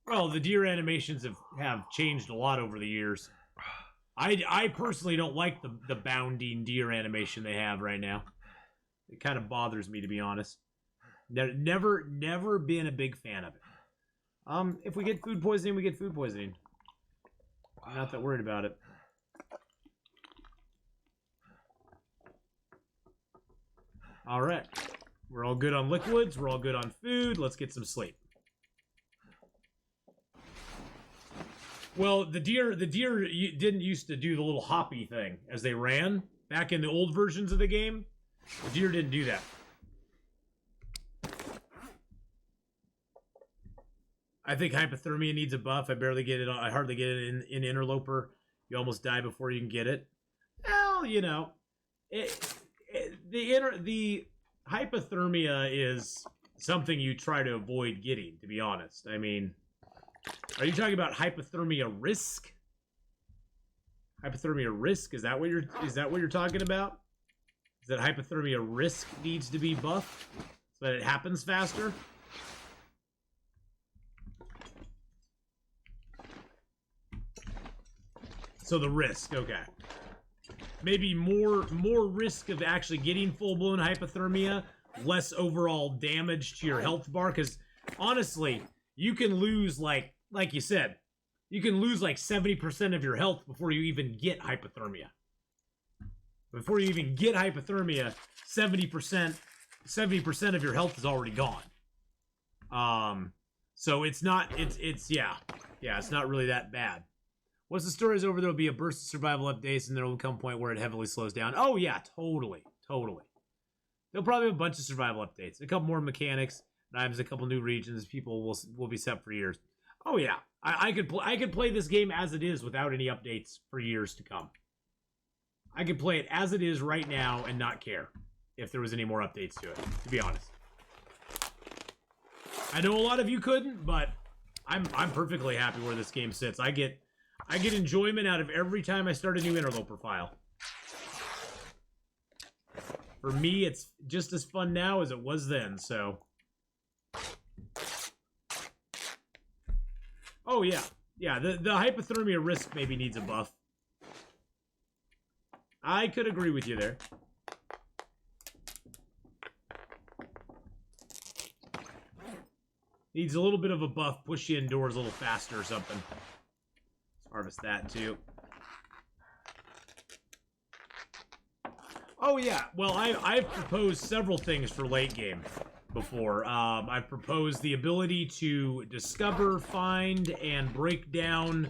Well, the deer animations have changed a lot over the years. I personally don't like the bounding deer animation they have right now. It kind of bothers me, to be honest. Never been a big fan of it. If we get food poisoning, we get food poisoning. I'm not that worried about it. All right. We're all good on liquids. We're all good on food. Let's get some sleep. Well, the deer didn't used to do the little hoppy thing as they ran. Back in the old versions of the game, the deer didn't do that. I think hypothermia needs a buff. I barely get it. I hardly get it in Interloper. You almost die before you can get it. Well, you know, the hypothermia is something you try to avoid getting, to be honest. I mean, are you talking about hypothermia risk? Hypothermia risk? Is that what you're talking about? Is that hypothermia risk needs to be buffed so that it happens faster? So the risk, okay. Maybe more risk of actually getting full-blown hypothermia, less overall damage to your health bar, because honestly, you can lose, like you said, you can lose like 70% of your health before you even get hypothermia. Before you even get hypothermia, 70% of your health is already gone. So it's not, yeah, it's not really that bad. Once the story's over, there'll be a burst of survival updates, and there will come a point where it heavily slows down. Oh yeah, totally. There'll probably be a bunch of survival updates, a couple more mechanics, knives, a couple new regions. People will be set for years. Oh yeah, I could play this game as it is without any updates for years to come. I could play it as it is right now and not care if there was any more updates to it, to be honest. I know a lot of you couldn't, but I'm perfectly happy where this game sits. I get enjoyment out of every time I start a new Interloper file. For me, it's just as fun now as it was then, so. Oh, yeah. Yeah, the hypothermia risk maybe needs a buff. I could agree with you there. Needs a little bit of a buff, push you indoors a little faster or something. Harvest that too. Oh yeah, well I've proposed several things for late game before. I've proposed the ability to discover, find, and break down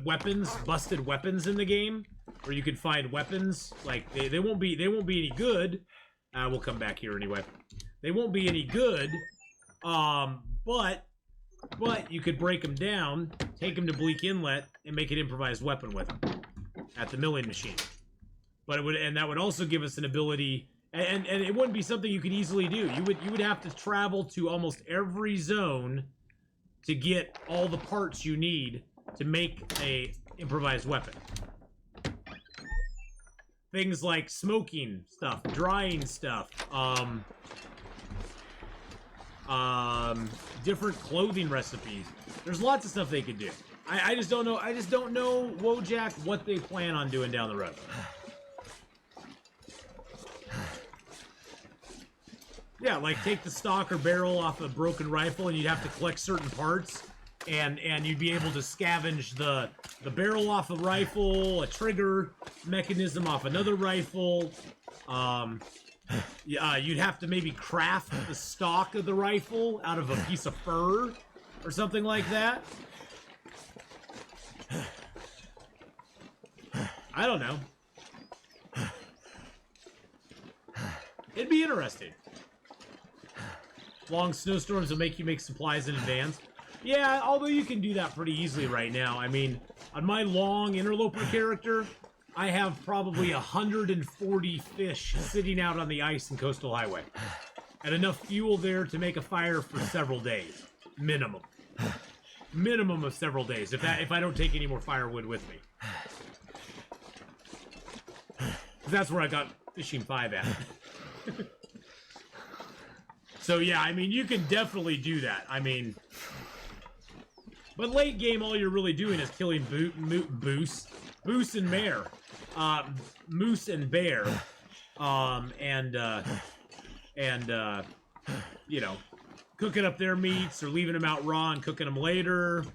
weapons, busted weapons in the game, where you can find weapons. Like they won't be any good. We'll come back here anyway. They won't be any good. But you could break them down, take them to Bleak Inlet, and make an improvised weapon with them at the milling machine. But that would also give us an ability, and it wouldn't be something you could easily do. You would have to travel to almost every zone to get all the parts you need to make a improvised weapon. Things like smoking stuff, drying stuff, different clothing recipes. There's lots of stuff they could do. I just don't know. I just don't know, Wojak, what they plan on doing down the road. Yeah, like take the stock or barrel off a broken rifle, and you'd have to collect certain parts, and you'd be able to scavenge the barrel off a rifle, a trigger mechanism off another rifle. You'd have to maybe craft the stock of the rifle out of a piece of fur or something like that. I don't know. It'd be interesting. Long snowstorms will make you make supplies in advance. Yeah, although you can do that pretty easily right now. I mean, on my long Interloper character, I have probably 140 fish sitting out on the ice in Coastal Highway. And enough fuel there to make a fire for several days. Minimum. Minimum of several days, if I don't take any more firewood with me. That's where I got Fishing 5 at. So yeah, I mean, you can definitely do that. I mean, but late game, all you're really doing is killing moose and bear, and you know, cooking up their meats or leaving them out raw and cooking them later.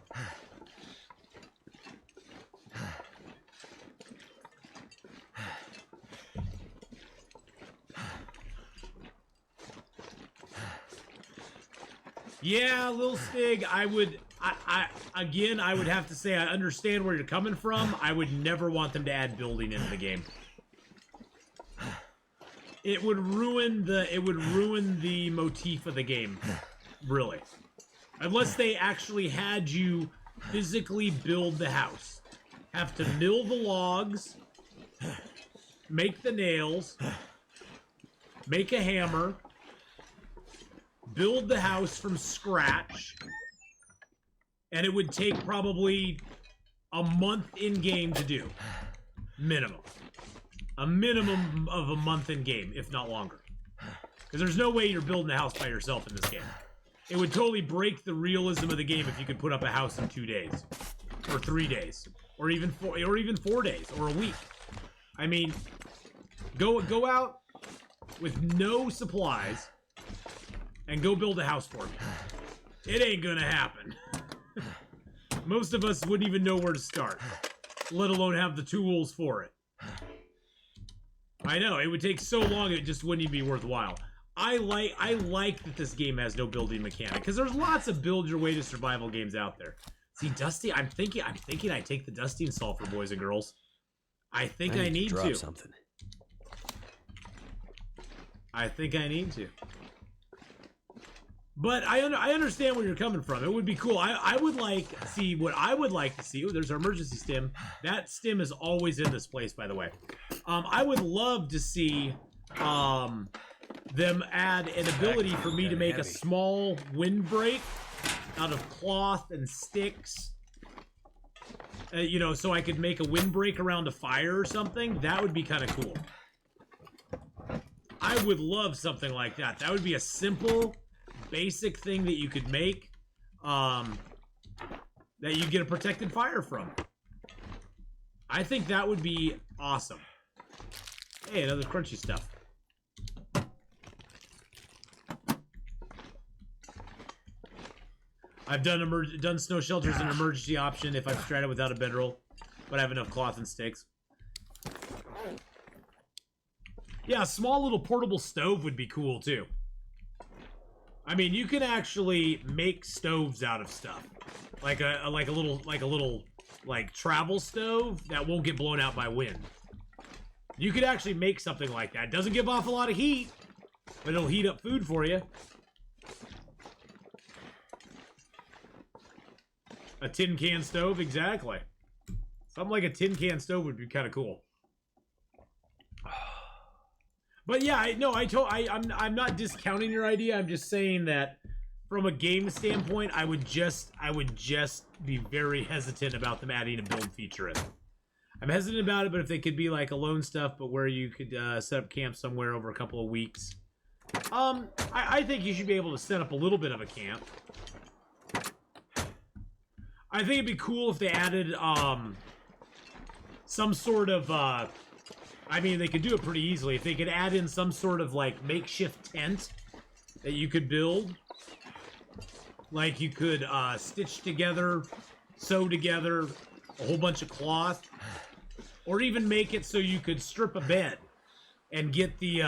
Yeah, Lil Stig, I would have to say I understand where you're coming from. I would never want them to add building into the game. It would ruin the motif of the game, really. Unless they actually had you physically build the house. Have to mill the logs, make the nails, make a hammer, build the house from scratch, and it would take probably a month in game to do. Minimum. A minimum of a month in game, if not longer. Because there's no way you're building a house by yourself in this game. It would totally break the realism of the game if you could put up a house in 2 days, or 3 days, or even 4 days, or a week. I mean, go out with no supplies and go build a house for me. It ain't gonna happen. Most of us wouldn't even know where to start, let alone have the tools for it. I know, it would take so long it just wouldn't even be worthwhile. I like that this game has no building mechanic, because there's lots of build your way to survival games out there. See, Dusty, I'm thinking I take the Dusty and Sulfur, boys and girls. I think I need to. Drop something. I think I need to. But I understand where you're coming from. It would be cool. I would like to see what I would like to see. Oh, there's our emergency stim. That stim is always in this place, by the way. I would love to see them add an ability for me to make a small windbreak out of cloth and sticks. You know, so I could make a windbreak around a fire or something. That would be kind of cool. I would love something like that. That would be a simple, basic thing that you could make, that you get a protected fire from. I think that would be awesome. Hey, another crunchy stuff. I've done snow shelters an emergency option if I'm stranded without a bedroll, but I have enough cloth and sticks. Yeah, a small little portable stove would be cool too. I mean, you can actually make stoves out of stuff, like a little travel stove that won't get blown out by wind. You could actually make something like that. It doesn't give off a lot of heat, but it'll heat up food for you. A tin can stove, exactly. Something like a tin can stove would be kind of cool. But yeah, I'm not discounting your idea. I'm just saying that from a game standpoint, I would just be very hesitant about them adding a build feature in. I'm hesitant about it, but if they could be like alone stuff, but where you could set up camp somewhere over a couple of weeks, I think you should be able to set up a little bit of a camp. I think it'd be cool if they added some sort of I mean, they could do it pretty easily. If they could add in some sort of, like, makeshift tent that you could build. Like, you could stitch together, sew together a whole bunch of cloth. Or even make it so you could strip a bed and get the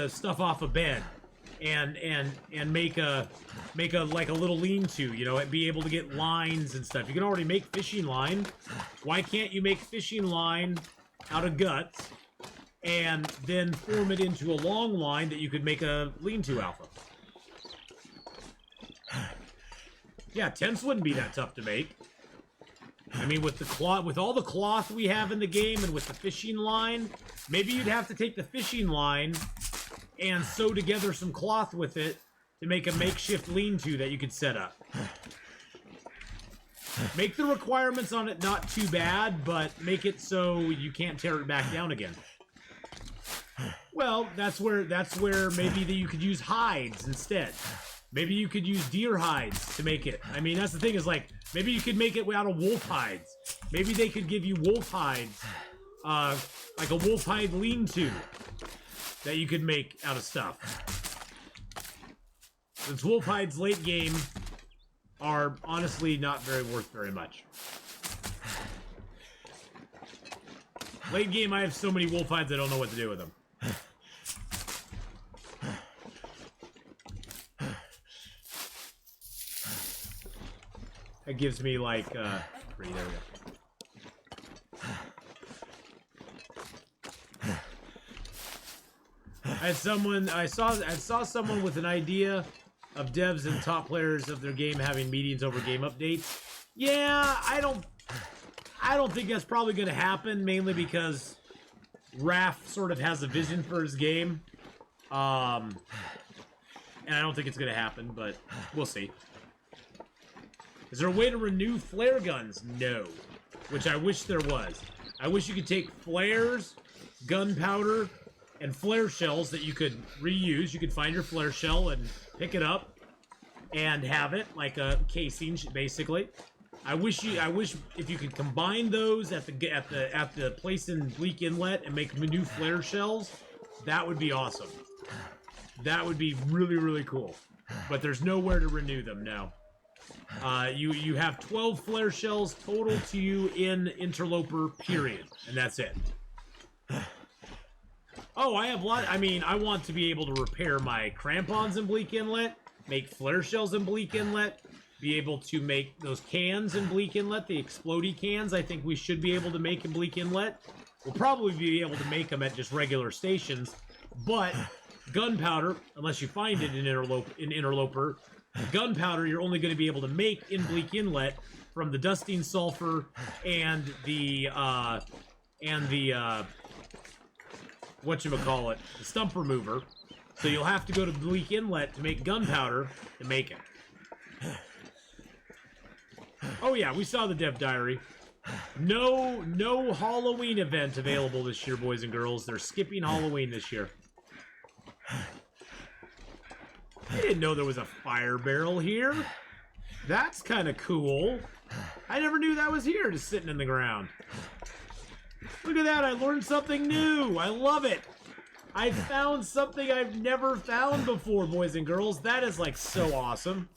stuff off a bed. And make a like a little lean-to, you know, and be able to get lines and stuff. You can already make fishing line. Why can't you make fishing line out of guts and then form it into a long line that you could make a lean-to out of? Yeah, tents wouldn't be that tough to make. I mean, with the cloth, with all the cloth we have in the game and with the fishing line, maybe you'd have to take the fishing line and sew together some cloth with it to make a makeshift lean-to that you could set up. Make the requirements on it not too bad, but make it so you can't tear it back down again. Well, that's where maybe you could use hides instead. Maybe you could use deer hides to make it. I mean, that's the thing is, like, maybe you could make it out of wolf hides. Maybe they could give you wolf hides, like a wolf hide lean-to that you could make out of stuff. Since wolf hides late game are honestly not worth very much. Late game, I have so many wolf hides I don't know what to do with them. That gives me like 3, there we go. I saw someone with an idea of devs and top players of their game having meetings over game updates. Yeah, I don't think that's probably going to happen, mainly because Raph sort of has a vision for his game. And I don't think it's going to happen, but we'll see. Is there a way to renew flare guns? No. Which I wish there was. I wish you could take flares, gunpowder, and flare shells that you could reuse. You could find your flare shell and pick it up and have it like a casing, basically. I wish if you could combine those at the place in Bleak Inlet and make new flare shells, that would be awesome. That would be really, really cool. But there's nowhere to renew them now. You have 12 flare shells total to you in Interloper, period. And that's it. Oh, I have I mean, I want to be able to repair my crampons in Bleak Inlet, make flare shells in Bleak Inlet, be able to make those cans in Bleak Inlet, the explodey cans I think we should be able to make in Bleak Inlet. We'll probably be able to make them at just regular stations, but gunpowder, unless you find it in Interloper, gunpowder you're only going to be able to make in Bleak Inlet from the dusting sulfur and the whatchamacallit, the stump remover. So you'll have to go to Bleak Inlet to make gunpowder to make it. Oh yeah, we saw the dev diary. No Halloween event available this year, boys and girls. They're skipping Halloween this year. I didn't know there was a fire barrel here. That's kind of cool. I never knew that was here, just sitting in the ground. Look at that, I learned something new. I love it. I found something I've never found before, boys and girls. That is, like, so awesome.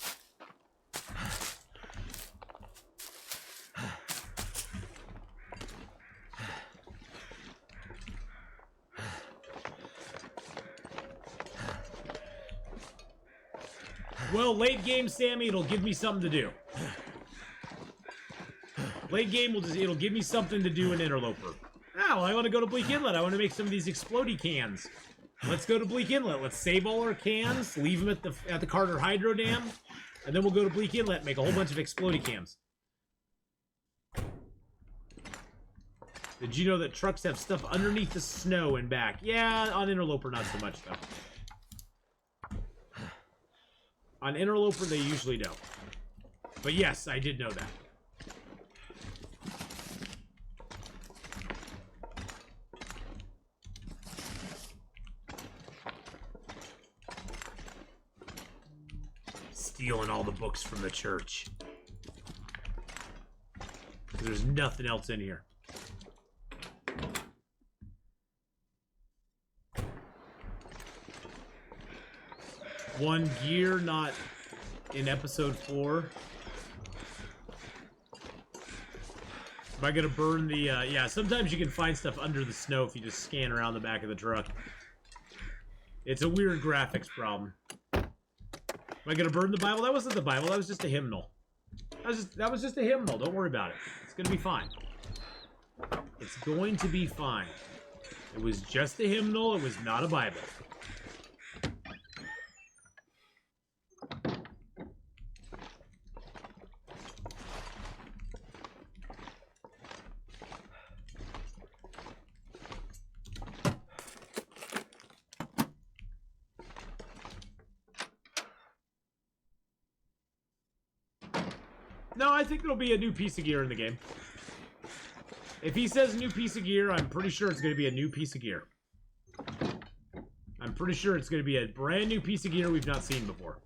Well, late game, Sammy, it'll give me something to do. Late game, it'll give me something to do in Interloper. Oh, I want to go to Bleak Inlet. I want to make some of these explodey cans. Let's go to Bleak Inlet. Let's save all our cans, leave them at the Carter Hydro Dam, and then we'll go to Bleak Inlet and make a whole bunch of explodey cans. Did you know that trucks have stuff underneath the snow and back? Yeah, on Interloper, not so much, though. On Interloper, they usually don't. But yes, I did know that. Stealing all the books from the church. There's nothing else in here. One gear not in episode 4. Am I gonna burn the, yeah, sometimes you can find stuff under the snow if you just scan around the back of the truck. It's a weird graphics problem. Am I gonna burn the Bible? That wasn't the Bible, that was just a hymnal. That was just a hymnal, don't worry about it. It's gonna be fine. It's going to be fine. It was just a hymnal, it was not a Bible. No, I think there'll be a new piece of gear in the game. If he says new piece of gear, I'm pretty sure it's going to be a new piece of gear. I'm pretty sure it's going to be a brand new piece of gear we've not seen before.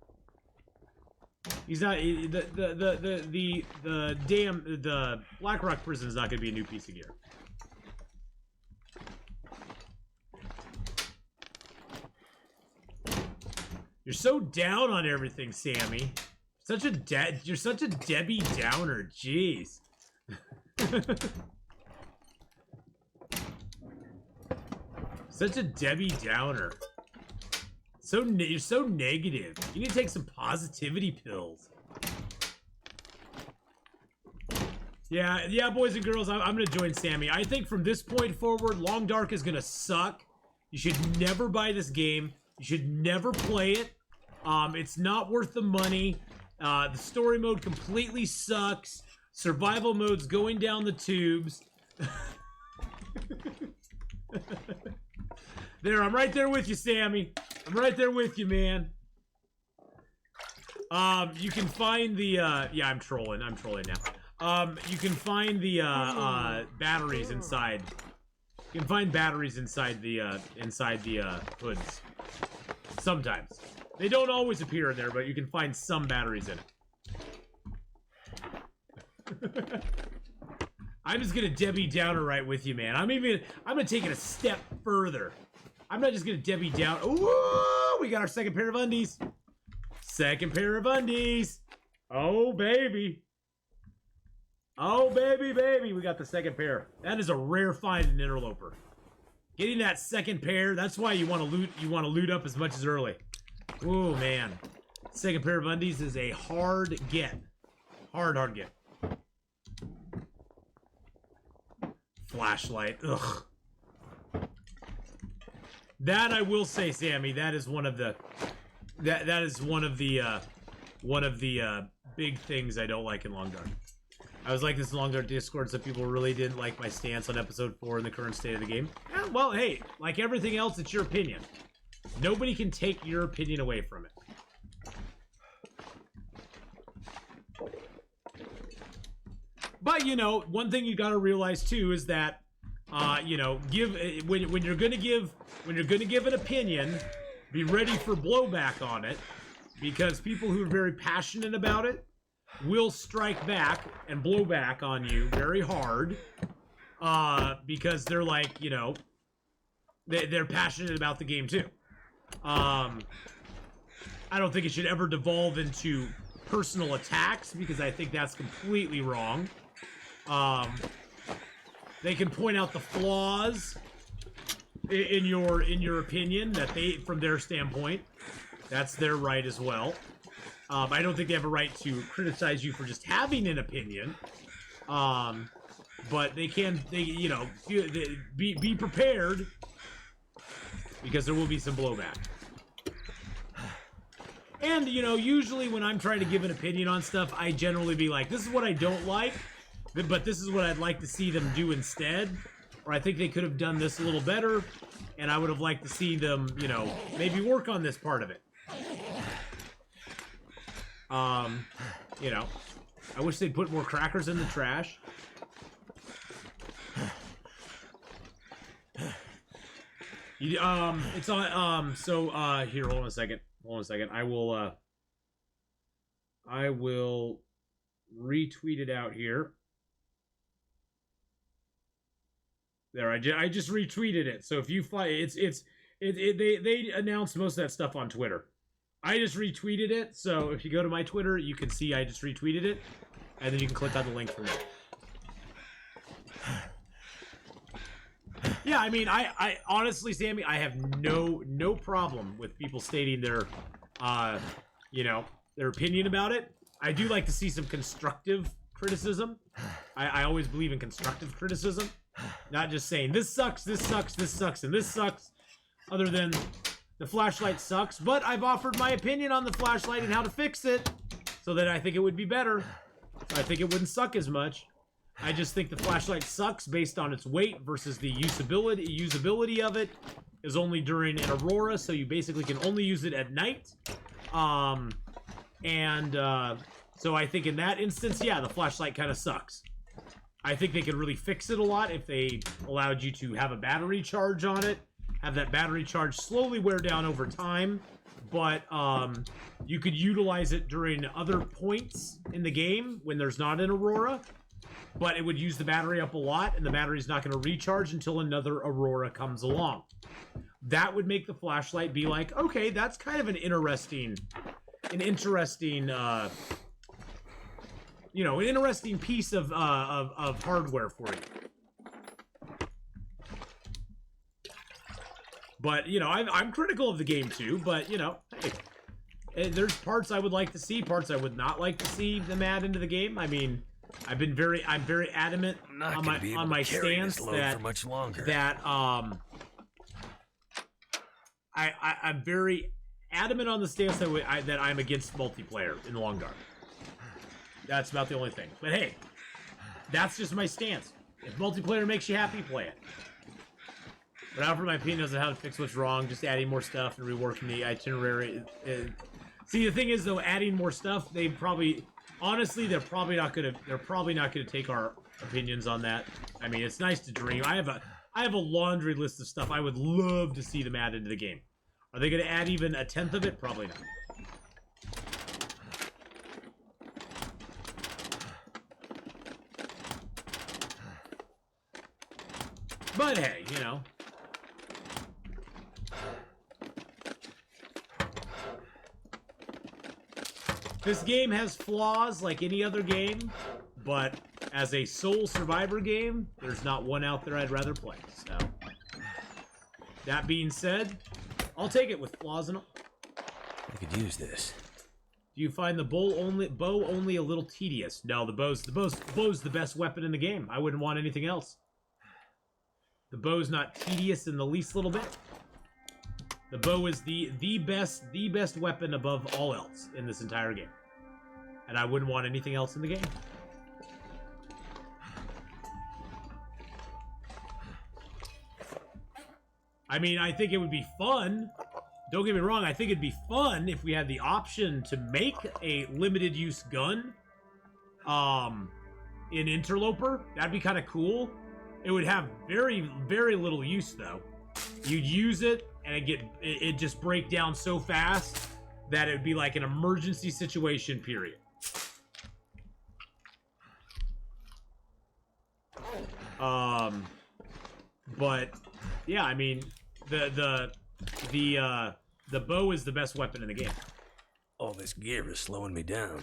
He's not the Blackrock prison is not going to be a new piece of gear. You're so down on everything, Sammy. You're such a Debbie Downer. Jeez. Such a Debbie Downer. You're so negative. You need to take some positivity pills. Yeah, boys and girls, I'm gonna join Sammy. I think from this point forward, Long Dark is gonna suck. You should never buy this game. You should never play it. It's not worth the money. The story mode completely sucks. Survival mode's going down the tubes. There, I'm right there with you, Sammy. I'm right there with you, man. You can find the, yeah, I'm trolling now. You can find the, batteries inside. You can find batteries inside the hoods. Sometimes. They don't always appear in there, but you can find some batteries in it. I'm just gonna Debbie Downer right with you, man. I'm gonna take it a step further. I'm not just gonna Debbie Down. Ooh, we got our second pair of undies. Second pair of undies. Oh, baby. Oh, baby, we got the second pair. That is a rare find in Interloper. Getting that second pair, that's why you want to loot up as much as early. Ooh, man. Second pair of undies is a hard get. Hard get. Flashlight. Ugh. That I will say, Sammy, that is one of the big things I don't like in Long Dark. I was like this in Long Dark Discord, so people really didn't like my stance on episode 4 in the current state of the game. Yeah, well, hey, like everything else, it's your opinion. Nobody can take your opinion away from it. But, you know, one thing you gotta realize, too, is that, you know, when you're gonna give an opinion, be ready for blowback on it, because people who are very passionate about it will strike back and blow back on you very hard, because they're like, you know, they're passionate about the game too. I don't think it should ever devolve into personal attacks because I think that's completely wrong. They can point out the flaws in your opinion that they, from their standpoint, that's their right as well. I don't think they have a right to criticize you for just having an opinion. But they can, you know, be prepared because there will be some blowback. And, you know, usually when I'm trying to give an opinion on stuff, I generally be like, this is what I don't like, but this is what I'd like to see them do instead. Or I think they could have done this a little better, and I would have liked to see them, you know, maybe work on this part of it. You know, I wish they'd put more crackers in the trash. It's on, here, hold on a second. I will retweet it out here. There, I just retweeted it. So if you find, they announced most of that stuff on Twitter. I just retweeted it, so if you go to my Twitter, you can see I just retweeted it, and then you can click on the link from there. Yeah, I mean, I honestly, Sammy, I have no problem with people stating their, you know, their opinion about it. I do like to see some constructive criticism. I always believe in constructive criticism, not just saying this sucks, this sucks, this sucks, and this sucks. Other than the flashlight sucks, but I've offered my opinion on the flashlight and how to fix it, so that I think it would be better. I think it wouldn't suck as much. I just think the flashlight sucks based on its weight versus the usability of it is only during an aurora, so you basically can only use it at night. So I think in that instance, yeah, the flashlight kind of sucks. I think they could really fix it a lot if they allowed you to have a battery charge on it, have that battery charge slowly wear down over time, but you could utilize it during other points in the game when there's not an aurora. But it would use the battery up a lot, and the battery's not going to recharge until another aurora comes along. That would make the flashlight be like, okay, that's kind of an interesting, you know, an interesting piece of hardware for you. But, you know, I'm critical of the game too, but, you know, hey, there's parts I would like to see, parts I would not like to see them add into the game. I mean, I'm very adamant on my stance that I'm very adamant on the stance that I'm against multiplayer in the long guard. That's about the only thing. But hey, that's just my stance. If multiplayer makes you happy, play it. But I offer my opinions on how to fix what's wrong, just adding more stuff and reworking the itinerary. See, the thing is though, adding more stuff, they probably. Honestly, they're probably not gonna take our opinions on that. I mean, it's nice to dream. I have a laundry list of stuff I would love to see them add into the game. Are they gonna add even a tenth of it? Probably not. But hey, you know. This game has flaws like any other game, but as a sole survivor game, there's not one out there I'd rather play. So, that being said, I'll take it with flaws and all. I could use this. Do you find the bow only a little tedious? No, the bow's the best weapon in the game. I wouldn't want anything else. The bow's not tedious in the least little bit. The bow is the best weapon above all else in this entire game. And I wouldn't want anything else in the game. I mean, I think it would be fun. Don't get me wrong, I think it'd be fun if we had the option to make a limited use gun in Interloper. That'd be kind of cool. It would have very, very little use though. You'd use it and it just break down so fast that it would be like an emergency situation, period. But yeah, I mean, the bow is the best weapon in the game. All this gear is slowing me down.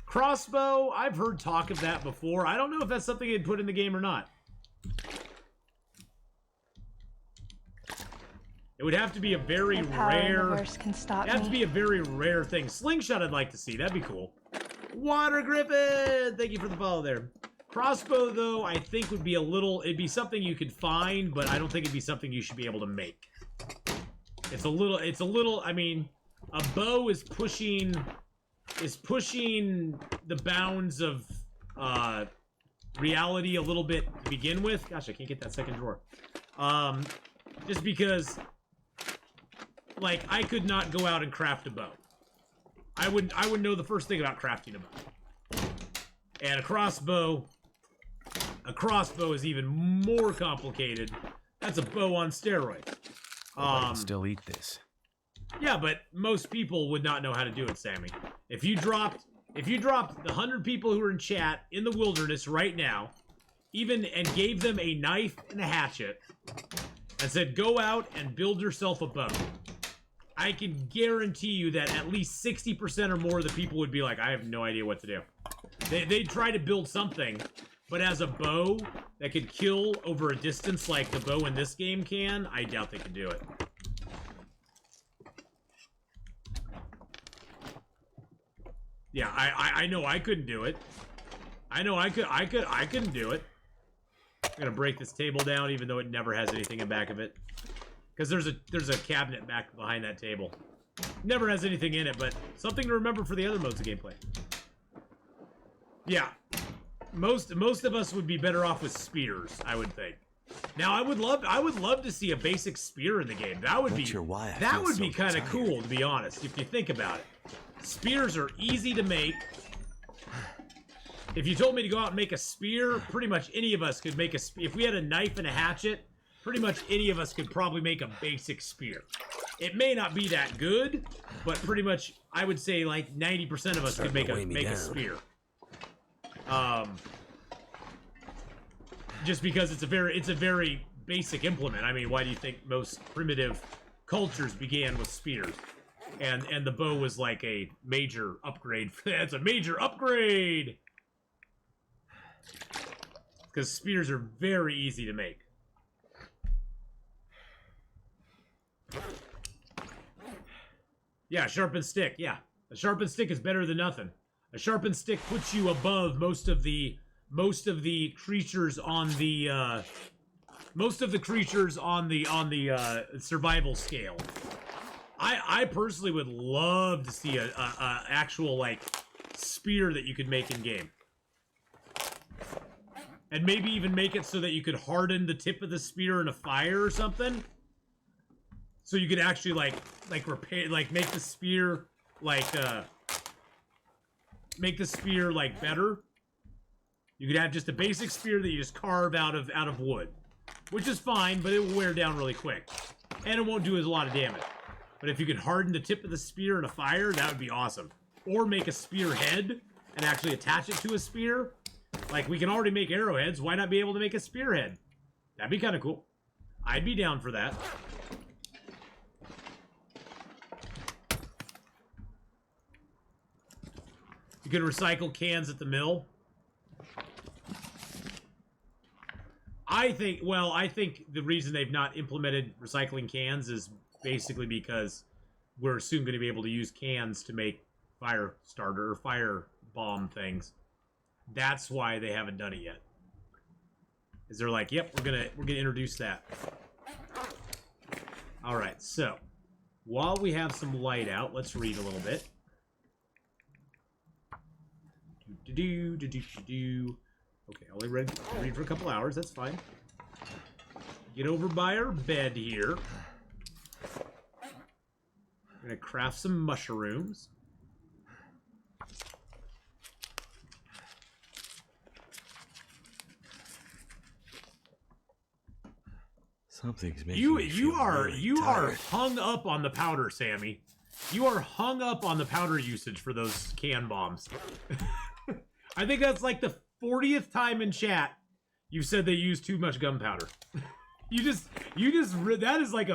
Crossbow, I've heard talk of that before. I don't know if that's something they'd put in the game or not. It would have to be a very No power in the rare... verse can stop It'd have to me. be a very rare thing. Slingshot I'd like to see. That'd be cool. Water Griffin! Thank you for the follow there. Crossbow, though, I think would be a little... It'd be something you could find, but I don't think it'd be something you should be able to make. It's a little... I mean, a bow is pushing the bounds of reality a little bit to begin with. Gosh, I can't get that second drawer. Just because, like, I could not go out and craft a bow. I would know the first thing about crafting a bow. And a crossbow is even more complicated. That's a bow on steroids. I can still eat this. Yeah, but most people would not know how to do it, Sammy. If you dropped the 100 people who are in chat in the wilderness right now, and gave them a knife and a hatchet, and said, go out and build yourself a bow, I can guarantee you that at least 60% or more of the people would be like, I have no idea what to do. They'd try to build something, but as a bow that could kill over a distance like the bow in this game can, I doubt they could do it. Yeah, I know I couldn't do it. I know I couldn't do it. I'm gonna break this table down, even though it never has anything in back of it, because there's a cabinet back behind that table. Never has anything in it, but something to remember for the other modes of gameplay. Yeah, most of us would be better off with spears, I would think. Now, I would love to see a basic spear in the game. That would be kind of cool, to be honest, if you think about it. Spears are easy to make. If you told me to go out and make a spear, pretty much any of us could make a spear. If we had a knife and a hatchet, pretty much any of us could probably make a basic spear. It may not be that good, but pretty much I would say like 90% of us could make a spear. Just because it's a very basic implement. I mean, why do you think most primitive cultures began with spears? And the bow was like a major upgrade. That's a major upgrade! Because spears are very easy to make. Yeah, sharpened stick, yeah. A sharpened stick is better than nothing. A sharpened stick puts you above most of the creatures on the survival scale. I personally would love to see a actual like spear that you could make in game, and maybe even make it so that you could harden the tip of the spear in a fire or something, so you could actually like repair, like make the spear better. You could have just a basic spear that you just carve out of wood, which is fine, but it will wear down really quick, and it won't do as a lot of damage. But if you could harden the tip of the spear in a fire, that would be awesome. Or make a spear head and actually attach it to a spear. Like, we can already make arrowheads. Why not be able to make a spearhead? That'd be kind of cool. I'd be down for that. You could recycle cans at the mill. I think the reason they've not implemented recycling cans is basically because we're soon going to be able to use cans to make fire starter or fire bomb things. That's why they haven't done it yet. Is they're like, yep, we're gonna introduce that. All right, so while we have some light out, let's read a little bit. Okay, I'll read for a couple hours. That's fine. Get over by our bed here. I'm gonna craft some mushrooms. Something's making me You feel are really tired. hung up on the powder, Sammy. You are hung up on the powder usage for those can bombs. I think that's like the 40th time in chat You've said they use too much gunpowder. That is like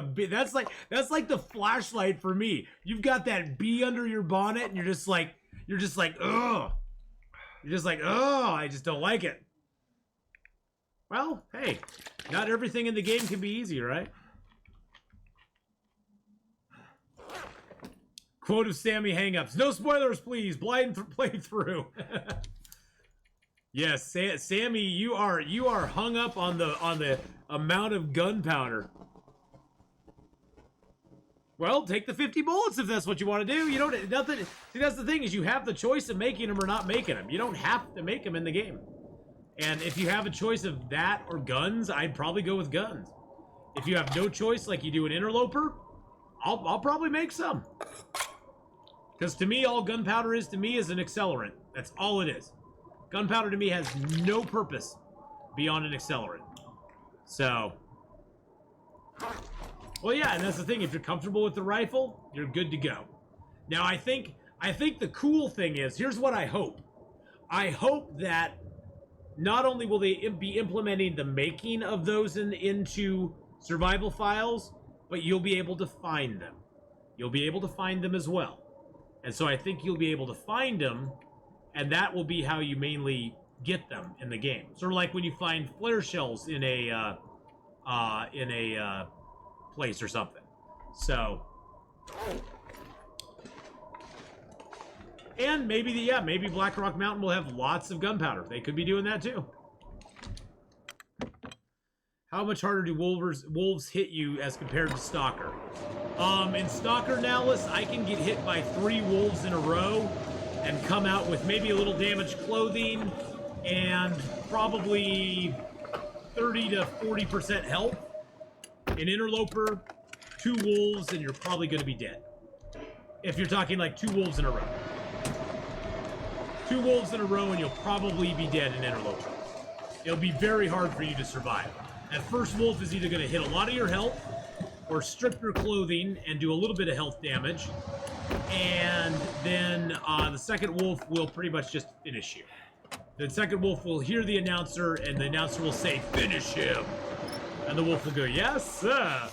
that's like the flashlight for me. You've got that bee under your bonnet, and you're just like, ugh. You're just like, oh, I just don't like it. Well, hey, not everything in the game can be easy, right? Quote of Sammy hangups. No spoilers, please. Blind playthrough. Yes, Sammy, you are hung up on the amount of gunpowder. Well, take the 50 bullets if that's what you want to do. You don't nothing. See, that's the thing, is you have the choice of making them or not making them. You don't have to make them in the game. And if you have a choice of that or guns, I'd probably go with guns. If you have no choice, like you do an Interloper, I'll probably make some. Because to me, all gunpowder is an accelerant. That's all it is. Gunpowder to me has no purpose beyond an accelerant. So, well, yeah, and that's the thing. If you're comfortable with the rifle, you're good to go. Now, I think the cool thing is, here's what I hope. I hope that not only will they be implementing the making of those into survival files, but you'll be able to find them. You'll be able to find them as well. And so I think you'll be able to find them, and that will be how you mainly get them in the game. Sort of like when you find flare shells in a place or something. So, and maybe maybe Black Rock Mountain will have lots of gunpowder. They could be doing that too. How much harder do wolves hit you as compared to Stalker? In Stalker Nowless, I can get hit by 3 wolves in a row and come out with maybe a little damaged clothing and probably 30 to 40% health. In Interloper, 2 wolves and you're probably going to be dead. If you're talking like 2 wolves in a row. 2 wolves in a row and you'll probably be dead in Interloper. It'll be very hard for you to survive. That first wolf is either going to hit a lot of your health or strip your clothing and do a little bit of health damage. And then the second wolf will pretty much just finish you. The second wolf will hear the announcer, and the announcer will say, "Finish him." And the wolf will go, "Yes, sir.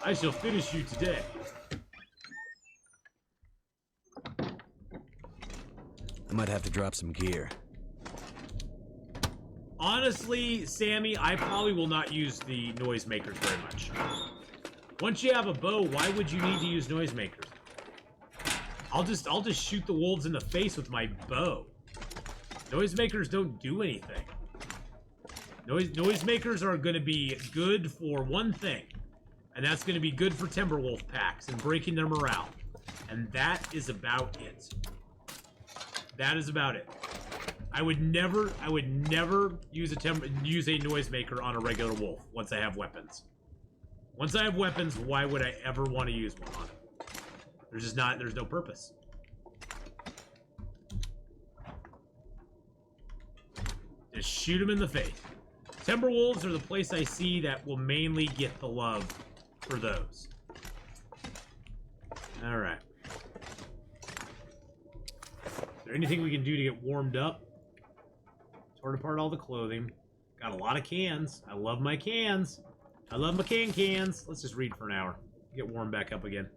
I shall finish you today." I might have to drop some gear. Honestly, Sammy, I probably will not use the noisemakers very much. Once you have a bow, why would you need to use noisemakers? I'll just shoot the wolves in the face with my bow. Noisemakers don't do anything. Noisemakers are going to be good for one thing, and that's going to be good for Timberwolf packs and breaking their morale. And that is about it. That is about it. I would never use a noisemaker on a regular wolf once I have weapons. Once I have weapons, why would I ever want to use one on it? There's no purpose. Just shoot them in the face. Timberwolves are the place I see that will mainly get the love for those. All right. Is there anything we can do to get warmed up? Torn apart all the clothing. Got a lot of cans. I love my cans. I love my cans. Let's just read for an hour. Get warmed back up again.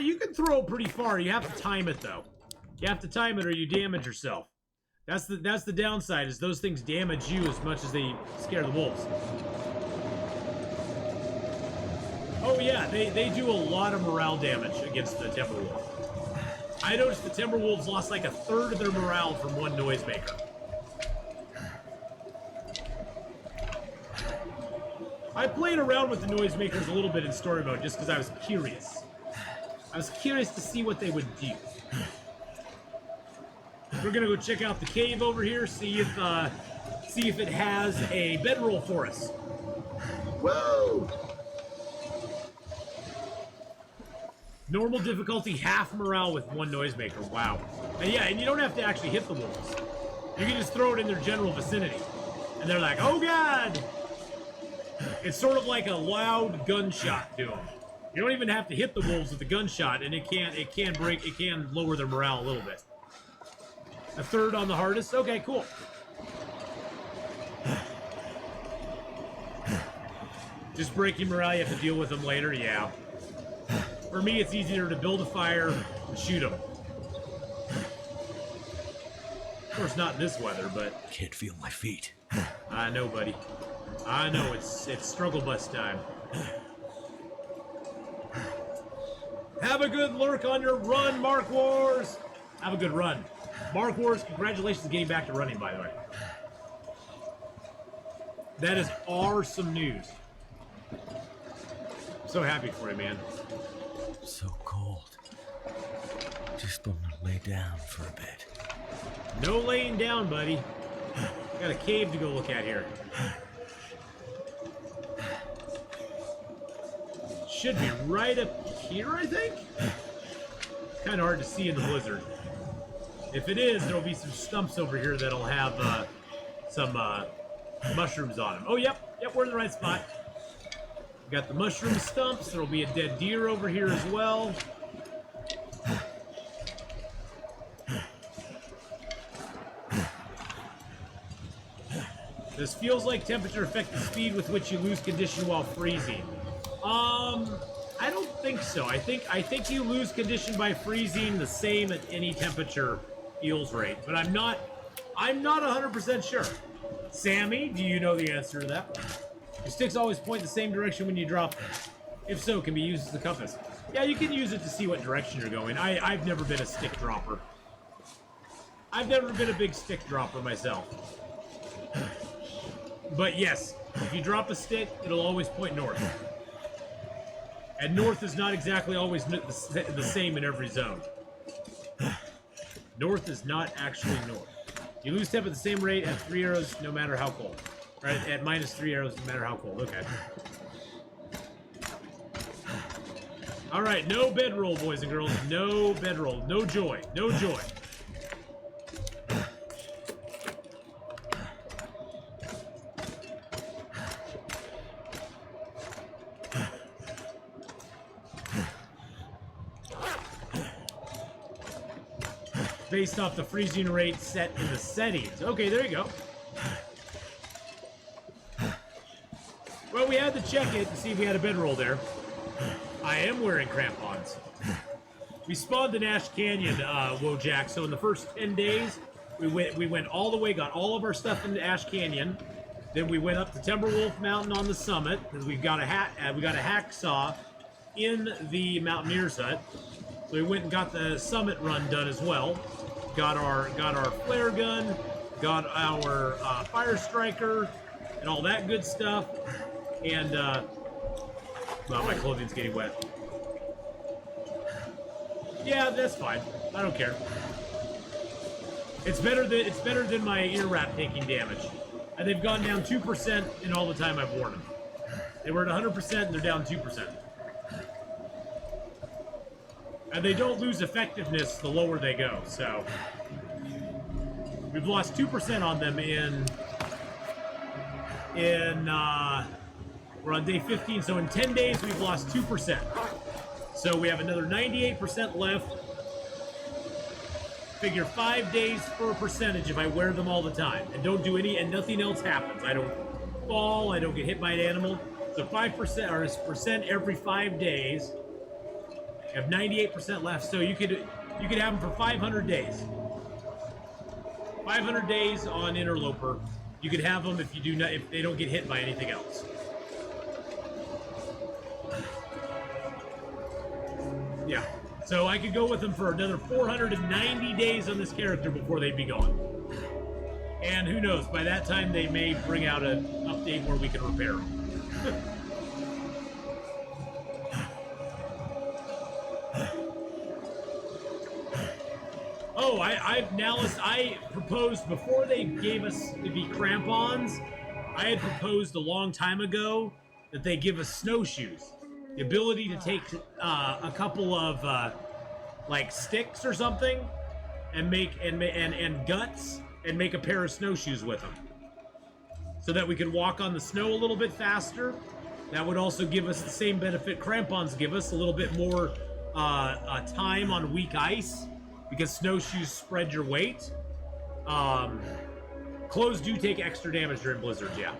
You can throw it pretty far. You have to time it, though. You have to time it or you damage yourself. That's the downside, is those things damage you as much as they scare the wolves. Oh, yeah, they do a lot of morale damage against the Timberwolf. I noticed the Timberwolves lost like 1/3 of their morale from one noisemaker. I played around with the noisemakers a little bit in story mode just because I was curious. I was curious to see what they would do. We're gonna go check out the cave over here, see if it has a bedroll for us. Woo! Normal difficulty, half morale with one noisemaker. Wow. And yeah, and you don't have to actually hit the wolves. You can just throw it in their general vicinity. And they're like, oh god! It's sort of like a loud gunshot to them. You don't even have to hit the wolves with the gunshot, and it can lower their morale a little bit. A third on the hardest? Okay, cool. Just breaking morale, you have to deal with them later, yeah. For me, it's easier to build a fire and shoot them. Of course, not in this weather, but... Can't feel my feet. I know, buddy. I know, it's struggle bus time. Have a good lurk on your run, Mark Wars! Have a good run. Mark Wars, congratulations on getting back to running, by the way. That is awesome news. I'm so happy for you, man. So cold. Just want to lay down for a bit. No laying down, buddy. Got a cave to go look at here. Should be right up here, I think? Kind of hard to see in the blizzard. If it is, there'll be some stumps over here that'll have some mushrooms on them. Oh, yep, we're in the right spot. We got the mushroom stumps. There'll be a dead deer over here as well. This feels like temperature affect the speed with which you lose condition while freezing. I don't think so. I think you lose condition by freezing the same at any temperature feels rate, but I'm not 100% sure. Sammy, do you know the answer to that? Your sticks always point the same direction when you drop them. If so, can be used as the compass. Yeah, you can use it to see what direction you're going. I've never been a stick dropper. I've never been a big stick dropper myself. But yes, if you drop a stick, it'll always point north. And north is not exactly always the same in every zone. North is not actually north. You lose temp at the same rate at 3 arrows no matter how cold. Right, at -3 arrows no matter how cold. Okay. Alright, no bedroll, boys and girls. No bedroll. No joy. No joy. Based off the freezing rate set in the settings. Okay, there you go. Well, we had to check it to see if we had a bedroll there. I am wearing crampons. We spawned in Ash Canyon, Wojak, so in the first 10 days, we went all the way, got all of our stuff into Ash Canyon. Then we went up to Timberwolf Mountain on the summit, because we got a hacksaw in the Mountaineer's hut. So we went and got the summit run done as well. Got our flare gun, got our fire striker, and all that good stuff. And well, my clothing's getting wet. Yeah, that's fine. I don't care. It's better than my ear wrap taking damage. And they've gone down 2% in all the time I've worn them. They were at 100% and they're down 2%. And they don't lose effectiveness the lower they go, so... We've lost 2% on them we're on day 15, so in 10 days we've lost 2%. So we have another 98% left. Figure 5 days for a percentage if I wear them all the time. And don't do any, and nothing else happens. I don't fall, I don't get hit by an animal. So 5% or a percent every 5 days. You have 98% left, so you could have them for 500 days. 500 days on Interloper. You could have them if they don't get hit by anything else. Yeah. So I could go with them for another 490 days on this character before they'd be gone. And who knows, by that time they may bring out an update where we can repair them. Oh, I proposed, before they gave us the crampons, I had proposed a long time ago that they give us snowshoes. The ability to take a couple of like sticks or something and make and guts and make a pair of snowshoes with them, so that we could walk on the snow a little bit faster. That would also give us the same benefit crampons give us, a little bit more time on weak ice, because snowshoes spread your weight. Clothes do take extra damage during blizzards, yeah.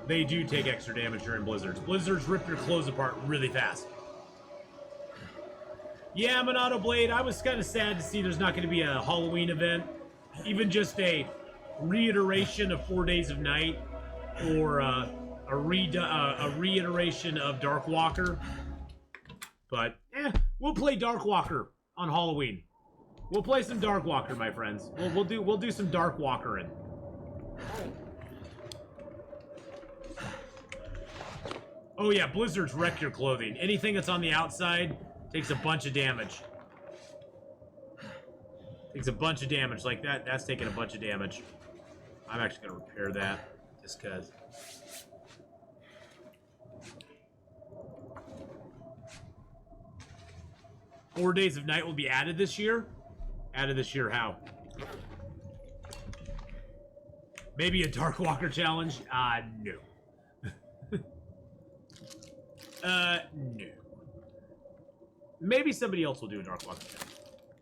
They do take extra damage during blizzards. Blizzards rip your clothes apart really fast. Yeah, Monado Blade, I was kind of sad to see there's not going to be a Halloween event. Even just a reiteration of 4 Days of Night, or a reiteration of Darkwalker. But, we'll play Darkwalker on Halloween. We'll play some Darkwalker, my friends. We'll do some Darkwalkering. Oh yeah, blizzards wreck your clothing. Anything that's on the outside takes a bunch of damage. Takes a bunch of damage. Like that, that's taking a bunch of damage. I'm actually gonna repair that, just cause. Four Days of Night will be added this year? Added this year, how? Maybe a Darkwalker challenge? No. No. Maybe somebody else will do a Darkwalker challenge.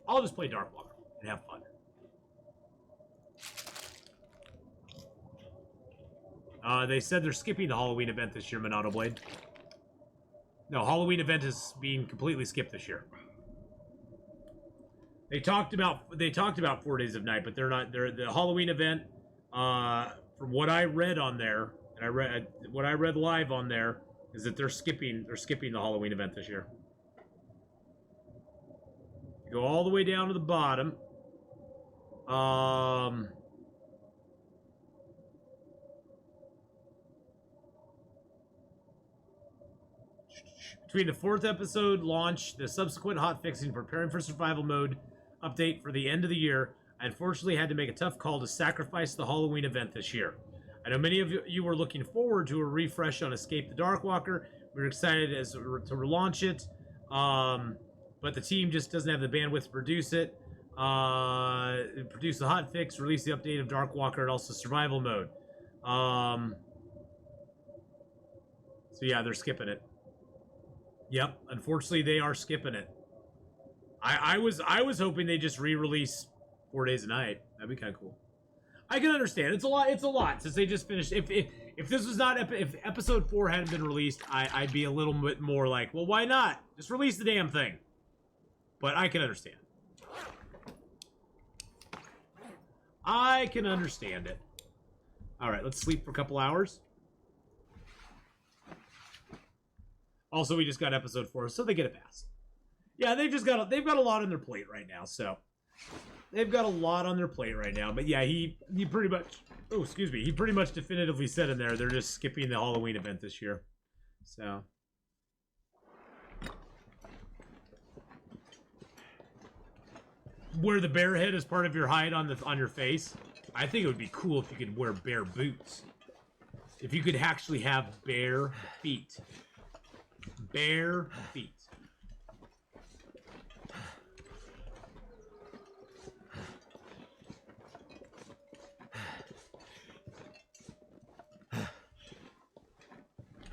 I'll just play Darkwalker and have fun. They said they're skipping the Halloween event this year, Monado Blade. No, Halloween event is being completely skipped this year. They talked about 4 Days of Night, but they're not. The Halloween event. From what I read on there, and what I read live on there, is that they're skipping the Halloween event this year. Go all the way down to the bottom. Between the 4th episode launch, the subsequent hotfixing, preparing for survival mode update for the end of the year, I unfortunately had to make a tough call to sacrifice the Halloween event this year. I know many of you were looking forward to a refresh on Escape the Darkwalker. We were excited to relaunch it, but the team just doesn't have the bandwidth to produce it. Produce the hotfix, release the update of Darkwalker, and also survival mode. So yeah, they're skipping it. Yep, unfortunately they are skipping it. I was hoping they just re-release 4 Days a Night. That'd be kind of cool. I can understand. It's a lot since they just finished. If this was not if episode 4 hadn't been released, I'd be a little bit more like, well, why not? Just release the damn thing. But I can understand. I can understand it. All right, let's sleep for a couple hours. Also, we just got episode 4, so they get a pass. Yeah, they've got a lot on their plate right now, so they've got a lot on their plate right now. But yeah, he pretty much, oh, excuse me, he pretty much definitively said in there they're just skipping the Halloween event this year. So wear the bear head as part of your hide on your face. I think it would be cool if you could wear bear boots. If you could actually have bare feet. Bare feet.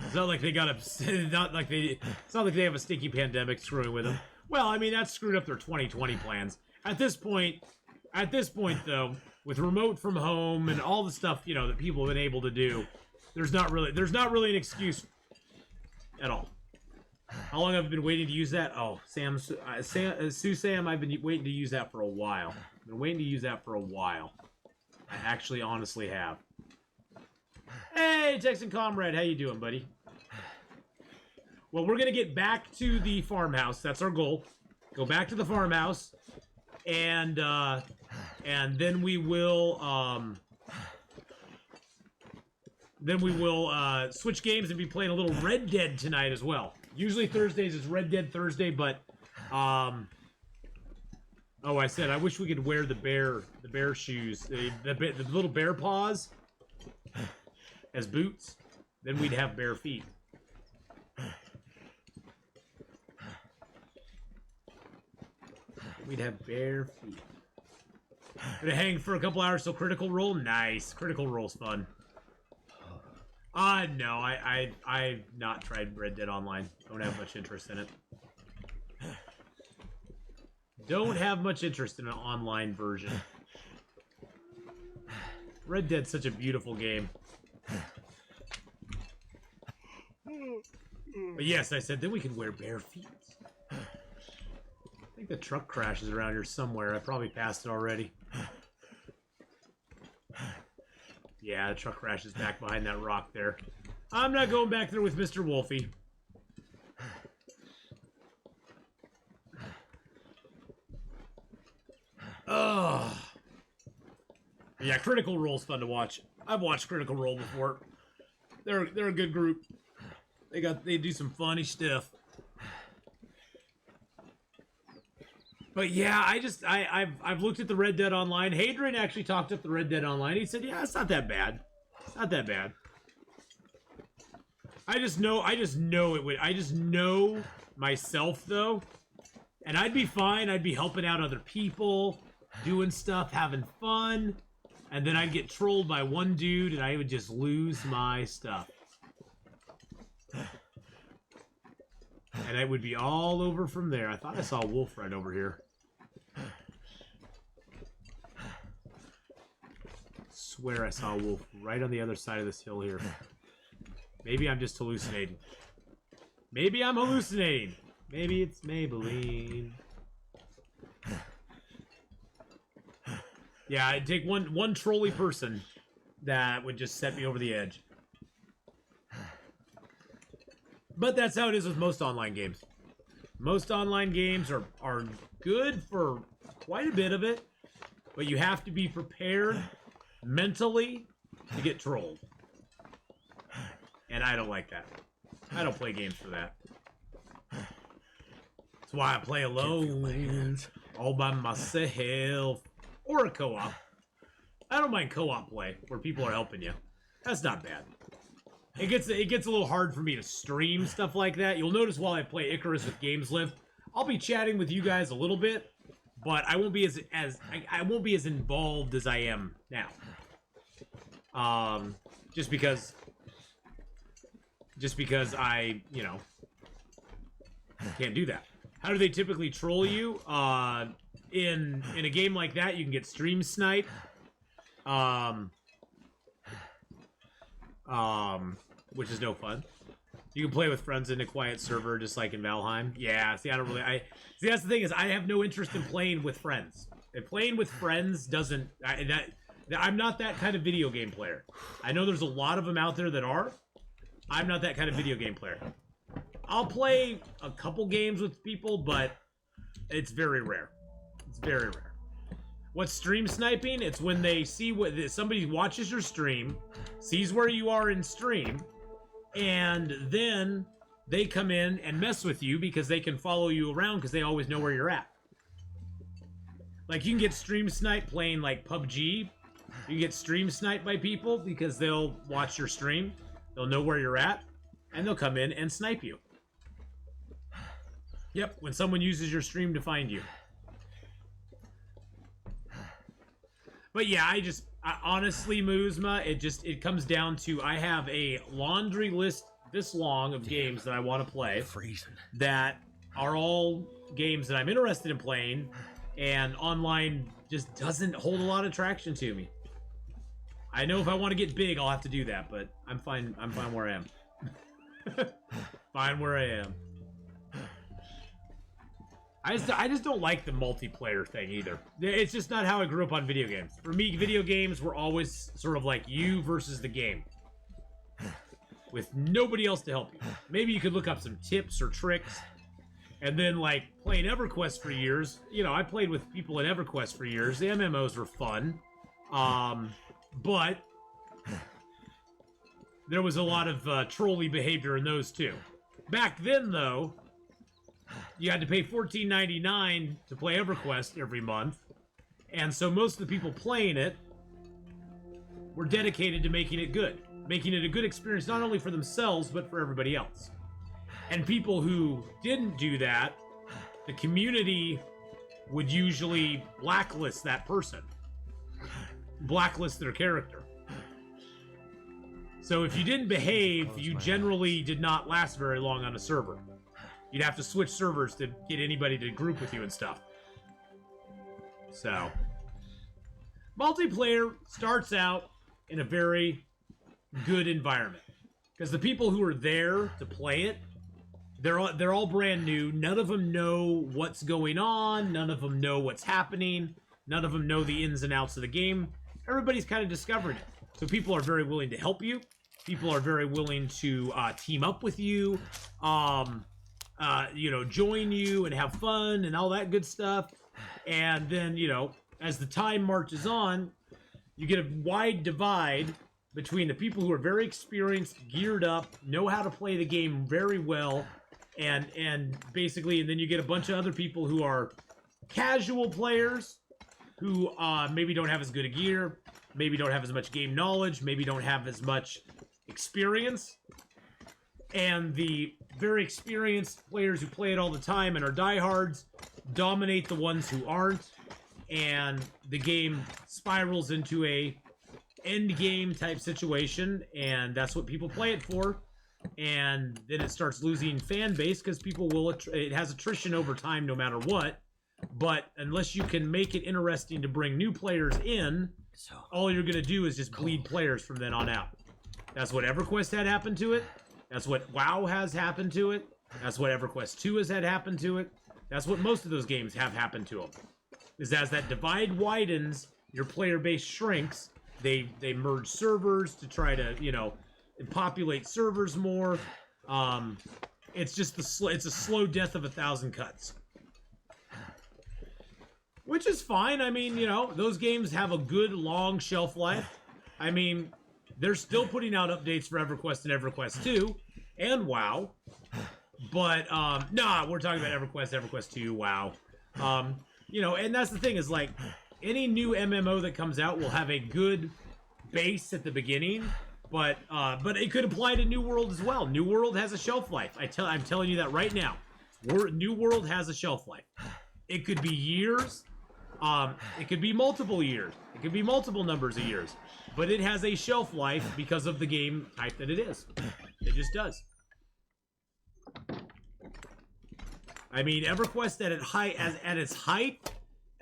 It's not like they got it's not like they have a stinky pandemic screwing with them. Well, I mean, that's screwed up their 2020 plans. At this point though, with remote from home and all the stuff, you know, that people have been able to do, there's not really an excuse at all. How long have I been waiting to use that? Oh, Sam, I've been waiting to use that for a while. I've been waiting to use that for a while. I actually honestly have. Hey, Texan Comrade, how you doing, buddy? Well, we're gonna get back to the farmhouse. That's our goal. Go back to the farmhouse, and then we will switch games and be playing a little Red Dead tonight as well. Usually Thursdays is Red Dead Thursday, but oh, I said I wish we could wear the bear shoes, the little bear paws as boots. Then we'd have bare feet. We'd have bare feet. Gonna hang for a couple hours till Critical Role? Nice. Critical Role's fun. No, I've not tried Red Dead Online. Don't have much interest in it. Don't have much interest in an online version. Red Dead's such a beautiful game. But yes, I said then we can wear bare feet. I think the truck crash is around here somewhere. I probably passed it already. Yeah, the truck crash is back behind that rock there. I'm not going back there with Mr. Wolfie. Ugh. Yeah, Critical Role's fun to watch. I've watched Critical Role before. They're a good group. They do some funny stuff. But yeah, I've looked at the Red Dead Online. Hadrian actually talked up the Red Dead Online. He said, "Yeah, it's not that bad. It's not that bad." I just know it would. I just know myself though, and I'd be fine. I'd be helping out other people, doing stuff, having fun, and then I'd get trolled by one dude, and I would just lose my stuff. And it would be all over from there. I thought I saw a wolf right over here. Swear I saw a wolf right on the other side of this hill here. Maybe I'm just hallucinating. Maybe I'm hallucinating. Maybe it's Maybelline. Yeah, I'd take one trolly person that would just set me over the edge. But that's how it is with most online games. Most online games are good for quite a bit of it, but you have to be prepared mentally to get trolled. And I don't like that. I don't play games for that. That's why I play alone, all by myself, or a co-op. I don't mind co-op play, where people are helping you. That's not bad. It gets a little hard for me to stream stuff like that. You'll notice while I play Icarus with Games Live, I'll be chatting with you guys a little bit, but I won't be I won't be as involved as I am now. Just because I, can't do that. How do they typically troll you? In a game like that, you can get stream snipe. Which is no fun. You can play with friends in a quiet server, just like in Valheim. Yeah, see, see, that's the thing is, I have no interest in playing with friends. And playing with friends doesn't, I'm not that kind of video game player. I know there's a lot of them out there that are. I'm not that kind of video game player. I'll play a couple games with people, but it's very rare. It's very rare. What's stream sniping? It's when they see somebody watches your stream, sees where you are in stream, and then they come in and mess with you because they can follow you around because they always know where you're at. Like, you can get stream sniped playing like PUBG. You can get stream sniped by people because they'll watch your stream, they'll know where you're at, and they'll come in and snipe you. Yep, when someone uses your stream to find you. But yeah, I honestly, Moozma, it comes down to, I have a laundry list this long of games that I want to play that are all games that I'm interested in playing, and online just doesn't hold a lot of traction to me. I know if I want to get big, I'll have to do that, but I'm fine where I am. Fine where I am. I just don't like the multiplayer thing either. It's just not how I grew up on video games. For me, video games were always sort of like you versus the game, with nobody else to help you. Maybe you could look up some tips or tricks, and then like playing Everquest for years. I played with people in Everquest for years. The MMOs were fun, but there was a lot of trolly behavior in those too. Back then, though, you had to pay $14.99 to play Everquest every month, and so most of the people playing it were dedicated to making it good, making it a good experience not only for themselves but for everybody else. And people who didn't do that, the community would usually blacklist that person, blacklist their character. So if you didn't behave, you generally did not last very long on a server. You'd have to switch servers to get anybody to group with you and stuff. So, multiplayer starts out in a very good environment. Because the people who are there to play it, they're all brand new. None of them know what's going on. None of them know what's happening. None of them know the ins and outs of the game. Everybody's kind of discovering it. So people are very willing to help you. People are very willing to team up with you, you know, join you and have fun and all that good stuff. And then, you know, as the time marches on, you get a wide divide between the people who are very experienced, geared up, know how to play the game very well, and basically, and then you get a bunch of other people who are casual players who maybe don't have as good a gear, maybe don't have as much game knowledge, maybe don't have as much experience, and the very experienced players who play it all the time and are diehards dominate the ones who aren't, and the game spirals into a end game type situation, and that's what people play it for. And then it starts losing fan base because people will it has attrition over time no matter what. But unless you can make it interesting to bring new players in, all you're gonna do is just bleed players from then on out. That's what Everquest had happened to it. That's what WoW has happened to it. That's what Everquest 2 has had happen to it. That's what most of those games have happened to them. Is as that divide widens, your player base shrinks. They merge servers to try to, you know, populate servers more. It's just it's a slow death of 1,000 cuts. Which is fine. I mean, you know, those games have a good long shelf life. I mean, they're still putting out updates for Everquest and Everquest 2 and WoW. But nah, we're talking about Everquest, Everquest 2, WoW. You know, and that's the thing is like any new MMO that comes out will have a good base at the beginning, but it could apply to New World as well. New World has a shelf life. I'm telling you that right now. New World has a shelf life. It could be years. It could be multiple years. It could be multiple numbers of years. But it has a shelf life because of the game type that it is. It just does. I mean, Everquest at its height,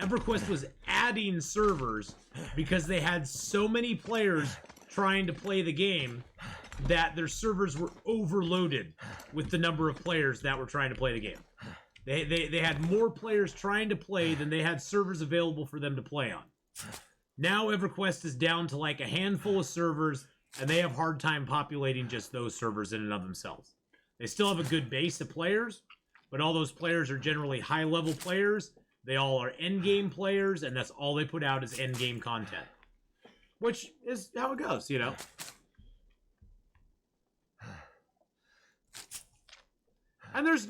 Everquest was adding servers because they had so many players trying to play the game that their servers were overloaded with the number of players that were trying to play the game. They had more players trying to play than they had servers available for them to play on. Now Everquest is down to like a handful of servers, and they have a hard time populating just those servers in and of themselves. They still have a good base of players, but all those players are generally high-level players. They all are endgame players, and that's all they put out is endgame content. Which is how it goes, you know? And there's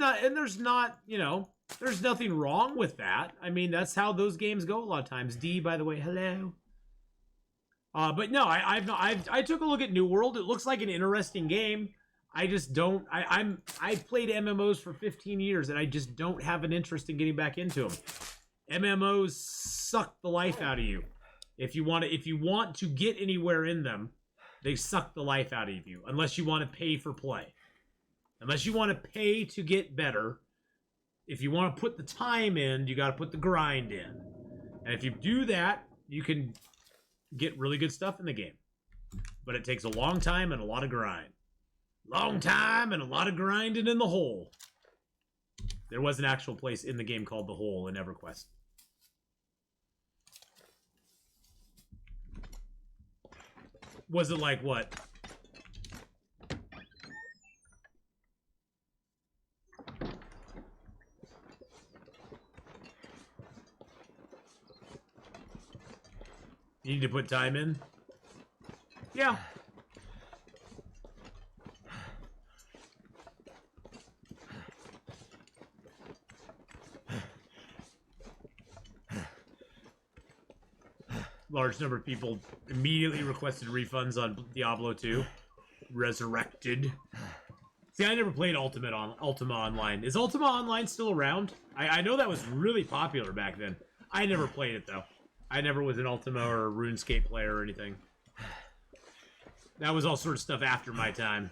not, you know, there's nothing wrong with that. I mean, that's how those games go a lot of times. D, by the way, hello. But no, I took a look at New World. It looks like an interesting game. I just don't. I've played MMOs for 15 years, and I just don't have an interest in getting back into them. MMOs suck the life out of you. If you want to get anywhere in them, they suck the life out of you. Unless you want to pay for play. Unless you want to pay to get better. If you want to put the time in, you got to put the grind in. And if you do that, you can get really good stuff in the game. But it takes a long time and a lot of grind. Long time and a lot of grinding in the hole. There was an actual place in the game called the Hole in EverQuest. Was it like what? You need to put time in? Yeah. Large number of people immediately requested refunds on Diablo 2. Resurrected. See, I never played Ultima Online. Is Ultima Online still around? I know that was really popular back then. I never played it, though. I never was an Ultima or a RuneScape player or anything. That was all sort of stuff after my time.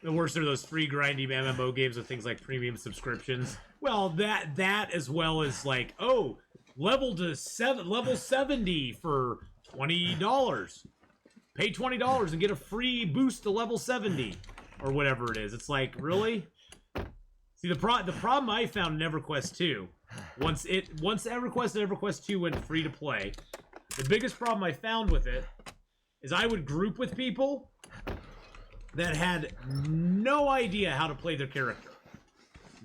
The worst are those free grindy MMO games with things like premium subscriptions. Well, that as well as like, oh, level 70 for $20. Pay $20 and get a free boost to level 70 or whatever it is. It's like, really? See, the problem I found in EverQuest 2, once EverQuest and EverQuest 2 went free to play, the biggest problem I found with it is I would group with people that had no idea how to play their character.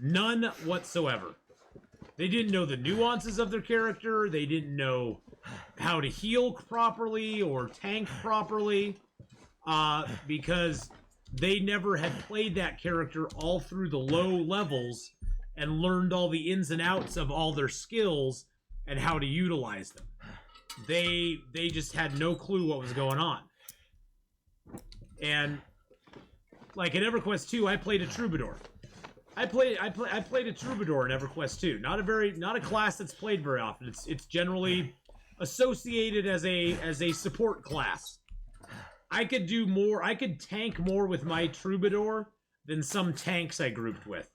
None whatsoever. They didn't know the nuances of their character. They didn't know how to heal properly or tank properly, because they never had played that character all through the low levels and learned all the ins and outs of all their skills and how to utilize them. They just had no clue what was going on. And like in EverQuest 2, I played a troubadour. I played a troubadour in EverQuest 2. Not a class that's played very often. It's generally associated as a support class. I could do more. I could tank more with my troubadour than some tanks I grouped with.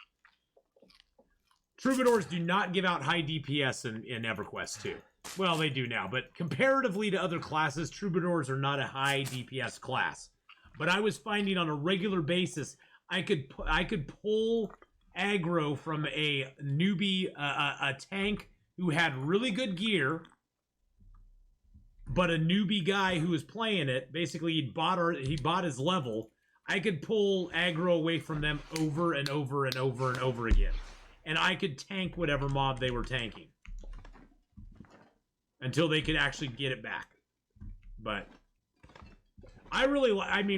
Troubadours do not give out high DPS in EverQuest 2. Well, they do now, but comparatively to other classes, troubadours are not a high DPS class. But I was finding on a regular basis, I could pull aggro from a newbie, a tank who had really good gear, but a newbie guy who was playing it, basically he bought his level. I could pull aggro away from them over and over and over and over again, and I could tank whatever mob they were tanking until they could actually get it back. But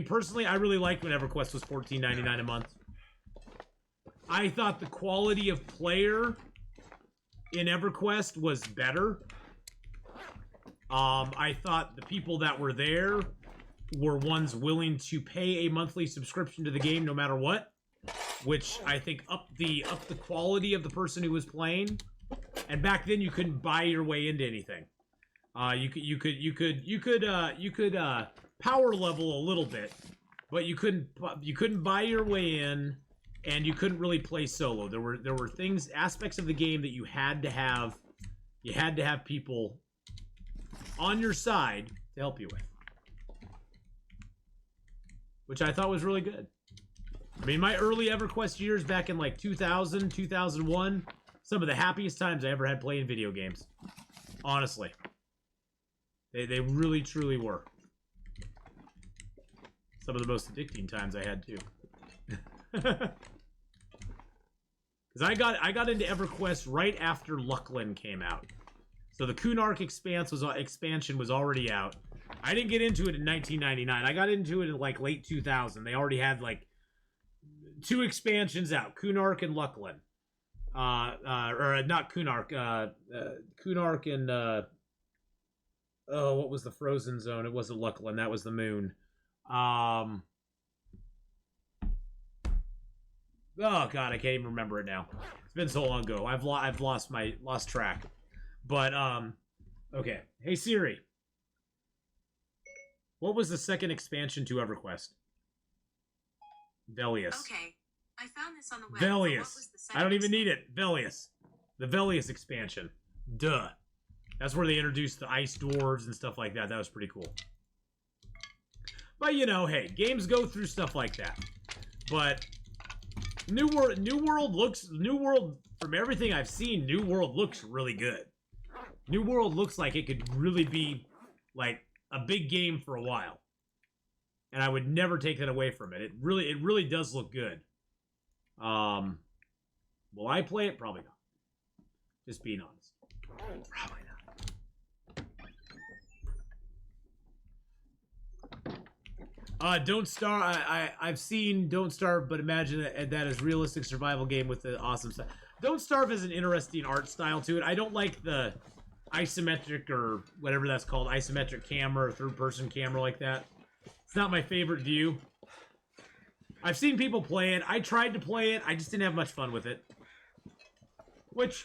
personally, I really liked when EverQuest was $14.99 a month. I thought the quality of player in EverQuest was better. I thought the people that were there were ones willing to pay a monthly subscription to the game no matter what, which I think upped the quality of the person who was playing. And back then you couldn't buy your way into anything. You could power level a little bit, but you couldn't buy your way in, and you couldn't really play solo. There were aspects of the game that you had to have people on your side to help you with, which I thought was really good. I mean, my early EverQuest years back in like 2000, 2001, some of the happiest times I ever had playing video games. Honestly. They really, truly were. Some of the most addicting times I had, too. Because I got into EverQuest right after Luckland came out. So the Kunark expansion was already out. I didn't get into it in 1999. I got into it in like late 2000. They already had like 2 expansions out, Kunark and Luckland. Or not Kunark. Kunark and what was the Frozen Zone? It wasn't Luckland. That was the Moon. Oh God, I can't even remember it now. It's been so long ago. I've lost track. But okay. Hey Siri, what was the second expansion to EverQuest? Velius. Okay, I found this on the web. Velius. I don't even need it. Velius. The Velius expansion. Duh. That's where they introduced the ice dwarves and stuff like that. That was pretty cool. But you know, hey, games go through stuff like that. But New World, from everything I've seen, New World looks really good. New World looks like it could really be like a big game for a while. And I would never take that away from it. It really does look good. Will I play it? Probably not. Just being honest. Probably not. Don't Starve. I've seen Don't Starve, but imagine that as realistic survival game with the awesome stuff. Don't Starve has an interesting art style to it. I don't like the isometric or whatever that's called, isometric camera or third-person camera like that. It's not my favorite view. I've seen people play it. I tried to play it. I just didn't have much fun with it. Which,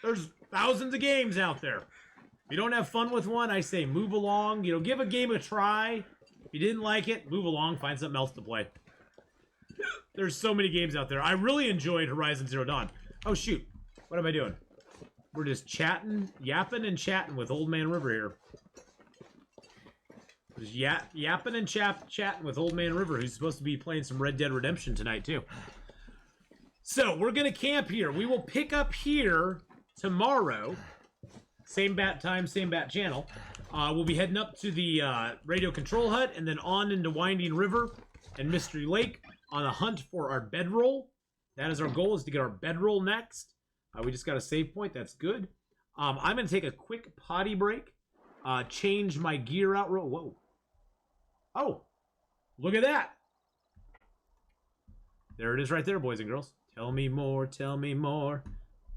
there's thousands of games out there. If you don't have fun with one, I say move along. You know, give a game a try. If you didn't like it, move along. Find something else to play. There's so many games out there. I really enjoyed Horizon Zero Dawn. Oh, shoot. What am I doing? We're just chatting, yapping and chatting with Old Man River here. Just yapping and chatting with Old Man River, who's supposed to be playing some Red Dead Redemption tonight, too. So, we're going to camp here. We will pick up here tomorrow. Same bat time, same bat channel. We'll be heading up to the radio control hut and then on into Winding River and Mystery Lake on a hunt for our bedroll. That is our goal, is to get our bedroll next. We just got a save point. That's good. I'm going to take a quick potty break. Change my gear out. Whoa. Oh, look at that. There it is right there, boys and girls. Tell me more, tell me more.